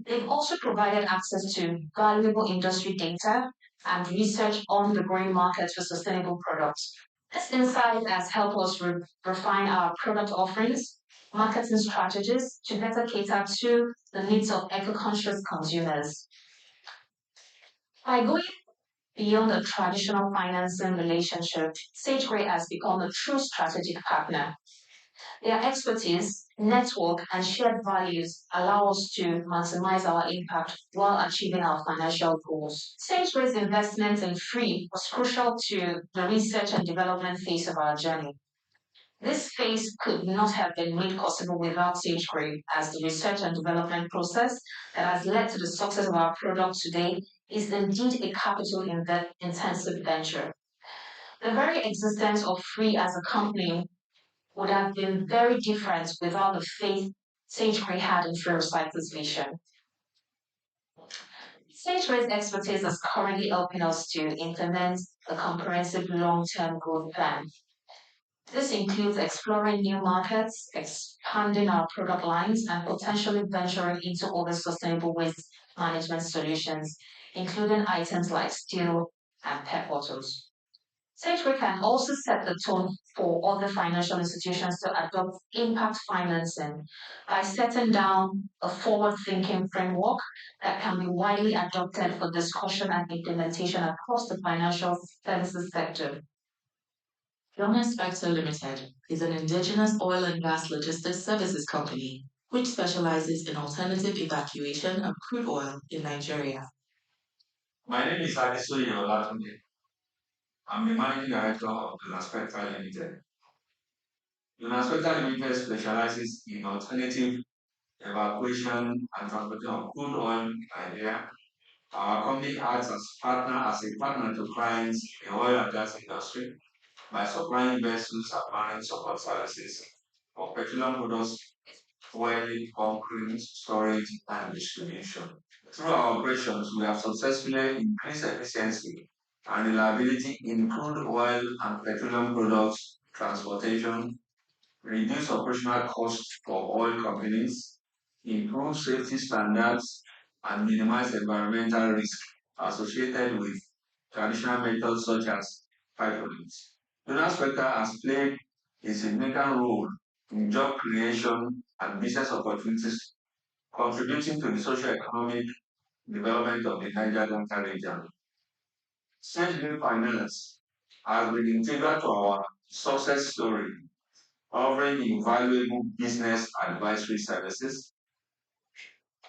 They've also provided access to valuable industry data and research on the growing market for sustainable products. This insight has helped us refine our product offerings, marketing strategies to better cater to the needs of eco-conscious consumers. By going beyond a traditional financing relationship, SageGrey has become a true strategic partner. Their expertise, network, and shared values allow us to maximize our impact while achieving our financial goals. SageGrey's investment in Free was crucial to the research and development phase of our journey. This phase could not have been made possible without SageGrey, as the research and development process that has led to the success of our product today is indeed a capital intensive venture. The very existence of Free as a company would have been very different without the faith Sage Grey had in Free Recycle's vision. Sage Grey's expertise is currently helping us to implement a comprehensive long-term growth plan. This includes exploring new markets, expanding our product lines, and potentially venturing into other sustainable waste management solutions, including items like steel and PET bottles. Safeway can also set the tone for other financial institutions to adopt impact financing by setting down a forward-thinking framework that can be widely adopted for discussion and implementation across the financial services sector. Jonas Spector Limited is an indigenous oil and gas logistics services company which specializes in alternative evacuation of crude oil in Nigeria. My name is Adesoye Olatunde. I'm the managing director of the Spector Limited. The Spector Limited specializes in alternative evacuation and transportation of crude oil in Nigeria. Our company acts as a partner to clients in the oil and gas industry by supplying vessels and marine support services for petroleum products, fueling, bunkering, storage, and distribution. Through our operations, we have successfully increased efficiency and reliability in crude oil and petroleum products transportation, reduce operational costs for oil companies, improve safety standards, and minimize environmental risk associated with traditional methods such as pipelines. Lunar Spectre has played a significant role in job creation and business opportunities, contributing to the socio-economic development of the Niger Delta region. Sage Green Finance has been integral to our success story, offering invaluable business advisory services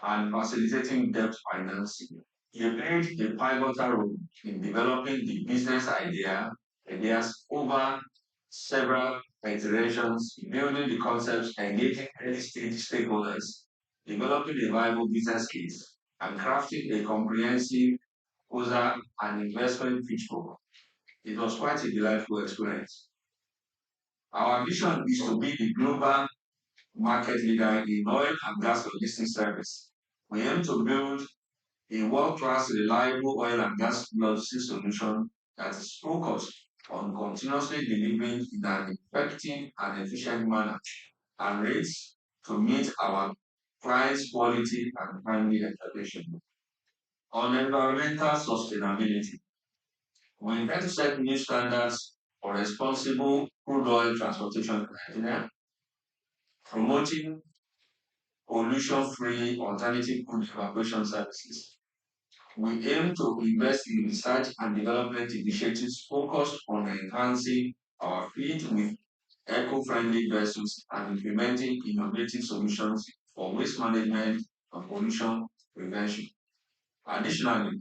and facilitating debt financing. He played a pivotal role in developing the business ideas over several iterations, building the concepts, engaging early stage stakeholders, developing a viable business case, and crafting a comprehensive proposal and investment pitch book. It was quite a delightful experience. Our vision is to be the global market leader in oil and gas logistics service. We aim to build a world-class, reliable oil and gas logistics solution that is focused on continuously delivering in an effective and efficient manner and rates to meet our clients' quality and timely expectations. On environmental sustainability, we intend to set new standards for responsible crude oil transportation in Nigeria, promoting pollution-free alternative crude evacuation services. We aim to invest in research and development initiatives focused on enhancing our fleet with eco-friendly vessels and implementing innovative solutions for waste management and pollution prevention. Additionally,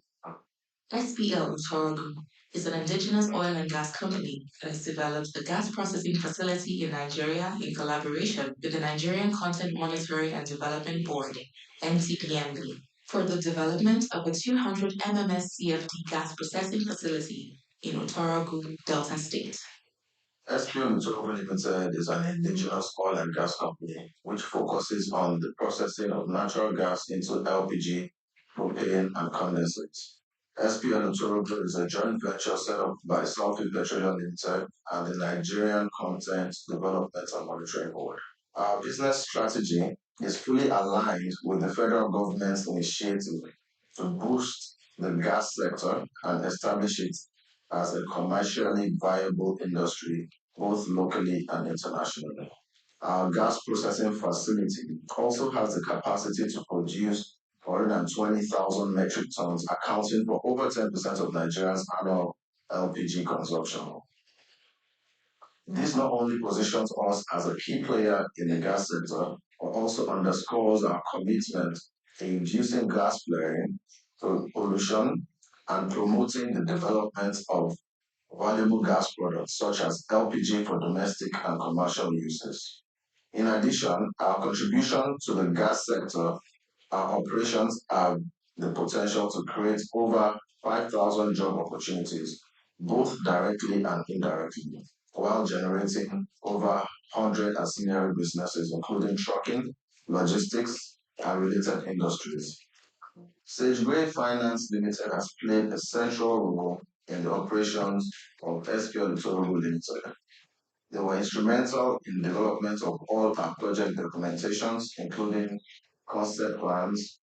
SPL Torogu is an indigenous oil and gas company that has developed a gas processing facility in Nigeria in collaboration with the Nigerian Content Monitoring and Development Board, NTPMB, for the development of a 200 MMS CFD gas processing facility in Otorogu, Delta State. SPL Victoria Limited is an indigenous oil and gas company which focuses on the processing of natural gas into LPG, propane, and condensate. SPL Victoria is a joint venture set up by Southeast Petroleum Limited and the Nigerian Content Development and Monitoring Board. Our business strategy is fully aligned with the federal government's initiative to boost the gas sector and establish it as a commercially viable industry, both locally and internationally. Our gas processing facility also has the capacity to produce 120,000 metric tons, accounting for over 10% of Nigeria's annual LPG consumption. This not only positions us as a key player in the gas sector, but also underscores our commitment in reducing gas flaring, pollution, and promoting the development of valuable gas products such as LPG for domestic and commercial uses. In addition, our contribution to the gas sector, our operations are the potential to create over 5,000 job opportunities, both directly and indirectly, while generating over 100 ancillary businesses, including trucking, logistics, and related industries. SageGray Finance Limited has played a central role in the operations of SPL Littoral Limited. They were instrumental in development of all our project documentations, including concept plans,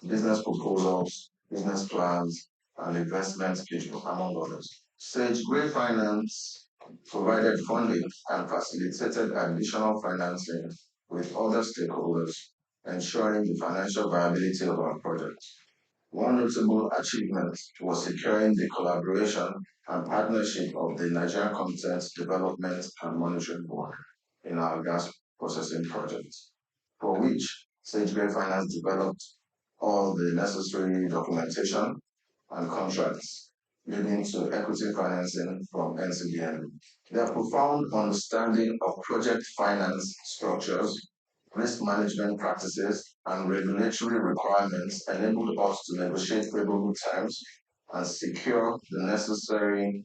business proposals, business plans, and investment schedule, among others. Sage Grey Finance provided funding and facilitated additional financing with other stakeholders, ensuring the financial viability of our project. One notable achievement was securing the collaboration and partnership of the Nigerian Content Development and Monitoring Board in our gas processing project, for which SageGrade Finance developed all the necessary documentation and contracts leading to equity financing from NCDM. Their profound understanding of project finance structures, risk management practices, and regulatory requirements enabled us to negotiate favorable terms and secure the necessary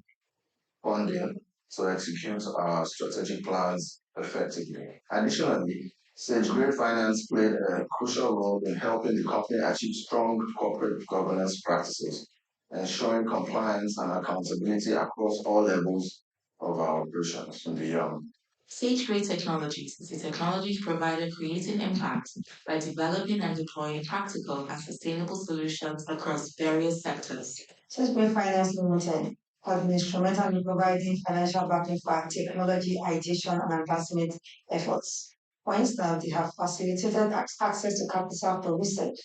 funding to execute our strategic plans effectively. Additionally, Sage Grade Finance played a crucial role in helping the company achieve strong corporate governance practices, ensuring compliance and accountability across all levels of our operations and beyond. Sage Grade Technologies is a technology provider creating impact by developing and deploying practical and sustainable solutions across various sectors. Sheraton Finance Limited has been instrumental in providing financial backing for our technology ideation and advancement efforts. For instance, they have facilitated access to capital for research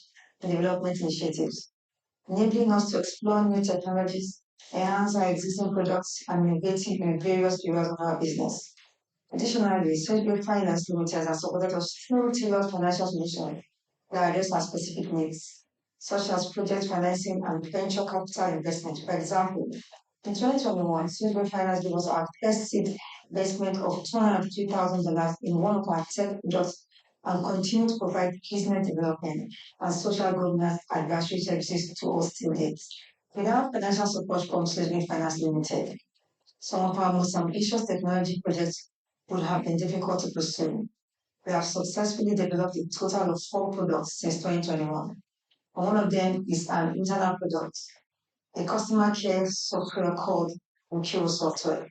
and development initiatives, enabling us to explore new technologies, enhance our existing products, and innovate in various areas of our business. Additionally, Swedbank Finance Limited has supported us through tailored financial solutions that address our specific needs, such as project financing and venture capital investment. For example, in 2021, Swedbank Finance gave us our first seed investment of $250,000 in one of our tech products and continue to provide business development and social governance advisory services to us till date. Without financial support from Swedbank Finance Limited, some of our most ambitious technology projects would have been difficult to pursue. We have successfully developed a total of 4 products since 2021. And one of them is an internal product, a customer care software called Ukiro Software.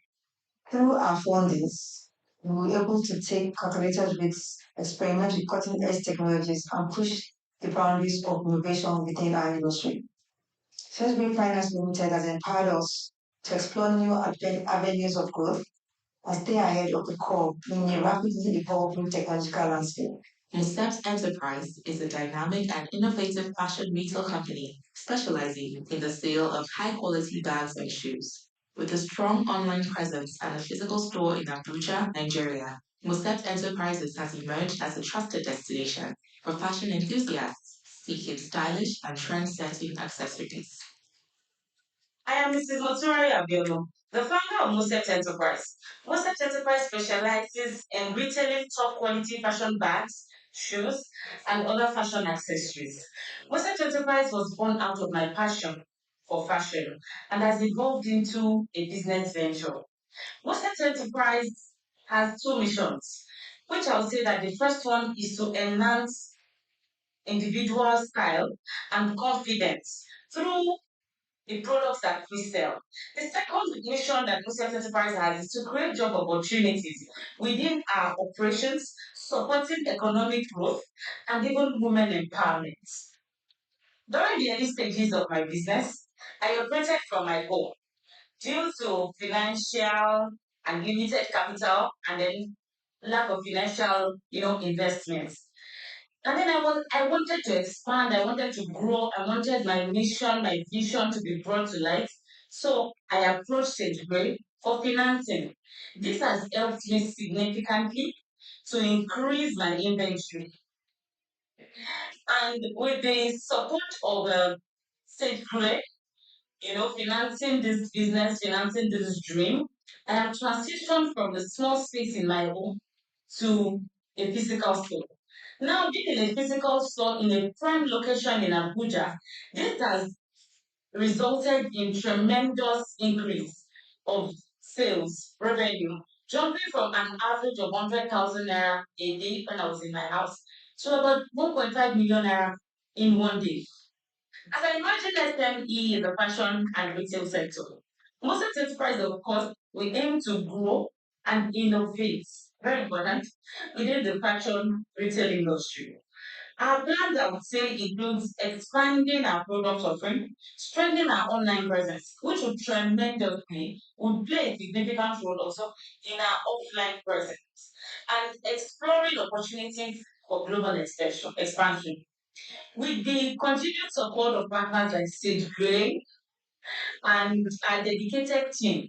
Through our fundings, we were able to take calculated risks, experiment with cutting edge technologies, and push the boundaries of innovation within our industry. Sainsbury Finance Limited has empowered us to explore new avenues of growth and stay ahead of the curve in a rapidly evolving technological landscape. Museb's Enterprise is a dynamic and innovative fashion retail company specializing in the sale of high-quality bags and shoes. With a strong online presence and a physical store in Abuja, Nigeria, Museb's Enterprises has emerged as a trusted destination for fashion enthusiasts seeking stylish and trend-setting accessories. I am Mrs. Moturari Abiodun, the founder of Mosep Enterprise. Mosep Enterprise specializes in retailing top quality fashion bags, shoes, and other fashion accessories. Mosep Enterprise was born out of my passion for fashion and has evolved into a business venture. Mosep Enterprise has 2 missions, which I would say that the first one is to enhance individual style and confidence through the products that we sell. The second mission that Muslim Enterprise has is to create job opportunities within our operations, supporting economic growth and even women empowerment. During the early stages of my business, I operated from my home due to financial and limited capital and then lack of financial, investments. And then I wanted to expand, I wanted to grow, I wanted my mission, my vision to be brought to light. So I approached SageGrade for financing. This has helped me significantly to increase my inventory. And with the support of SageGrade, financing this business, financing this dream, I have transitioned from the small space in my home to a physical store. Now, being in a physical store in a prime location in Abuja, this has resulted in tremendous increase of sales revenue, jumping from an average of 100,000 naira a day when I was in my house to about 1.5 million naira in one day. As I imagine SME in the fashion and retail sector, most enterprise, of course, we aim to grow and innovate. Very important within the fashion retail industry. Our plans, I would say, includes expanding our product offering, strengthening our online presence, which would play a significant role also in our offline presence, and exploring opportunities for global expansion. With the continued support of partners like Sage Gray and our dedicated team,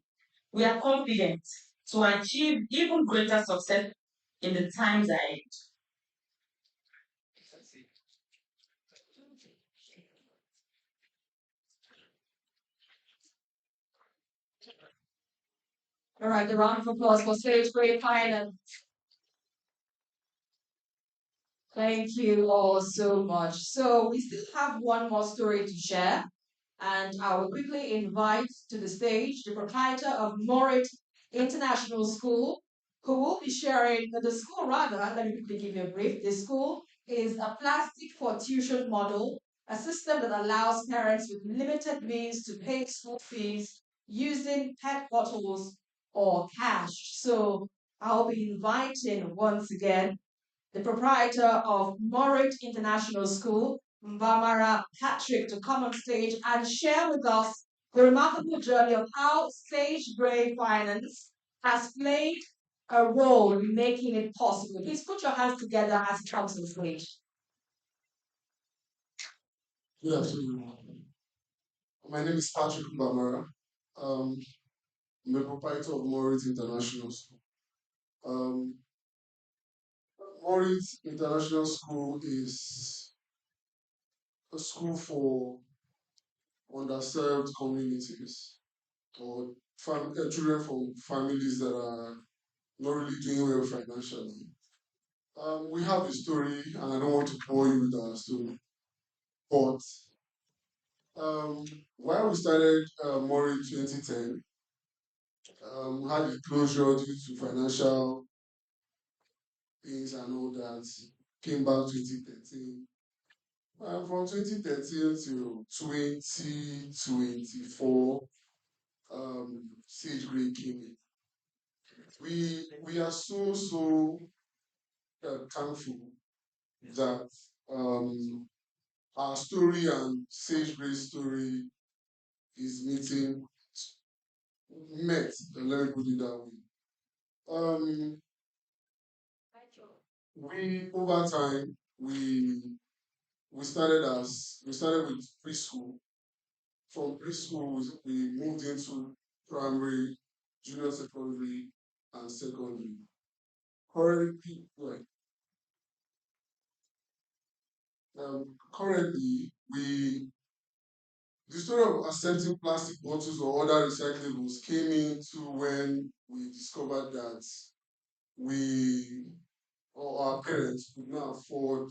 we are confident to achieve even greater success in the times ahead. All right, the round of applause for Sage Grey Finance. Thank you all so much. So we still have one more story to share, and I will quickly invite to the stage the proprietor of Morit International School, who will be sharing the school rather. Let me quickly give you a brief. The school is a plastic for tuition model, a system that allows parents with limited means to pay school fees using PET bottles or cash. So I'll be inviting once again the proprietor of Morit International School, Mbamara Patrick, to come on stage and share with us the remarkable journey of how Sage Grey Finance has played a role in making it possible. Please put your hands together as he comes on stage. Good afternoon. My name is Patrick Mbamara. Um, I'm a proprietor of Moritz International School. Um, Moritz International School is a school for underserved communities or children from families that are not really doing well financially. We have a story, and I don't want to bore you with our story, but um, while we started Moritz 2010, had a closure due to financial things and all that. Came back 2013. And from 2013 to 2024, Sage Grey came in. We are so thankful that our story and Sage Grey's story is met. Let me put it that way. We over time we started with preschool. From preschool we moved into primary, junior secondary, and secondary. Currently, currently we the story of accepting plastic bottles or other recyclables came into when we discovered that we or our parents could not afford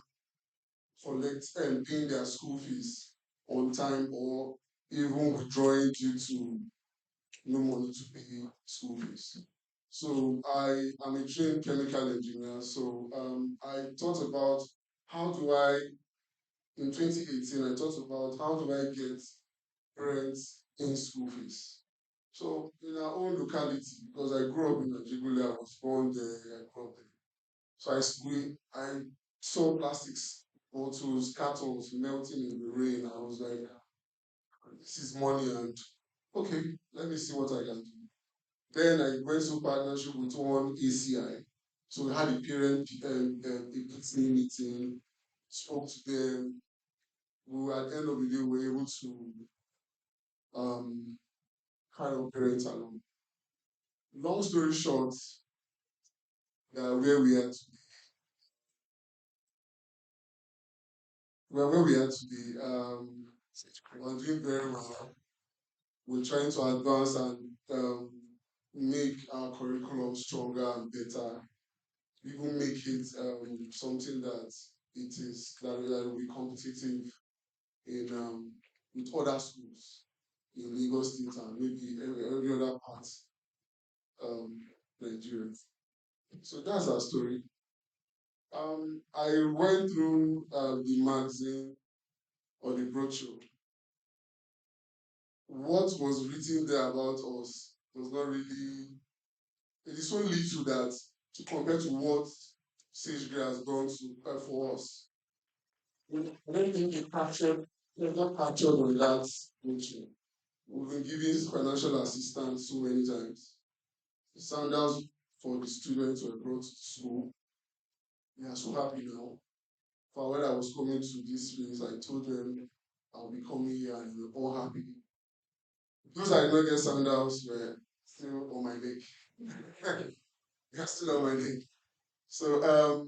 collect and paying their school fees on time or even withdrawing due to no money to pay school fees. So I am a trained chemical engineer. So I thought about how do I, in 2018, I thought about how do I get parents in school fees. So in our own locality, because I grew up in Nigeria, I was born there, I grew up there. So I saw plastics bottles, cartons melting in the rain. I was like, this is money and okay, let me see what I can do. Then I went to partnership with one ACI. So we had a parent a PTA meeting, spoke to them. We were, at the end of the day, we were able to um, kind of parent along. Long story short, where we are today. Where we are today, we're doing very well. We're trying to advance and make our curriculum stronger and better. even make it something that it is that will be competitive in with other schools in Lagos State and maybe every other part um Nigeria. So that's our story. I went through the magazine or the brochure. What was written there about us was not really. It is so little that to compare to what Sage Grey has done for us. I don't think it not captured on that brochure. We've been giving financial assistance so many times. The sandals for the students were brought to school. We are so happy now. For when I was coming to this place, I told them I'll be coming here and we were all happy. Those I did not get sandals were still on my neck. They're still on my neck. So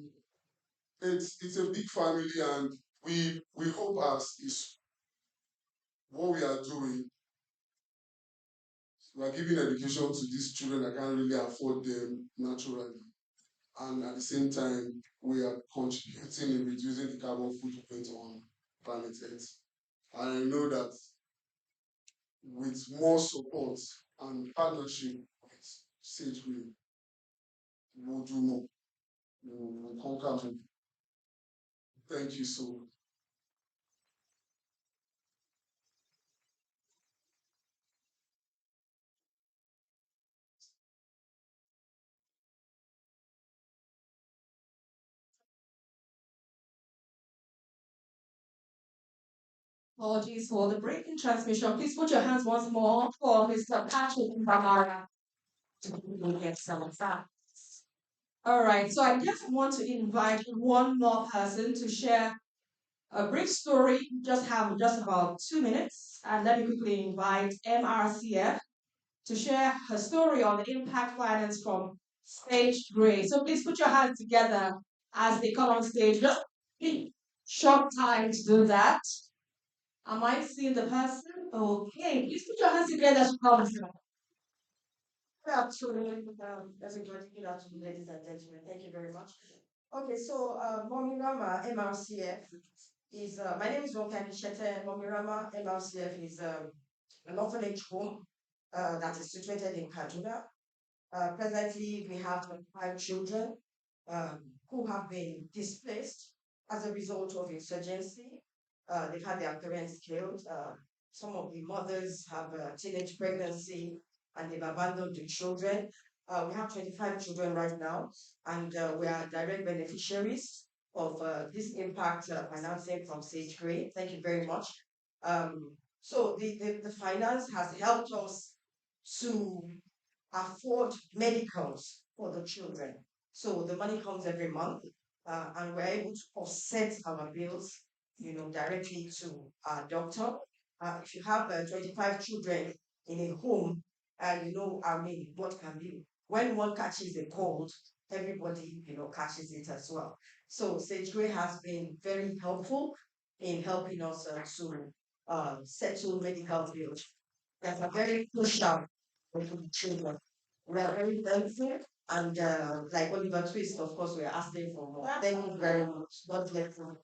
it's a big family and we hope as is what we are doing, we are giving education to these children that can't really afford them naturally. And at the same time, we are contributing in reducing the carbon footprint on planet Earth. And I know that with more support and partnership with Sage Green, we'll do more. We'll conquer more. Thank you so much. Apologies for the break in transmission. Please put your hands once more for Mr. Patrick Mbamara to get some facts. All right, so I just want to invite one more person to share a brief story. Just have just about 2 minutes, and let me quickly invite MRCF to share her story on the impact finance from Stage Grey. So please put your hands together as they come on stage. Just short time to do that. Am I seeing the person? Okay, please put your hands together to come. Good afternoon, everybody. Good afternoon, ladies and gentlemen. Thank you very much. Okay, so Momirama MRCF is, my name is Ronka Kishete. Momirama MRCF is an orphanage home that is situated in Kaduna. Presently, we have 5 children who have been displaced as a result of insurgency. They've had their parents killed. Some of the mothers have a teenage pregnancy and they've abandoned the children. We have 25 children right now, and we are direct beneficiaries of this impact financing from Sage Grey. Thank you very much. So the finance has helped us to afford medicals for the children. So the money comes every month, and we're able to offset our bills, directly to our doctor. If you have 25 children in a home, I mean, what can be when one catches a cold, everybody, catches it as well. So Sage Grey has been very helpful in helping us to settle medical bills. That's a very crucial for the children. We are very thankful. And like Oliver Twist, of course, we are asking for more. Thank you very much. God bless you.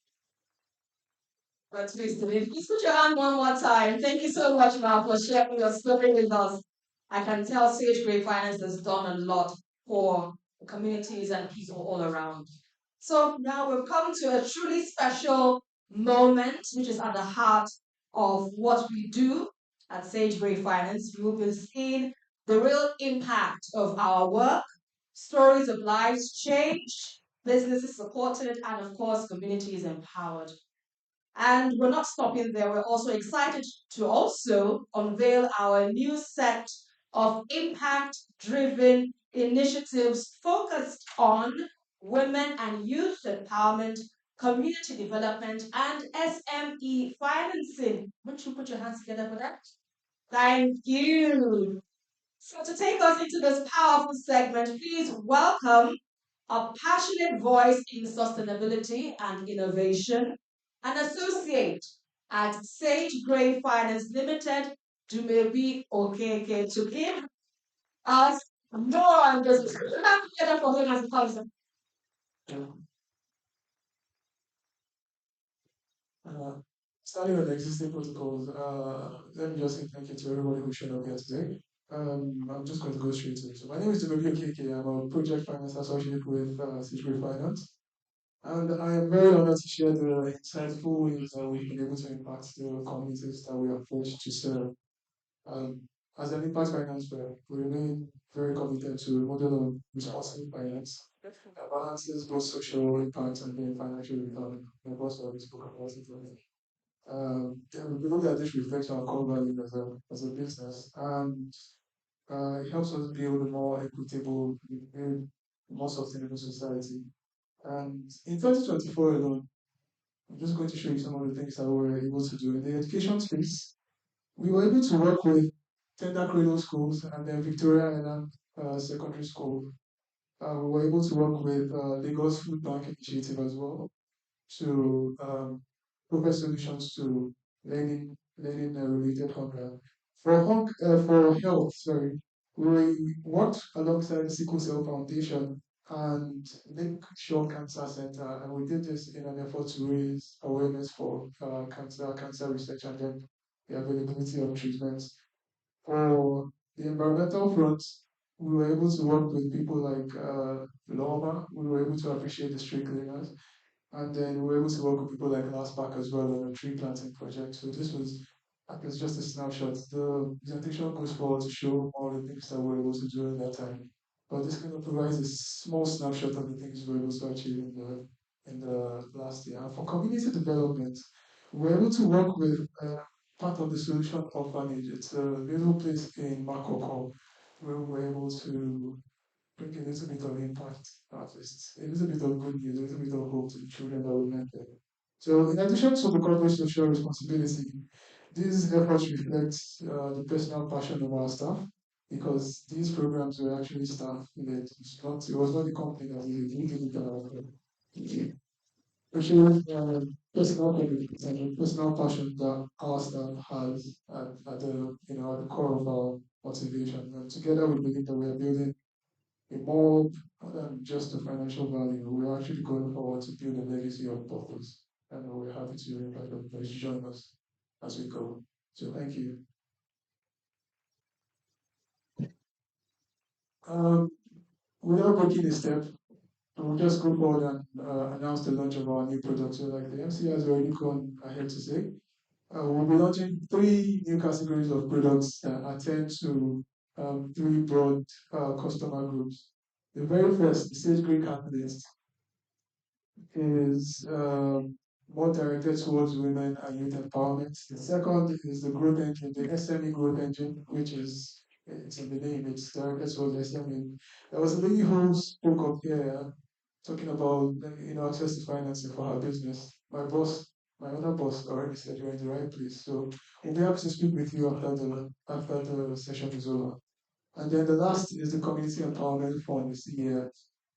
Please put your hand one more time. Thank you so much, ma'am, for sharing your story with us. I can tell Sage Grey Finance has done a lot for the communities and people all around. So now we've come to a truly special moment, which is at the heart of what we do at Sage Grey Finance. We will be seeing the real impact of our work, stories of lives changed, businesses supported, and of course, communities empowered. And we're not stopping there. We're also excited to also unveil our new set of impact-driven initiatives focused on women and youth empowerment, community development, and SME financing. Would you put your hands together for that? Thank you. So to take us into this powerful segment, please welcome a passionate voice in sustainability and innovation, an associate at Sage Grey Finance Limited, Dumebi Okeke, to give us more on this. Together for him as a person. Uh, Starting with existing protocols, let me just say thank you to everybody who showed up here today. I'm just going to go straight to it. So my name is Timothy Okeke. I'm a project finance associate with City Finance. And I am very honored to share the insightful ways that we've been able to impact the communities that we are forced to serve. Um, as an impact finance firm, we remain very committed to a model of responsible finance that balances both social impact and then financial return. And also, we spoke about it earlier. Yeah, we believe that this reflects our core value as a business, and it helps us build a more equitable, more sustainable society. And in 2024 alone, I'm just going to show you some of the things that we were able to do in the education space. We were able to work with Tender Cradle schools and then Victoria Island Secondary School. We were able to work with Lagos Food Bank Initiative as well to provide solutions to learning related hunger. For health, sorry, we worked alongside the Sickle Cell Foundation and Link Shore Cancer Center, and we did this in an effort to raise awareness for cancer research, and then the availability of treatments. For the environmental front, we were able to work with people like Loma. We were able to appreciate the street cleaners, and then we were able to work with people like Last Park as well on a tree planting project. So this was just a snapshot. The presentation goes forward to show all the things that we were able to do at that time. But this kind of provides a small snapshot of the things we were able to achieve in the last year. And for community development, we were able to work with part of the solution orphanage. It's a little place in Makoko where we were able to bring a little bit of impact, at least a little bit of good news, a little bit of hope to the children that we met there. So, in addition to the corporate social responsibility, these efforts reflect the personal passion of our staff because these programs were actually staff led. It was not the company that we did it Especially personal commitment and personal passion that our staff has at the at the core of our motivation. And together we believe that we are building a more than just a financial value. We're actually going forward to build a legacy of purpose. And we're happy to invite everybody to join us as we go. So thank you. Um, without breaking a step, we'll just go forward and announce the launch of our new product. So like the MC has already gone ahead to say, we'll be launching 3 new categories of products that attend to 3 broad customer groups. The very first, the Sage Green Catalyst, is more directed towards women and youth empowerment. The second is the growth engine, the SME growth engine, which is it's in the name, it's directed towards SME. There was a lady who spoke up here talking about access to financing for her business. My other boss already said you're in the right place. So we'll be happy to speak with you after the session is over. And then the last is the Community Empowerment Fund, the CEF.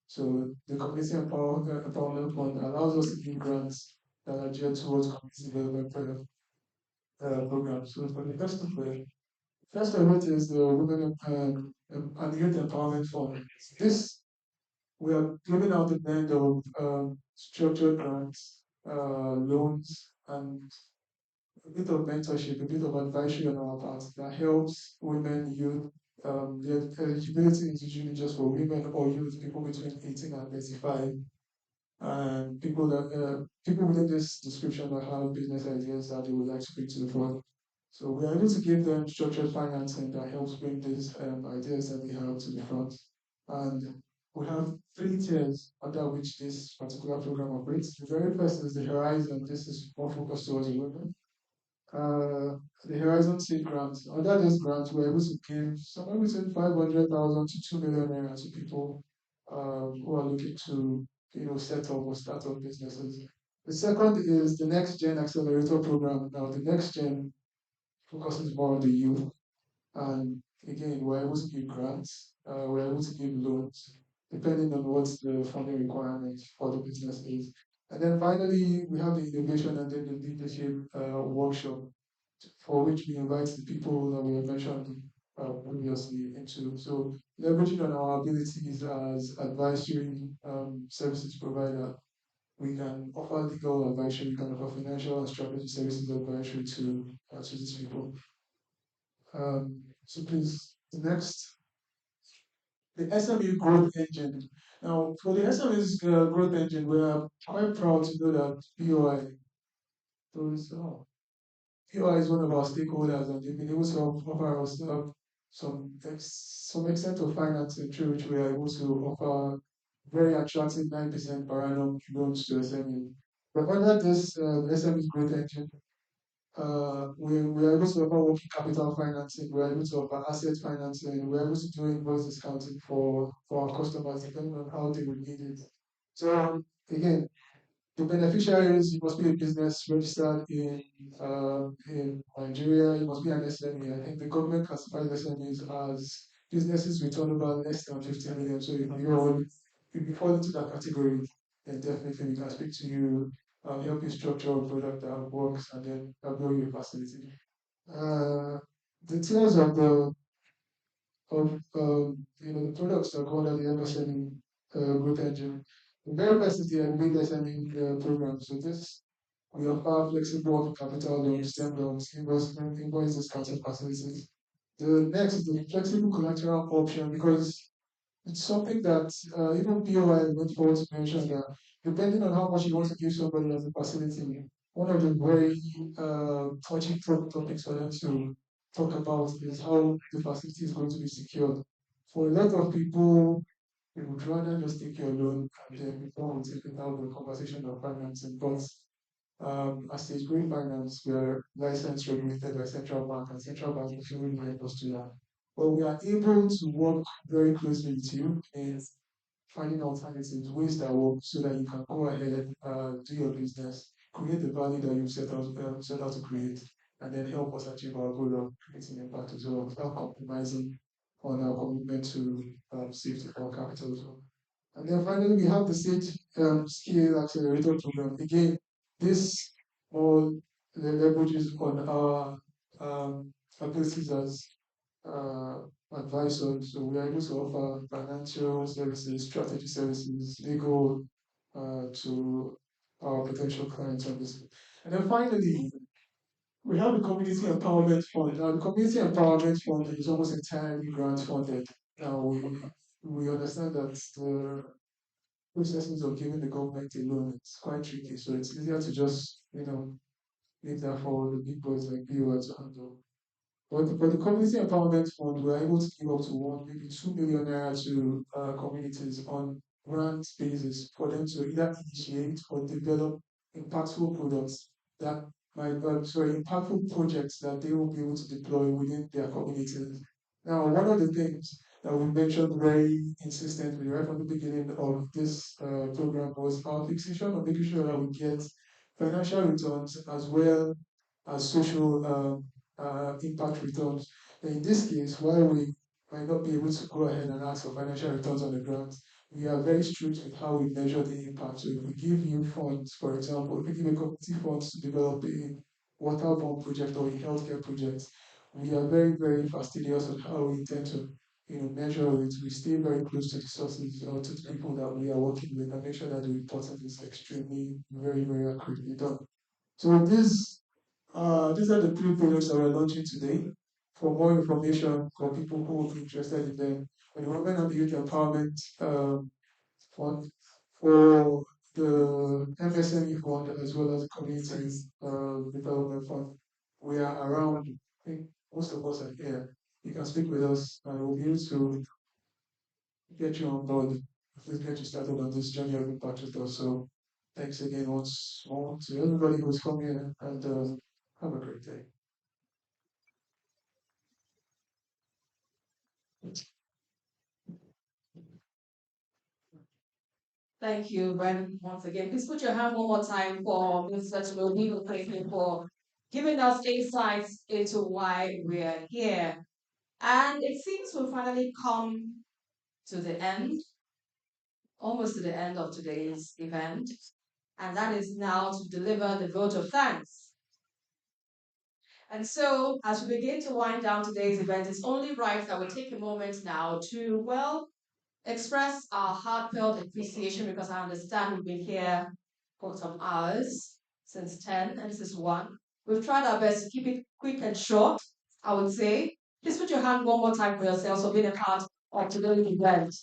So the Community Empowerment Fund allows us to give grants that are geared towards community development programs. So for the first of it is the Women and Youth Empowerment Fund. This we are giving out a blend of structured grants, loans, and a bit of mentorship, a bit of advisory on our part that helps women, youth. The eligibility is usually just for women or youth, people between 18 and 35, and people within this description that have business ideas that they would like to bring to the fore. So we are able to give them structured financing that helps bring these ideas that they have to the front. And we have 3 tiers under which this particular program operates. The very first is the Horizon. This is more focused towards women. The Horizon Seed Grant. Under this grant, we're able to give somewhere between 500,000 to 2 million naira to people who are looking to set up or start up businesses. The second is the Next Gen Accelerator Program. Now, the Next Gen focuses more on the youth. And again, we're able to give grants, we're able to give loans, depending on what the funding requirement for the business is. And then finally, we have the innovation and then the leadership workshop, for which we invite the people that we have mentioned previously into. So leveraging on our abilities as advisory services provider, we can offer legal advisory, we can offer financial and strategy services advisory to these people. So please, the next, the SME growth engine. Now, for the SME's growth engine, we are quite proud to know that POI, those, POI is one of our stakeholders, and they've been able to offer us some extent of financing through which we are able to offer very attractive 9% per annum loans to SME. But under this SME growth engine, we are able to offer working capital financing, we are able to offer asset financing, we are able to do invoice discounting for our customers depending on how they would need it. So again, the beneficiaries, you must be a business registered in Nigeria, you must be an SME. I think the government classifies SMEs as businesses with turnover less than 50 million. So if you fall into that category, then definitely we can speak to you, help you structure a product that works, and then grow your facility. The tiers of the products that go under the MSME growth engine. The very first is the Elevate SME program. So this we offer flexible working capital loans, STEM loans, invoice discounting facilities. The next is the flexible collateral option because it's something that even POI went forward to mention that depending on how much you want to give somebody as a facility, one of the very touchy topics for them to talk about is how the facility is going to be secured. For a lot of people, they would rather just take your loan and then before we take it out the conversation of financing. But as Stage Green Finance, we are licensed regulated by central bank, and central bank is really help us do that. But we are able to work very closely with you in finding alternatives, ways that work, so that you can go ahead, do your business, create the value that you've set out to create, and then help us achieve our goal of creating impact as well, without compromising on our commitment to safety for our capital as well. And then finally, we have the State Scale Accelerator Program. Again, this all leverages on our abilities as uh, advisors. So we are able to offer financial services, strategy services, legal to our potential clients on this. And then finally, we have the Community Empowerment Fund. Now, the Community Empowerment Fund is almost entirely grant funded. Now, we understand that the processes of giving the government a loan is quite tricky, so it's easier to just, leave that for the big boys like BOI to handle. But for the Community Empowerment Fund, we're able to give up to one, maybe 2 million naira to communities on grant basis for them to either initiate or develop impactful products that impactful projects that they will be able to deploy within their communities. Now, one of the things that we mentioned very insistently right from the beginning of this program was our fixation on making sure that we get financial returns as well as social impact returns. In this case, while we might not be able to go ahead and ask for financial returns on the grant, we are very strict with how we measure the impact. So if we give you funds, for example, if we give a community funds to develop a waterborne project or a healthcare project, we are very, very fastidious on how we intend to measure it. We stay very close to the sources or to the people that we are working with and make sure that the reporting is extremely, very, very accurately done. So these are the three products that we're launching today. For more information, for people who will be interested in them, the Women and the Youth Empowerment Fund, for the MSME Fund, as well as the Community Development Fund, we are around. I think most of us are here. You can speak with us, and we'll be able to get you on board. Please get you started on this journey of impact with us. So, thanks again once more to everybody who's come here, and have a great day. Thank you very much once again. Please put your hand one more time for Mr. Tulobi. Thank you for giving us insights into why we're here. And it seems we've finally come to the end, almost to the end of today's event. And that is now to deliver the vote of thanks. And so, as we begin to wind down today's event, it's only right that we take a moment now to, well, express our heartfelt appreciation because I understand we've been here for some hours, since 10, and this is 1. We've tried our best to keep it quick and short, I would say. Please put your hand one more time for yourselves for being a part of today's event.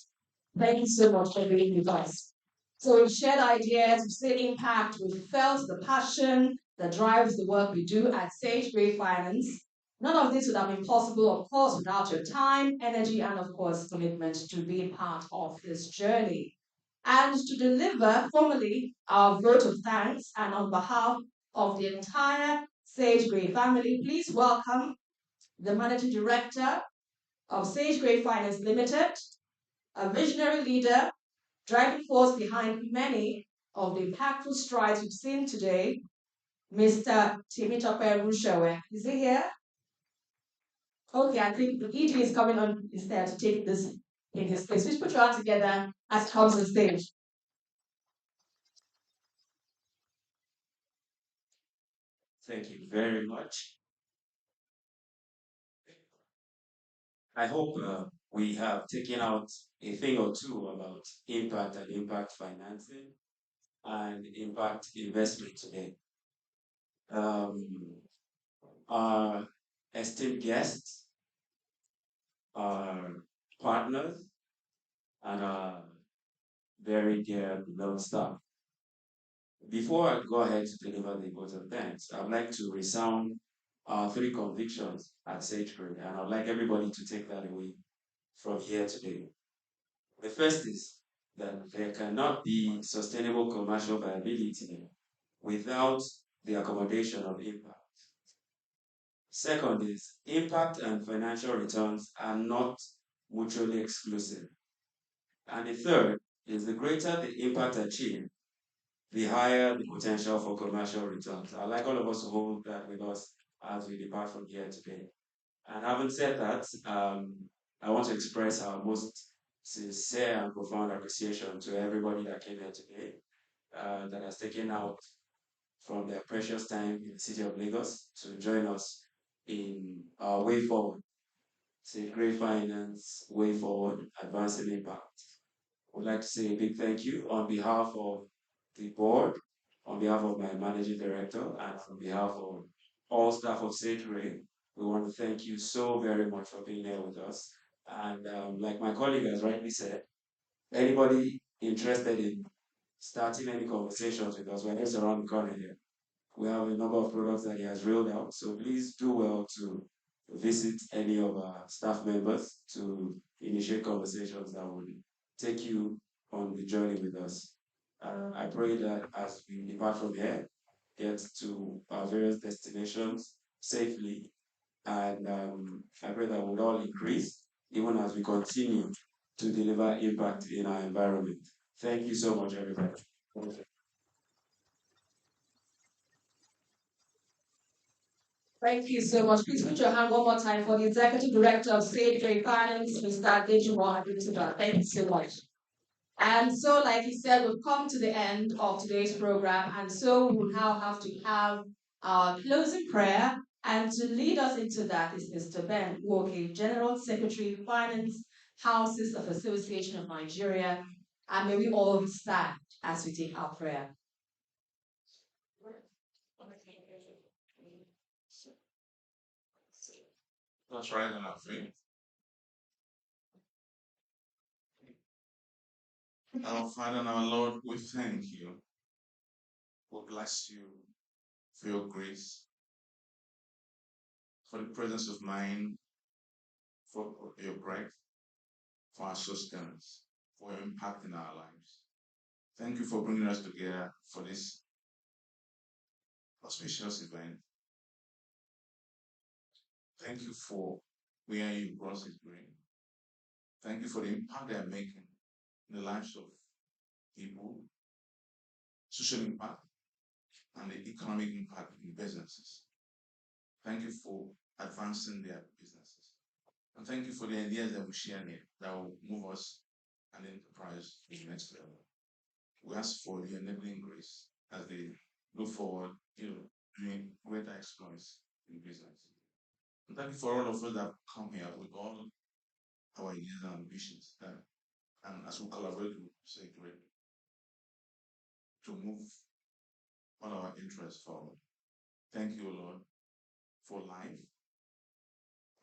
Thank you so much for being with us. So we've shared ideas, we've seen impact, we've felt the passion that drives the work we do at Sage Grey Finance. None of this would have been possible, of course, without your time, energy, and of course, commitment to being part of this journey. And to deliver formally our vote of thanks and on behalf of the entire Sage Grey family, please welcome the Managing Director of Sage Grey Finance Limited, a visionary leader, driving force behind many of the impactful strides we've seen today, Mr. Temitope Rushewe. Is he here? Okay, I think the ED is coming on instead to take this in his place. Please put your hands together as he comes on stage. Thank you very much. I hope we have taken out a thing or two about impact and impact financing and impact investment today. Our esteemed guests, our partners, and our very dear beloved staff. Before I go ahead to deliver the vote of thanks, I'd like to resound our 3 convictions at Sage Grey, and I'd like everybody to take that away from here today. The first is that there cannot be sustainable commercial viability without the accommodation of impact. Second is impact and financial returns are not mutually exclusive. And the third is the greater the impact achieved, the higher the potential for commercial returns. I'd like all of us to hold that with us as we depart from here today. And having said that, I want to express our most sincere and profound appreciation to everybody that came here today, that has taken out from their precious time in the city of Lagos to join us in our way forward. Say Grey Finance, way forward, advancing impact. I would like to say a big thank you on behalf of the board, on behalf of my managing director, and on behalf of all staff of Sage Grey. We want to thank you so very much for being here with us. And like my colleague has rightly said, anybody interested in starting any conversations with us, we're just around the corner here. We have a number of products that he has rolled out, so please do well to visit any of our staff members to initiate conversations that will take you on the journey with us. I pray that as we depart from here, get to our various destinations safely, and I pray that we'll all increase even as we continue to deliver impact in our environment. Thank you so much, everybody. Thank you so much. Please put your hand one more time for the Executive Director of Sage Grey Finance, Mr. Dejumo Adetuba. Thank you so much. And so, like he said, we've come to the end of today's program, and so we will now have to have our closing prayer. And to lead us into that is Mr. Ben Woke, General Secretary, Finance Houses of Association of Nigeria. And may we all stand as we take our prayer. Let's rise on our feet. Our Father and our Lord, we thank you. We bless you for your grace, for the presence of mind, for your breath, for our sustenance, for your impact in our lives. Thank you for bringing us together for this auspicious event. Thank you for where you brought us grain. Thank you for the impact they are making in the lives of people, social impact, and the economic impact in businesses. Thank you for advancing their businesses. And thank you for the ideas that we share here that will move us and enterprise to the next level. We ask for the enabling grace as they look forward, doing greater exploits in business. And thank you for all of us that come here with all our ideas and ambitions. And as we collaborate with Sacred to move all our interests forward. Thank you, Lord, for life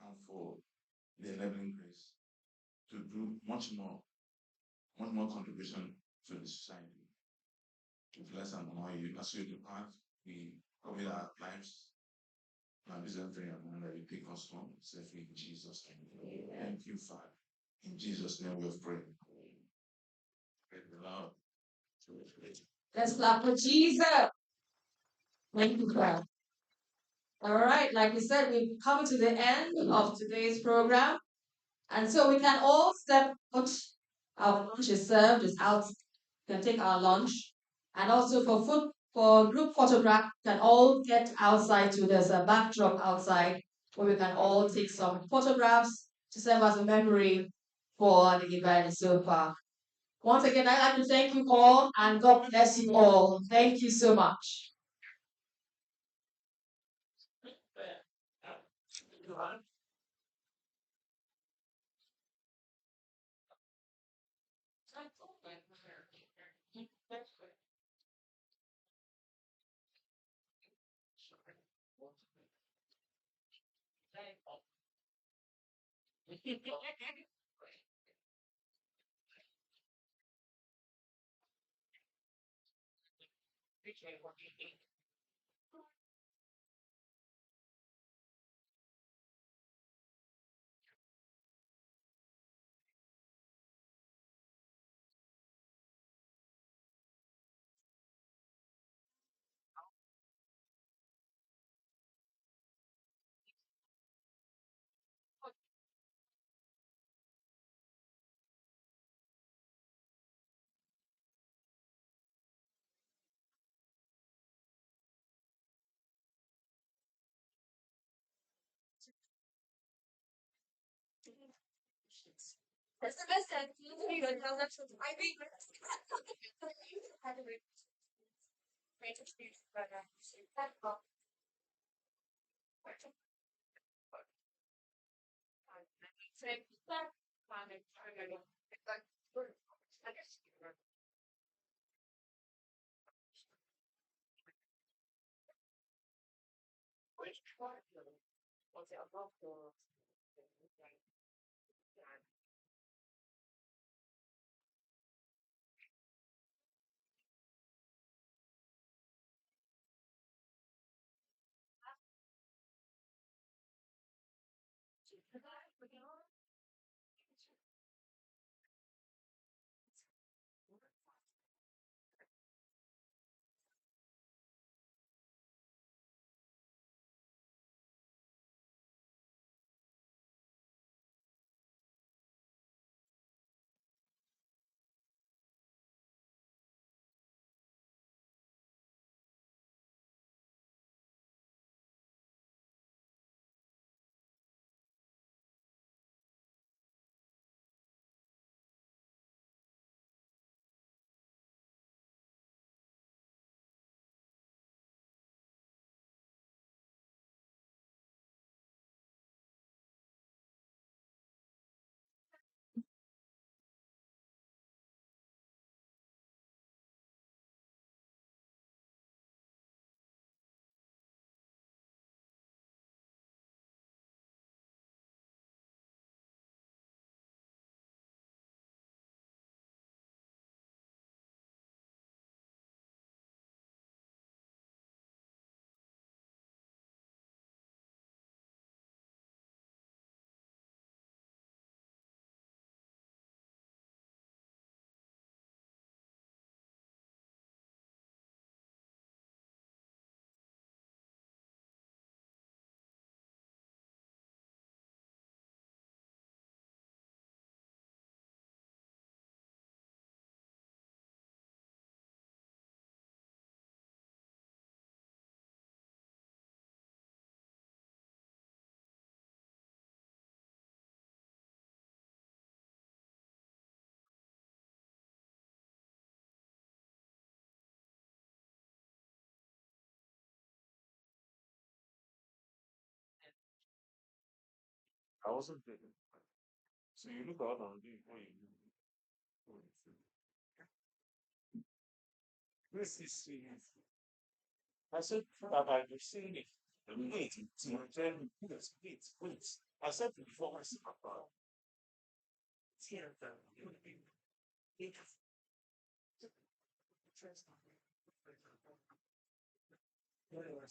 and for the enabling grace to do much more contribution to the society. To bless and honor you. As you depart, we commit our lives and our business very and that you take us home safely in Jesus' name. Thank you, Father. In Jesus' name we have prayed. Praise the Lord. Let's clap for Jesus. Thank you, God. All right, like we said, we've come to the end of today's program. And so we can all step out. Our lunch is served, is out. We can take our lunch. And also for group photograph, we can all get outside too. There's a backdrop outside where we can all take some photographs to serve as a memory for the event so far. Once again, I'd like to thank you all and God bless you all. Thank you so much. That's the best time. I think I wasn't there. So you look out and do what you do. This is I said that I've seen it. Wait, wait. I said before I said about theater. It's interesting. Yes,